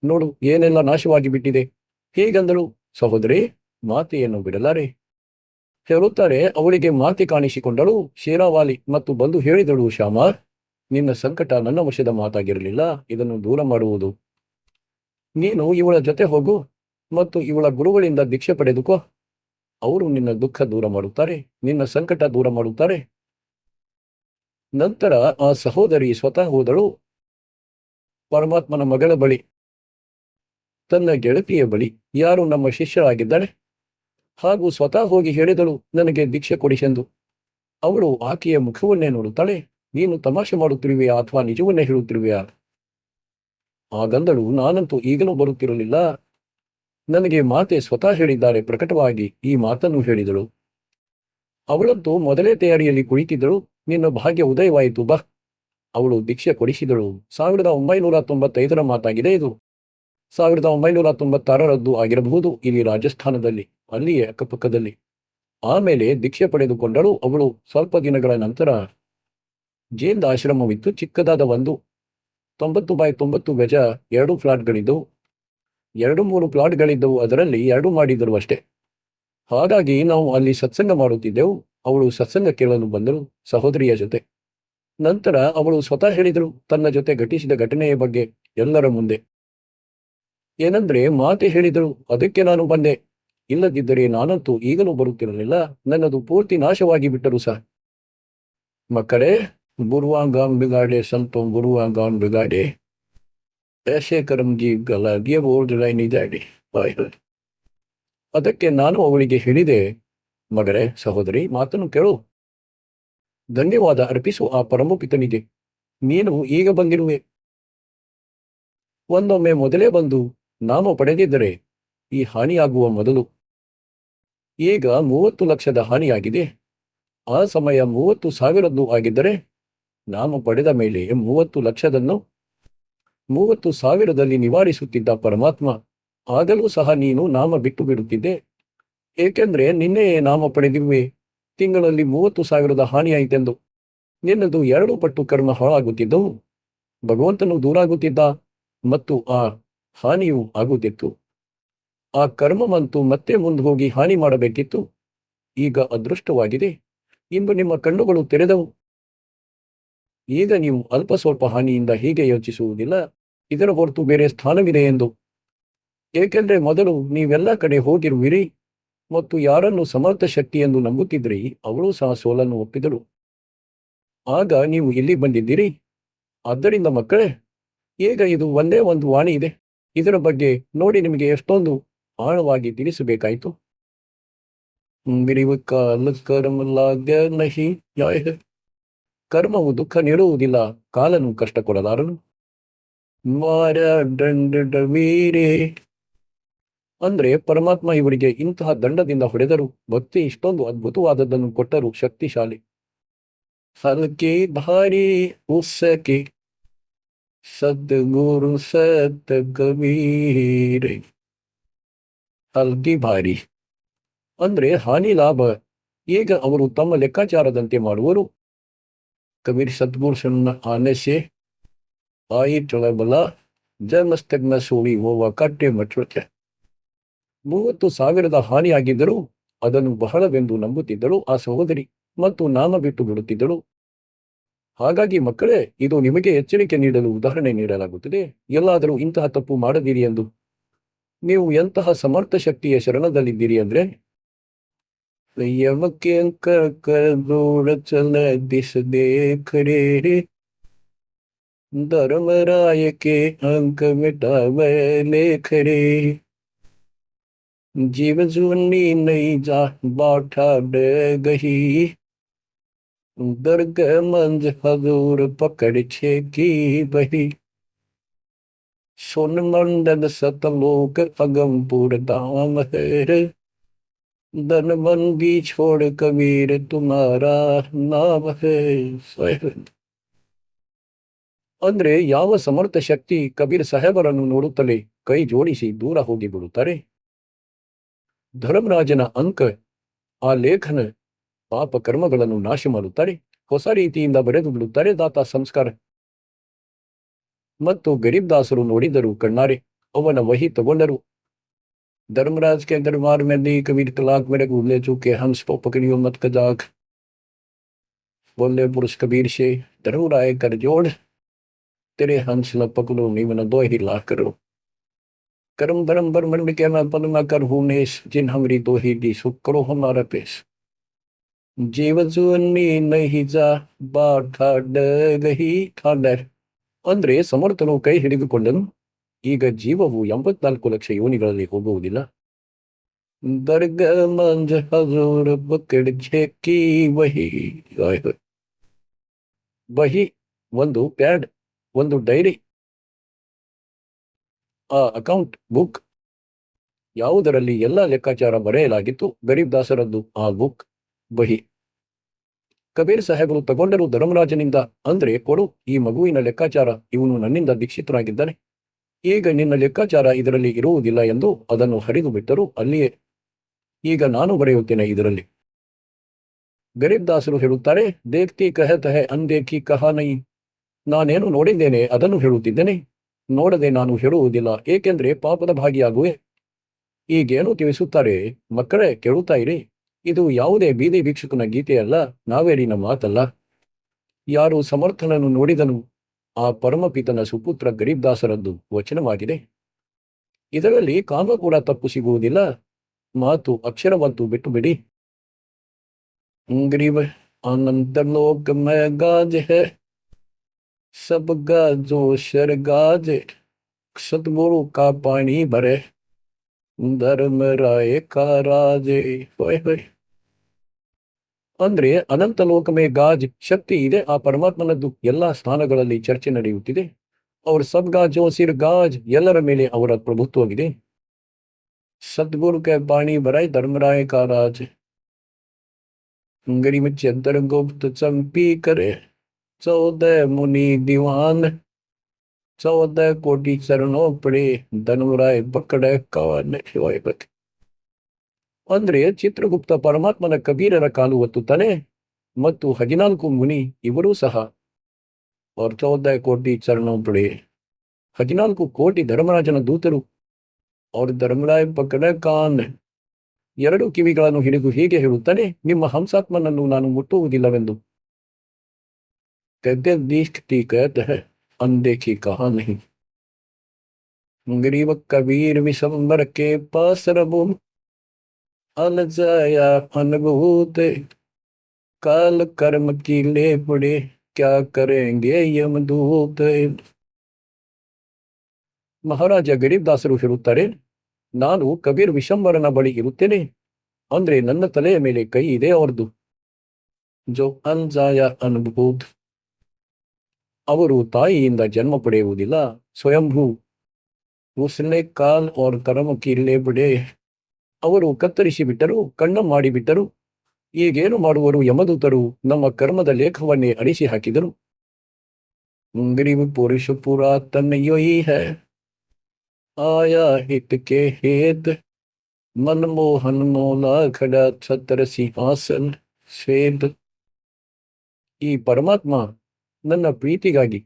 Speaker 1: ನೋಡು ಏನೆಲ್ಲ ನಾಶವಾಗಿ ಬಿಟ್ಟಿದೆ. ಹೀಗಂದಳು. ಸಹೋದರಿ, ಮಾತೆಯನ್ನು ಬಿಡಲಾರೆ. ಹೇಳುತ್ತಾರೆ, ಅವಳಿಗೆ ಮಾತೆ ಕಾಣಿಸಿಕೊಂಡಳು ಶೇರಾವಾಲಿ ಮತ್ತು ಬಂದು ಹೇಳಿದಳು, ಶ್ಯಾಮ, ನಿನ್ನ ಸಂಕಟ ನನ್ನ ವಶದ ಮಾತಾಗಿರಲಿಲ್ಲ. ಇದನ್ನು ದೂರ ಮಾಡುವುದು. ನೀನು ಇವಳ ಜೊತೆ ಹೋಗು ಮತ್ತು ಇವಳ ಗುರುಗಳಿಂದ ದೀಕ್ಷೆ ಪಡೆದುಕೋ. ಅವರು ನಿನ್ನ ದುಃಖ ದೂರ ಮಾಡುತ್ತಾರೆ, ನಿನ್ನ ಸಂಕಟ ದೂರ ಮಾಡುತ್ತಾರೆ. ನಂತರ ಆ ಸಹೋದರಿ ಸ್ವತಃ ಹೋದಳು ಪರಮಾತ್ಮನ ಮಗಳ ಬಳಿ, ತನ್ನ ಗೆಳತಿಯ ಬಳಿ, ಯಾರು ನಮ್ಮ ಶಿಷ್ಯರಾಗಿದ್ದಾಳೆ. ಹಾಗೂ ಸ್ವತಃ ಹೋಗಿ ಹೇಳಿದಳು, ನನಗೆ ದೀಕ್ಷೆ ಕೊಡಿಸೆಂದು. ಅವಳು ಆಕೆಯ ಮುಖವನ್ನೇ ನೋಡುತ್ತಾಳೆ. ನೀನು ತಮಾಷೆ ಮಾಡುತ್ತಿರುವೆಯಾ ಅಥವಾ ನಿಜವನ್ನೇ ಹೇಳುತ್ತಿರುವೆಯಾ? ಆಗಂದಳು, ನಾನಂತೂ ಈಗಲೂ ಬರುತ್ತಿರಲಿಲ್ಲ. ನನಗೆ ಮಾತೆ ಸ್ವತಃ ಹೇಳಿದ್ದಾರೆ. ಪ್ರಕಟವಾಗಿ ಈ ಮಾತನ್ನು ಹೇಳಿದಳು. ಅವಳಂತೂ ಮೊದಲೇ ತಯಾರಿಯಲ್ಲಿ ಕುಳಿತಿದ್ದಳು. ನಿನ್ನ ಭಾಗ್ಯ ಉದಯವಾಯಿತು, ಬಾ. ಅವಳು ದೀಕ್ಷೆ ಕೊಡಿಸಿದಳು. 1995ರ ಮಾತಾಗಿದೆ ಇದು. 1996ರದ್ದು ಆಗಿರಬಹುದು. ಇಲ್ಲಿ ರಾಜಸ್ಥಾನದಲ್ಲಿ, ಅಲ್ಲಿಯೇ ಅಕ್ಕಪಕ್ಕದಲ್ಲಿ. ಆಮೇಲೆ ದೀಕ್ಷೆ ಪಡೆದುಕೊಂಡಳು ಅವಳು. ಸ್ವಲ್ಪ ದಿನಗಳ ನಂತರ ಜೈನ್ ಆಶ್ರಮವಿತ್ತು. ಚಿಕ್ಕದಾದ ಒಂದು 90x90 ಗಜ 2 ಫ್ಲಾಟ್ಗಳಿದ್ದವು. 2-3 ಪ್ಲಾಟ್ಗಳಿದ್ದವು. ಅದರಲ್ಲಿ 2 ಮಾಡಿದರು ಅಷ್ಟೇ. ಹಾಗಾಗಿ ನಾವು ಅಲ್ಲಿ ಸತ್ಸಂಗ ಮಾಡುತ್ತಿದ್ದೆವು. ಅವಳು ಸತ್ಸಂಗ ಕೇಳಲು ಬಂದಳು ಸಹೋದರಿಯ ಜೊತೆ. ನಂತರ ಅವಳು ಸ್ವತಃ ಹೇಳಿದಳು ತನ್ನ ಜೊತೆ ಘಟಿಸಿದ ಘಟನೆಯ ಬಗ್ಗೆ ಎಲ್ಲರ ಮುಂದೆ. ಏನಂದ್ರೆ, ಮಾತೆ ಹೇಳಿದಳು, ಅದಕ್ಕೆ ನಾನು ಬಂದೆ. ಇಲ್ಲದಿದ್ದರೆ ನಾನಂತೂ ಈಗಲೂ ಬರುತ್ತಿರಲಿಲ್ಲ. ನನ್ನದು ಪೂರ್ತಿ ನಾಶವಾಗಿ ಬಿಟ್ಟರು ಸಹ. ಮಕ್ಕಳೇ, ಬುರುವಾಂಗಾನ್ ಬಿಗಾಡೆ ಸಂತೋಂ ಬುರುವಾಂಗಾನ್ ಬಿಗಾಡೆ ऐसे कर्म की गला ये बोल नहीं जाಡಿ. ಅದಕ್ಕೆ ನಾನು ಅವಳಿಗೆ ಹೇಳಿದೆ, ಮಗರೇ, ಸಹೋದರಿ, ಮಾತನ್ನು ಕೇಳು. ಧನ್ಯವಾದ ಅರ್ಪಿಸು ಆ ಪರಮಪಿತನಿಗೆ. ನೀನು ಈಗ ಬಂದಿರುವೆ. ಒಂದೊಮ್ಮೆ ಮೊದಲೇ ಬಂದು ನಾಮ ಪಡೆದಿದ್ದರೆ ಈ ಹಾನಿಯಾಗುವ ಮೊದಲು. ಈಗ 30 ಲಕ್ಷದ ಹಾನಿಯಾಗಿದೆ. ಆ ಸಮಯ 30,000 ಆಗಿದ್ದರೆ ನಾಮ ಪಡೆದ ಮೇಲೆ 30 ಲಕ್ಷದನ್ನು 30,000ದಲ್ಲಿ ನಿವಾರಿಸುತ್ತಿದ್ದ ಪರಮಾತ್ಮ. ಆಗಲೂ ಸಹ ನೀನು ನಾಮ ಬಿಟ್ಟು ಬಿಡುತ್ತಿದ್ದೆ. ಏಕೆಂದ್ರೆ ನಿನ್ನೆಯೇ ನಾಮ ಪಡೆದಿರುವೆ. ತಿಂಗಳಲ್ಲಿ 30,000 ಹಾನಿಯಾಯಿತೆಂದು. ನಿನ್ನದು 2 ಪಟ್ಟು ಕರ್ಮ ಹಾಳಾಗುತ್ತಿದ್ದವು. ಭಗವಂತನು ದೂರಾಗುತ್ತಿದ್ದ ಮತ್ತು ಆ ಹಾನಿಯೂ ಆಗುತ್ತಿತ್ತು. ಆ ಕರ್ಮವಂತೂ ಮತ್ತೆ ಮುಂದೆ ಹೋಗಿ ಹಾನಿ ಮಾಡಬೇಕಿತ್ತು. ಈಗ ಅದೃಷ್ಟವಾಗಿದೆ, ಇಂದು ನಿಮ್ಮ ಕಣ್ಣುಗಳು ತೆರೆದವು. ಈಗ ನೀವು ಅಲ್ಪ ಸ್ವಲ್ಪ ಹಾನಿಯಿಂದ ಹೀಗೆ ಯೋಚಿಸುವುದಿಲ್ಲ. ಇದರ ಹೊರತು ಬೇರೆ ಸ್ಥಾನವಿದೆ ಎಂದು. ಏಕೆಂದರೆ ಮೊದಲು ನೀವೆಲ್ಲ ಕಡೆ ಹೋಗಿರುವಿರಿ ಮತ್ತು ಯಾರನ್ನು ಸಮರ್ಥ ಶಕ್ತಿ ಎಂದು ನಂಬುತ್ತಿದ್ರಿ, ಅವಳು ಸಹ ಸೋಲನ್ನು ಒಪ್ಪಿದಳು. ಆಗ ನೀವು ಇಲ್ಲಿ ಬಂದಿದ್ದೀರಿ. ಆದ್ದರಿಂದ ಮಕ್ಕಳೇ, ಈಗ ಇದು ಒಂದೇ ಒಂದು ವಾಣಿ ಇದೆ. ಇದರ ಬಗ್ಗೆ ನೋಡಿ ನಿಮಗೆ ಎಷ್ಟೊಂದು ಆಳವಾಗಿ ತಿಳಿಸಬೇಕಾಯಿತು. ಕರ್ಮವು ದುಃಖ ನೀಡುವುದಿಲ್ಲ, ಕಾಲನು ಕಷ್ಟ ಕೊಡಲಾರನು. ಅಂದ್ರೆ ಪರಮಾತ್ಮ ಇವರಿಗೆ ಇಂತಹ ದಂಡದಿಂದ ಹೊಡೆದರು, ಭಕ್ತಿ ಇಷ್ಟೊಂದು ಅದ್ಭುತವಾದದ್ದನ್ನು ಕೊಟ್ಟರು, ಶಕ್ತಿಶಾಲಿ. ಹಲ್ಕೆ ಭಾರಿ ಉಸ್ಸಕೆ ಸದ್ಗುರು ಸತ್ ಕಬೀರೆ. ಹಲ್ಕಿ ಭಾರಿ ಅಂದ್ರೆ ಹಾನಿ ಲಾಭ. ಈಗ ಅವರು ತಮ್ಮ ಲೆಕ್ಕಾಚಾರದಂತೆ ಮಾಡುವರು. ಕಬೀರ್ ಸದ್ಗುರುಸನ್ನ ಆನೆಸೆ ಆಯಿತಳ ಬಲ ಜಮಸ್ತಗ್ನ ಸೋಳಿ ಹೋವ ಕಟ್ಟೆ ಮಟ್ಟೆ. 30,000 ಹಾನಿಯಾಗಿದ್ದರೂ ಅದನ್ನು ಬಹಳವೆಂದು ನಂಬುತ್ತಿದ್ದಳು ಆ ಸಹೋದರಿ ಮತ್ತು ನಾಮ ಬಿಟ್ಟು ಬಿಡುತ್ತಿದ್ದಳು. ಹಾಗಾಗಿ ಮಕ್ಕಳೇ, ಇದು ನಿಮಗೆ ಎಚ್ಚರಿಕೆ ನೀಡಲು ಉದಾಹರಣೆ ನೀಡಲಾಗುತ್ತದೆ. ಎಲ್ಲಾದರೂ ಇಂತಹ ತಪ್ಪು ಮಾಡದಿರಿ ಎಂದು. ನೀವು ಎಂತಹ ಸಮರ್ಥ ಶಕ್ತಿಯ ಶರಣದಲ್ಲಿದ್ದೀರಿ ಅಂದ್ರೆ, ಧರ್ಮರಾಯಕ್ಕೆ ಅಂಕ ಮಿಟಾವಲೆ ಖರೆ जीव जुनी नहीं जा बाठा डे गही दर्ग मंज हजूर पकड़ छे की बही सुन मंडल सतलोक अगमपुर धाम है धन मन भी छोड़ कबीर तुम्हारा नाम है. ಅಂದ್ರೆ ಯಾವ ಸಮರ್ಥ ಶಕ್ತಿ ಕಬೀರ್ ಸಾಹೇಬರನ್ನು ನೋಡುತ್ತಲೇ ಕೈ ಜೋಡಿಸಿ ದೂರ ಹೋಗಿ ಬಿಡುತ್ತಾರೆ. ಧರ್ಮರಾಜನ ಅಂಕ ಆ ಲೇಖನ ಪಾಪ ಕರ್ಮಗಳನ್ನು ನಾಶ ಮಾಡುತ್ತಾರೆ, ಹೊಸ ರೀತಿಯಿಂದ ಬರೆದು ಬಿಡುತ್ತಾರೆ ದಾತ ಸಂಸ್ಕಾರ. ಮತ್ತು ಗರೀಬ್ ದಾಸರು ನೋಡಿದರು ಕಣ್ಣಾರೆ, ಅವನ ವಹಿ ತಗೊಂಡರು. धर्मराज के दरबार में दी कबीर तलाक मेरे घूमने चुके हंस को पकड़ियो मत कजाक. बोले पुरुष कबीर से धर्मराय कर जोड़ तेरे हंस न पकड़ो नीवन दो ही लाख करो. कर्म धर्म बर्मंड के मैं पद न कर हूनेश जिन हमरी दो ही दी सुख करो हमारा पेश. जीव जुनी नहीं जा बाठा डगही ठाडर. ಅಂದ್ರೆ ಸಮರ್ಥನು ಕೈ ಹಿಡಿದುಕೊಂಡನು. ಈಗ ಜೀವವು 84 ಲಕ್ಷ ಯೋನಿಗಳಲ್ಲಿ ಹೋಗುವುದಿಲ್ಲ. ದರ್ಗ ಮಂಜ ಹಜೂರ್ ಬಕಡ್ ಛೇಕಿ ವಹಿ. ಬಹಿ ಒಂದು ಪ್ಯಾಡ್, ಒಂದು ಡೈರಿ, ಆ ಅಕೌಂಟ್ ಬುಕ್ ಯಾವುದರಲ್ಲಿ ಎಲ್ಲ ಲೆಕ್ಕಾಚಾರ ಬರೆಯಲಾಗಿತ್ತು. ಗರೀಬ್ ದಾಸರದ್ದು ಆ ಬುಕ್ ಬಹಿ. ಕಬೀರ್ ಸಾಹೇಬರು ತಗೊಂಡರು ಧರ್ಮರಾಜನಿಂದ. ಅಂದ್ರೆ ಕೊಡು ಈ ಮಗುವಿನ ಲೆಕ್ಕಾಚಾರ, ಇವನು ನನ್ನಿಂದ ದೀಕ್ಷಿತರಾಗಿದ್ದಾನೆ, ಈಗ ನಿನ್ನ ಲೆಕ್ಕಾಚಾರ ಇದರಲ್ಲಿ ಇರುವುದಿಲ್ಲ ಎಂದು ಅದನ್ನು ಹರಿದು ಬಿಟ್ಟರು ಅಲ್ಲಿಯೇ. ಈಗ ನಾನು ಬರೆಯುತ್ತೇನೆ ಇದರಲ್ಲಿ. ಗರೀಬ್ ದಾಸರು ಹೇಳುತ್ತಾರೆ, ದೇಖ್ತಿ ಕಹತ ಹೈ ಅನ್ದೇಖಿ ಕಹಾ ನೈ. ನಾನೇನು ನೋಡಿದ್ದೇನೆ ಅದನ್ನು ಹೇಳುತ್ತಿದ್ದೇನೆ, ನೋಡದೆ ನಾನು ಹೇಳುವುದಿಲ್ಲ, ಏಕೆಂದ್ರೆ ಪಾಪದ ಭಾಗಿಯಾಗುವೆ. ಈಗೇನು ತಿಳಿಸುತ್ತಾರೆ ಮಕ್ಕಳೇ, ಕೇಳುತ್ತಾ ಇರಿ. ಇದು ಯಾವುದೇ ಬೀದಿ ಭಿಕ್ಷುಕನ ಗೀತೆಯಲ್ಲ, ನಾವೇರಿನ ಮಾತಲ್ಲ. ಯಾರು ಸಮರ್ಥನನ್ನು ನೋಡಿದನು ಆ ಪರಮಪಿತನ ಸುಪುತ್ರ ಗರೀಬ್ ದಾಸರದ್ದು ವಚನವಾಗಿದೆ. ಇದರಲ್ಲಿ ಕಾಮ ಕೂಡ ತಪ್ಪು ಸಿಗುವುದಿಲ್ಲ. ಮಾತು ಅಕ್ಷರವಂತೂ ಬಿಟ್ಟು ಬಿಡಿ. ಗರೀಬ್ ಅನಂತ ಲೋಕ ಮೇ ಗಾಜ್ ಹೈ ಸಬ್ ಗಾಜೋ ಶರ್ ಗಾಜ್ ಸದ್ಗುರು ಕಾ ಪಾಣಿ ಭರೆ ಧರ್ಮರಾಯ ಕಾ ರಾಜೆ. ಅಂದ್ರೆ ಅನಂತ ಲೋಕಮೇ ಗಾಜ್, ಶಕ್ತಿ ಇದೆ ಆ ಪರಮಾತ್ಮನದ್ದು. ಎಲ್ಲಾ ಸ್ಥಾನಗಳಲ್ಲಿ ಚರ್ಚೆ ನಡೆಯುತ್ತಿದೆ. ಅವ್ರ ಸಬ್ ಗಾಜೋ ಸಿರ್ ಗಾಜ್, ಎಲ್ಲರ ಮೇಲೆ ಅವರ ಪ್ರಭುತ್ವವಿದೆ. ಸದ್ಗುರು ಕೆ ಬಾಣಿ ಬರೈ ಧರ್ಮರಾಯ ಕಾ ರಾಜ್. ಗರೀಬ್ ಚಂದ್ರ ಗುಪ್ತ ಚಂಪಿ ಕರೆ 14 ಮುನಿ ದಿವಾನ್ 14 ಕೋಟಿ ಚರಣೋ ಪಡೆ ಧನುರಾಯ ಪಕಡೆ ಕವನ್. ಅಂದ್ರೆ ಚಿತ್ರಗುಪ್ತ ಪರಮಾತ್ಮನ ಕಬೀರರ ಕಾಲು ಒತ್ತುತ್ತಾನೆ ಮತ್ತು 14 ಮುನಿ ಇವರೂ ಸಹ 14 ಕೋಟಿ ಚರಣೋ ಪಡೆ 14 ಕೋಟಿ ಧರ್ಮರಾಜನ ದೂತರು. ಅವ್ರ ಧರ್ಮರಾಯ ಪಕಡ ಕಾನ್, 2 ಕಿವಿಗಳನ್ನು ಹಿಡಿದು ಹೀಗೆ ಹೇಳುತ್ತಾನೆ, ನಿಮ್ಮ ಹಂಸಾತ್ಮನನ್ನು ನಾನು ಮುಟ್ಟುವುದಿಲ್ಲವೆಂದು. ಕದ್ದೆ ದೀಷ್ಟಿ ಕಹತ ಹೈ ಅನ್ದೇಖಿ ಕಹಾ ನಹಿ. गरीब कबीर विशंबर के पास रबू अलजाया अनभूत काल कर्म की ले पड़े क्या करेंगे यमदूत. ಮಹಾರಾಜ ಗರೀಬ್ದಾಸರು ಹೇಳುತ್ತಾರೆ, ನಾನು ಕಬೀರ್ ವಿಶಂಬರನ ಬಳಿ ಇರುತ್ತೇನೆ, ಅಂದ್ರೆ ನನ್ನ ತಲೆಯ ಮೇಲೆ ಕೈ ಇದೆ ಅವರದು. ಜೋ ಅನ್ಜಾಯ ಅನ್ಭೂತ್, ಅವರು ತಾಯಿಯಿಂದ ಜನ್ಮ ಪಡೆಯುವುದಿಲ್ಲ, ಸ್ವಯಂಭೂ. ಉಸ್ಲೆ ಕಾಲ್ और कर्म की ले ಬಿಡೆ, ಅವರು ಕತ್ತರಿಸಿ ಬಿಟ್ಟರು, ಕಣ್ಣ ಮಾಡಿಬಿಟ್ಟರು. ಈಗೇನು ಮಾಡುವರು ಯಮದೂತರು, ನಮ್ಮ ಕರ್ಮದ ಲೇಖವನ್ನೇ ಅಳಿಸಿ ಹಾಕಿದರು. ಗರೀಬ್ ಪುರುಷ ಪುರಾತನ ಯೋಯಿ ಹೈ आया हित के हेत मनमोहन मौला खड़ा छत्र सिंहासन ಶ್ವೇತ. ಈ ಪರಮಾತ್ಮ ನನ್ನ ಪ್ರೀತಿಗಾಗಿ,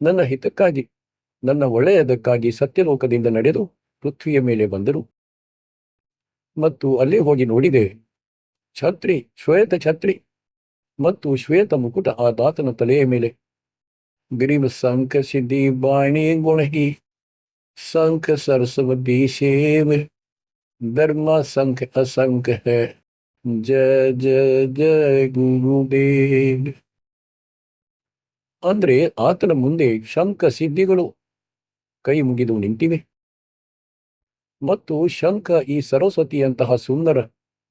Speaker 1: ನನ್ನ ಹಿತಕ್ಕಾಗಿ, ನನ್ನ ಒಳ್ಳೆಯದಕ್ಕಾಗಿ ಸತ್ಯಲೋಕದಿಂದ ನಡೆದು ಪೃಥ್ವಿಯ ಮೇಲೆ ಬಂದರು. ಮತ್ತು ಅಲ್ಲಿ ಹೋಗಿ ನೋಡಿದೆ, ಛತ್ರಿ, ಶ್ವೇತ ಛತ್ರಿ ಮತ್ತು ಶ್ವೇತ ಮುಕುಟ ಆ ದಾತನ ತಲೆಯ ಮೇಲೆ. ಗರೀಬ್ ಸಂಕ ಸಿದ್ಧಿ ಬಾಣಿ ಗುಣಹಿ संख सरस्वती सेव धर्मा संख असंख है जय जय जय ಗುರುದೇವ್. ಅಂದ್ರೆ ಆತನ ಮುಂದೆ ಶಂಖ ಸಿದ್ಧಿಗಳು ಕೈ ಮುಗಿದು ನಿಂತಿವೆ. ಮತ್ತು ಶಂಖ ಈ ಸರಸ್ವತಿಯಂತಹ ಸುಂದರ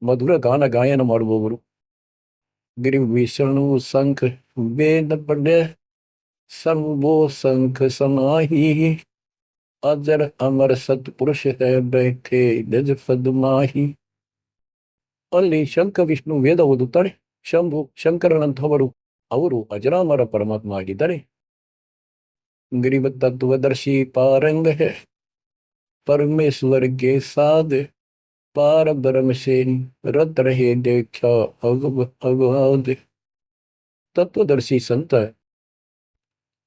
Speaker 1: ಮಧುರ ಗಾನ ಗಾಯನ ಮಾಡುವವರು. ಗಿರಿ ವಿಷ್ಣು ಸಂಖ ವೇದ ಪಡೆ ಸರ್ವೋ ಸಂಖ ಸಮಾಹಿ ಅಜರ ಅಮರ ಸತ್ಪುರುಷ ಬೈಠೆ ನಿಜ ಪದ್ಮಾಹಿ. ಅಲ್ಲಿ ಶಂಖ ವಿಷ್ಣು ವೇದ ಓದುತ್ತಾರೆ. ಶಂಭು ಶಂಕರನಂತಹವರು, ಅವರು ಅಜರಾಮರ ಪರಮಾತ್ಮ ಆಗಿದ್ದಾರೆ. ಗರೀಬ ತತ್ವದರ್ಶಿ ಪಾರಂಗ ಹೈ परमेश्वर के साथ पार ब्रह्म से रत रहे देखा अगवाद. ತತ್ವದರ್ಶಿ ಸಂತ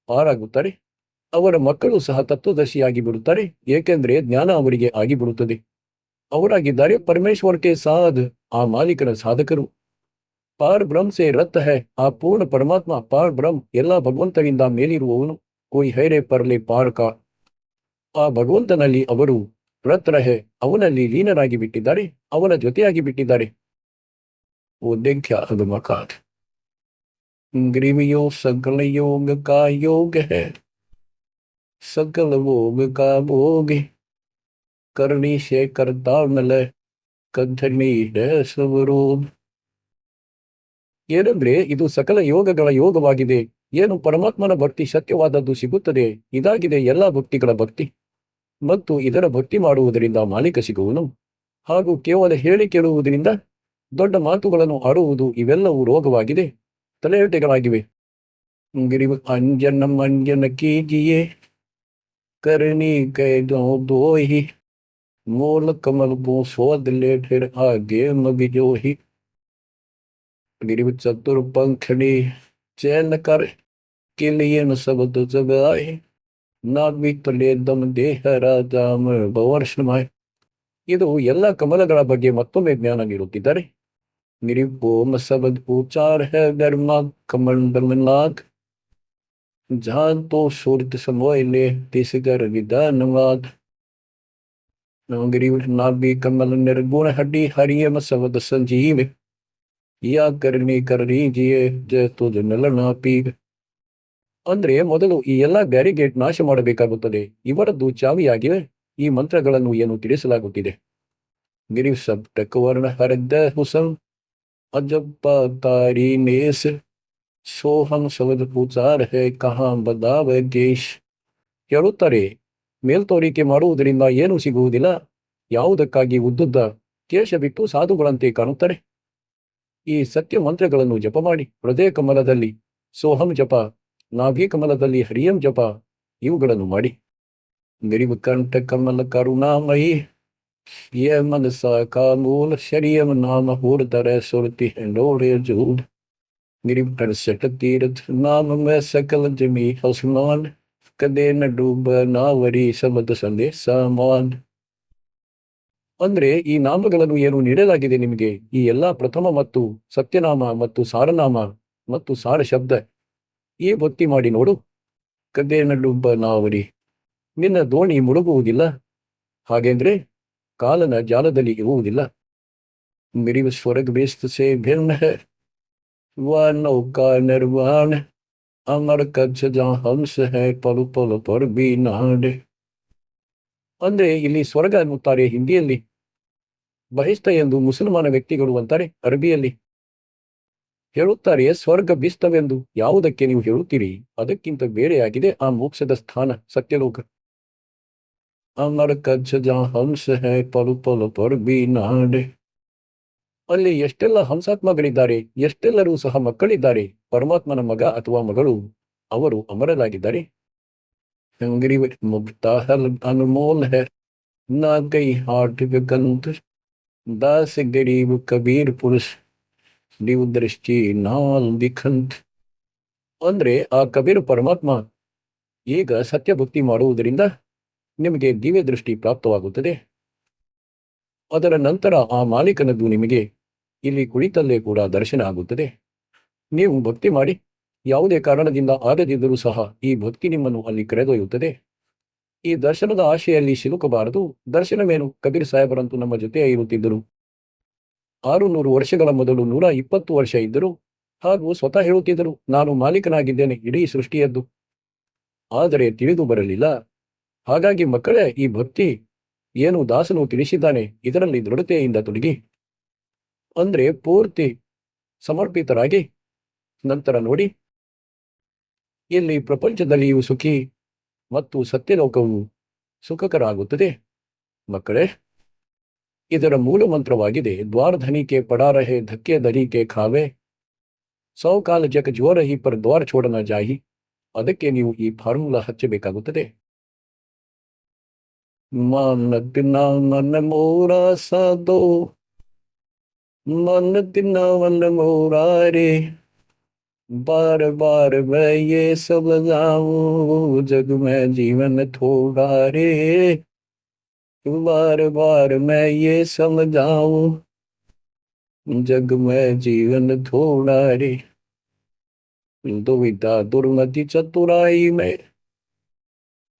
Speaker 1: ಪಾರಾಗುತ್ತಾರೆ, ಅವರ ಮಕ್ಕಳು ಸಹ ತತ್ವದರ್ಶಿಯಾಗಿ ಬಿಡುತ್ತಾರೆ, ಏಕೆಂದರೆ ಜ್ಞಾನ ಅವರಿಗೆ ಆಗಿಬಿಡುತ್ತದೆ. ಅವರಾಗಿದ್ದಾರೆ ಪರಮೇಶ್ವರಕ್ಕೆ ಸಾಧ್, ಆ ಮಾಲೀಕನ ಸಾಧಕರು. ಪಾರ್ ಬ್ರಹ್ಮ ಸೇ ರತ್ ಹೈ, ಆ ಪೂರ್ಣ ಪರಮಾತ್ಮ ಪಾರ್ ಬ್ರಹ್ಮ, ಎಲ್ಲ ಭಗವಂತನಿಂದ ಮೇಲಿರುವವನು. ಕೋಯಿ ಹೈರೆ ಪರ್ಲೆ ಪಾರ್ ಕಾ, ಆ ಭಗವಂತನಲ್ಲಿ ಅವರು ರತ್ ರಹೆ, ಅವನಲ್ಲಿ ಲೀನರಾಗಿ ಬಿಟ್ಟಿದ್ದಾರೆ, ಅವನ ಜೊತೆಯಾಗಿ ಬಿಟ್ಟಿದ್ದಾರೆ. ಉದ್ದೇಖ್ಯ ಅದು ಮಕಾತ್. ಗ್ರೀವಿಯೋ ಸಕಲ ಯೋಗ ಕಾ ಯೋಗ ಹೈ सकल भोग का भोग करनी से करता नल ಕಥನಿ ಸ್ವರೂಪ. ಏನಂದ್ರೆ ಇದು ಸಕಲ ಯೋಗಗಳ ಯೋಗವಾಗಿದೆ. ಏನು ಪರಮಾತ್ಮನ ಭಕ್ತಿ ಸತ್ಯವಾದದ್ದು ಸಿಗುತ್ತದೆ, ಇದಾಗಿದೆ ಎಲ್ಲ ಭಕ್ತಿಗಳ ಭಕ್ತಿ. ಮತ್ತು ಇದರ ಭಕ್ತಿ ಮಾಡುವುದರಿಂದ ಮಾಲೀಕ ಸಿಗುವನು. ಹಾಗೂ ಕೇವಲ ಹೇಳಿ ಕೇಳುವುದರಿಂದ ದೊಡ್ಡ ಮಾತುಗಳನ್ನು ಆಡುವುದು, ಇವೆಲ್ಲವೂ ರೋಗವಾಗಿದೆ, ತಲೆಹೊಟ್ಟೆಗಳಾಗಿವೆ. ಗಿರಿವ ಅಂಜನ ಮಂಜನ ಕೀಜಿಯೇ करनी के दो ही मोल कमल बो सोद ले फिर आगे मबिजो ही. गिरिव चतुर पंखड़ी चैन कर के लिए न शब्द जगाए ना भी तले दम देह ರಾಜಾಮ ಭವರ್ಷಮಾಯ್. ಇದು ಎಲ್ಲ ಕಮಲಗಳ ಬಗ್ಗೆ ಮತ್ತೊಮ್ಮೆ ಜ್ಞಾನ ನೀಡುತ್ತಿದ್ದಾರೆ. ಗಿರಿವೋಮ ಶಬ್ದ ಉಚ್ಚಾರ ಹೈ ಧರ್ಮ ಕಮಲ್ ಧರ್ಮನಾಥ್ जहां तो सूरत समोय ले तिसगर विधानवाद. गरीब नाभि कमल निर्गुण हड्डी हरियम शब्द संजीव या करनी कर लीजिए जय तुझ नलना पीर. ಅಂದ್ರೆ ಮೊದಲು ಈ ಎಲ್ಲ ಬ್ಯಾರಿಗೇಟ್ ನಾಶ ಮಾಡಬೇಕಾಗುತ್ತದೆ. ಇವರದ್ದು ಚಾವಿಯಾಗಿವೆ. ಈ ಮಂತ್ರಗಳನ್ನು ಏನು ತಿಳಿಸಲಾಗುತ್ತಿದೆ. ಗಿರಿವ್ ಸಬ್ ಟಕವರ್ಣ ಹರಿದ ಹುಸಂ ಅಜಪ್ಪ ತಾರಿ ನೇಸ್ ಸೋಹಂ ಶಬ್ದ ಪೂಚಾರ್ ಹೈ ಕಹಾ ಬದಾವೆ ದೇಶ್. ಹೇಳುತ್ತಾರೆ, ಮೇಲ್ತೋರಿಕೆ ಮಾಡುವುದರಿಂದ ಏನೂ ಸಿಗುವುದಿಲ್ಲ, ಯಾವುದಕ್ಕಾಗಿ ಉದ್ದುದ್ದ ಕೇಶ ಬಿಟ್ಟು ಸಾಧುಗಳಂತೆ ಕಾಣುತ್ತಾರೆ. ಈ ಸತ್ಯ ಮಂತ್ರಗಳನ್ನು ಜಪ ಮಾಡಿ. ಹೃದಯ ಕಮಲದಲ್ಲಿ ಸೋಹಂ ಜಪ, ನಾಭಿ ಕಮಲದಲ್ಲಿ ಹರಿಯಂ ಜಪ, ಇವುಗಳನ್ನು ಮಾಡಿ. ಗರಿಬ ಕಂಠ ಕಮಲ ಕರುಣಾಮಯಿ ಯೇ ಮನಸ ಕಾ ಮೂಲ ಶರಿಯಂ ನಾಮ ಹೂರ್ಧರ ಸುರತಿ ಹೆಂಡೋರೆ ಜೂಡ್. गिरिव कर सट तीर्थ नाम में सकल जमी हसमान कदे ನ ಡೂಬ ನಾವರಿ ಶಬ್ದ ಸಂದೇಶ ಮಾನ್. ಅಂದ್ರೆ ಈ ನಾಮಗಳನ್ನು ಏನು ನೀಡಲಾಗಿದೆ ನಿಮಗೆ, ಈ ಎಲ್ಲಾ ಪ್ರಥಮ ಮತ್ತು ಸತ್ಯನಾಮ ಮತ್ತು ಸಾರನಾಮ ಮತ್ತು ಸಾರ ಶಬ್ದ, ಈ ಭಕ್ತಿ ಮಾಡಿ ನೋಡು. ಕದೇ ನ ಡೂಬ ನಾವರಿ, ನಿನ್ನ ದೋಣಿ ಮುಳುಗುವುದಿಲ್ಲ, ಹಾಗೆಂದ್ರೆ ಕಾಲನ ಜಾಲದಲ್ಲಿ ಇರುವುದಿಲ್ಲ. मेरी स्वर्ग बेस्त से भिन्न है, वह नौका निर्वाण, अमर कच्छ जहाँ हंस है पल पल पर भी नाड़. ಅಂದ್ರೆ ಇಲ್ಲಿ ಸ್ವರ್ಗ ಅನ್ನುತ್ತಾರೆ ಹಿಂದಿಯಲ್ಲಿ, ಬಹಿಸ್ತ ಎಂದು ಮುಸಲ್ಮಾನ ವ್ಯಕ್ತಿಗಳು ಅಂತಾರೆ ಅರಬಿಯಲ್ಲಿ. ಹೇಳುತ್ತಾರೆ ಸ್ವರ್ಗ ಬಿಸ್ತವೆಂದು ಯಾವುದಕ್ಕೆ ನೀವು ಹೇಳುತ್ತೀರಿ, ಅದಕ್ಕಿಂತ ಬೇರೆಯಾಗಿದೆ ಆ ಮೋಕ್ಷದ ಸ್ಥಾನ ಸತ್ಯಲೋಕ. ಅಮರ ಕಚ್ಛ ಜहाँ ಹಂಸ है पल पल पर भी नाड़. ಅಲ್ಲಿ ಎಷ್ಟೆಲ್ಲ ಹಂಸಾತ್ಮಗಳಿದ್ದಾರೆ, ಎಷ್ಟೆಲ್ಲರೂ ಸಹ ಮಕ್ಕಳಿದ್ದಾರೆ. ಪರಮಾತ್ಮನ ಮಗ ಅಥವಾ ಮಗಳು ಅವರು ಅಮರರಾಗಿದ್ದಾರೆ. ಅನುಮೋಲ್ है ना कई हाट विकंत, दास गरीब कबीर पुरुष दिव दृष्ಟಿ ನಾಲ್ ದಿಖಂತ್. ಅಂದ್ರೆ ಆ ಕಬೀರ್ ಪರಮಾತ್ಮ ಈಗ ಸತ್ಯಭಕ್ತಿ ಮಾಡುವುದರಿಂದ ನಿಮಗೆ ದಿವ್ಯ ದೃಷ್ಟಿ ಪ್ರಾಪ್ತವಾಗುತ್ತದೆ. ಅದರ ನಂತರ ಆ ಮಾಲೀಕನದ್ದು ನಿಮಗೆ ಇಲ್ಲಿ ಕುಳಿತಲ್ಲೇ ಕೂಡ ದರ್ಶನ ಆಗುತ್ತದೆ. ನೀವು ಭಕ್ತಿ ಮಾಡಿ, ಯಾವುದೇ ಕಾರಣದಿಂದ ಆಗದಿದ್ದರೂ ಸಹ ಈ ಭಕ್ತಿ ನಿಮ್ಮನ್ನು ಅಲ್ಲಿ ಕರೆದೊಯ್ಯುತ್ತದೆ. ಈ ದರ್ಶನದ ಆಶೆಯಲ್ಲಿ ಸಿಲುಕಬಾರದು. ದರ್ಶನವೇನು, ಕಬೀರ್ ಸಾಹೇಬರಂತೂ ನಮ್ಮ ಜೊತೆಯೇ ಇರುತ್ತಿದ್ದರು. 600 ವರ್ಷಗಳ ಮೊದಲು 120 ವರ್ಷ ಇದ್ದರು. ಹಾಗೂ ಸ್ವತಃ ಹೇಳುತ್ತಿದ್ದರು, ನಾನು ಮಾಲೀಕನಾಗಿದ್ದೇನೆ ಇಡೀ ಸೃಷ್ಟಿಯದ್ದು. ಆದರೆ ತಿಳಿದು ಬರಲಿಲ್ಲ. ಹಾಗಾಗಿ ಮಕ್ಕಳೇ, ಈ ಭಕ್ತಿ ಏನು ದಾಸನು ತಿಳಿಸಿದ್ದಾನೆ ಇದರಲ್ಲಿ ದೃಢತೆಯಿಂದ ತೊಡಗಿ, ಅಂದ್ರೆ ಪೂರ್ತಿ ಸಮರ್ಪಿತರಾಗಿ ನಂತರ ನೋಡಿ, ಇಲ್ಲಿ ಪ್ರಪಂಚದಲ್ಲಿಯೂ ಸುಖಿ ಮತ್ತು ಸತ್ಯಲೋಕವು ಸುಖಕರ ಆಗುತ್ತದೆ. ಮಕ್ಕಳೇ, ಇದರ ಮೂಲ ಮಂತ್ರವಾಗಿದೆ ದ್ವಾರ ಧನಿಕೆ ಪಡಾರಹೆ ಧಕ್ಕೆ ಧನಿಕೆ ಖಾವೆ, ಸೌ ಕಾಲ ಜಕ ಜ್ವರಹಿ ಪರ್ ದ್ವಾರ ಛೋಡನ ಜಾಹಿ. ಅದಕ್ಕೆ ನೀವು ಈ ಫಾರ್ಮುಲಾ ಹಚ್ಚಬೇಕಾಗುತ್ತದೆ. ಮನ ತಿನ್ನ ಮನ ಮೋರ ಸಾದೋ, मन तिन्ना वन मोरारे, बार बार मैं ये सब जाऊं, जग में जीवन थोड़ा रे, बार बार मैं ये समझाऊं, जग में जीवन थोड़ा रे. दुविधा दुर्मति चतुराई में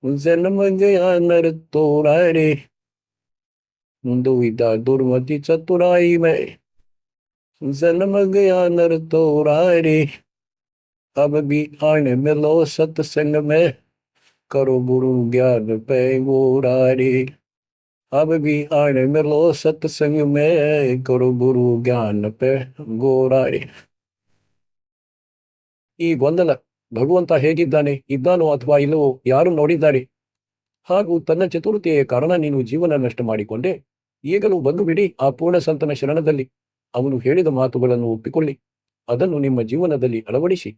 Speaker 1: जन्म गया नर तोड़ा रे, दुविधा दुर्मति चतुराई में जन्म गया नर तोड़ा रे. अब भी आने मिलो सत्संग में, करो गुरु ज्ञान पे गोरा रे. अब भी आने मिलो सत्संग में, करो गुरु ज्ञान पे गोरा रे. ಈ ಗೊಂದಲ, ಭಗವಂತ ಹೇಗಿದ್ದಾನೆ, ಇದ್ದಾನೋ ಅಥವಾ ಇಲ್ಲವೋ, ಯಾರು ನೋಡಿದ್ದಾರೆ, ಹಾಗೂ ತನ್ನ ಚತುರತೆಯ ಕಾರಣ ನೀನು ಜೀವನ ನಷ್ಟ ಮಾಡಿಕೊಂಡೆ. ಈಗಲೂ ಬಂದು ಬಿಡಿ ಆ ಪೂರ್ಣ ಸಂತನ ಶರಣದಲ್ಲಿ. ಅವನು ಹೇಳಿದ ಮಾತುಗಳನ್ನು ಒಪ್ಪಿಕೊಳ್ಳಿ, ಅದನ್ನು ನಿಮ್ಮ ಜೀವನದಲ್ಲಿ ಅಳವಡಿಸಿ.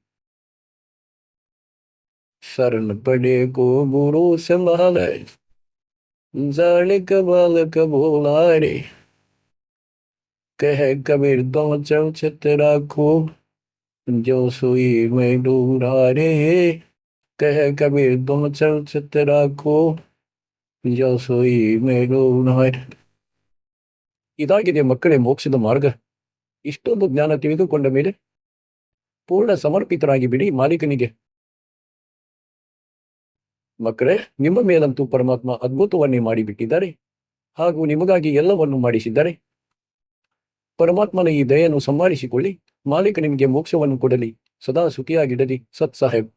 Speaker 1: ಶರಣ ಪಡೆ ಗೋ ಗುರು ಸಂಭಾಲೆ, ಜಾಳಿಕ ಬಾಲಕ ಬೋಲಾರೆ, ಕಹ ಕಬೀರ್ ದೋ ಚೌಚತ್ ರಾಖೋ, जो सुई में डूरा रे, कह कबीर दो चौचत राखो, जो सुई में डूरा रे. ಇದಾಗಿದೆ ಮಕ್ಕಳೇ ಮೋಕ್ಷದ ಮಾರ್ಗ. ಇಷ್ಟೊಂದು ಜ್ಞಾನ ತಿಳಿದುಕೊಂಡ ಮೇಲೆ ಪೂರ್ಣ ಸಮರ್ಪಿತರಾಗಿ ಬಿಡಿ ಮಾಲೀಕನಿಗೆ. ಮಕ್ಕಳೇ, ನಿಮ್ಮ ಮೇಲಂತೂ ಪರಮಾತ್ಮ ಅದ್ಭುತವನ್ನೇ ಮಾಡಿಬಿಟ್ಟಿದ್ದಾರೆ, ಹಾಗೂ ನಿಮಗಾಗಿ ಎಲ್ಲವನ್ನು ಮಾಡಿಸಿದ್ದಾರೆ. ಪರಮಾತ್ಮನ ಈ ದಯೆಯನ್ನು ಸಂಭಾಳಿಸಿಕೊಳ್ಳಿ. ಮಾಲೀಕ ನಿಮಗೆ ಮೋಕ್ಷವನ್ನು ಕೊಡಲಿ, ಸದಾ ಸುಖಿಯಾಗಿಡಲಿ. ಸತ್ ಸಾಹೇಬ್.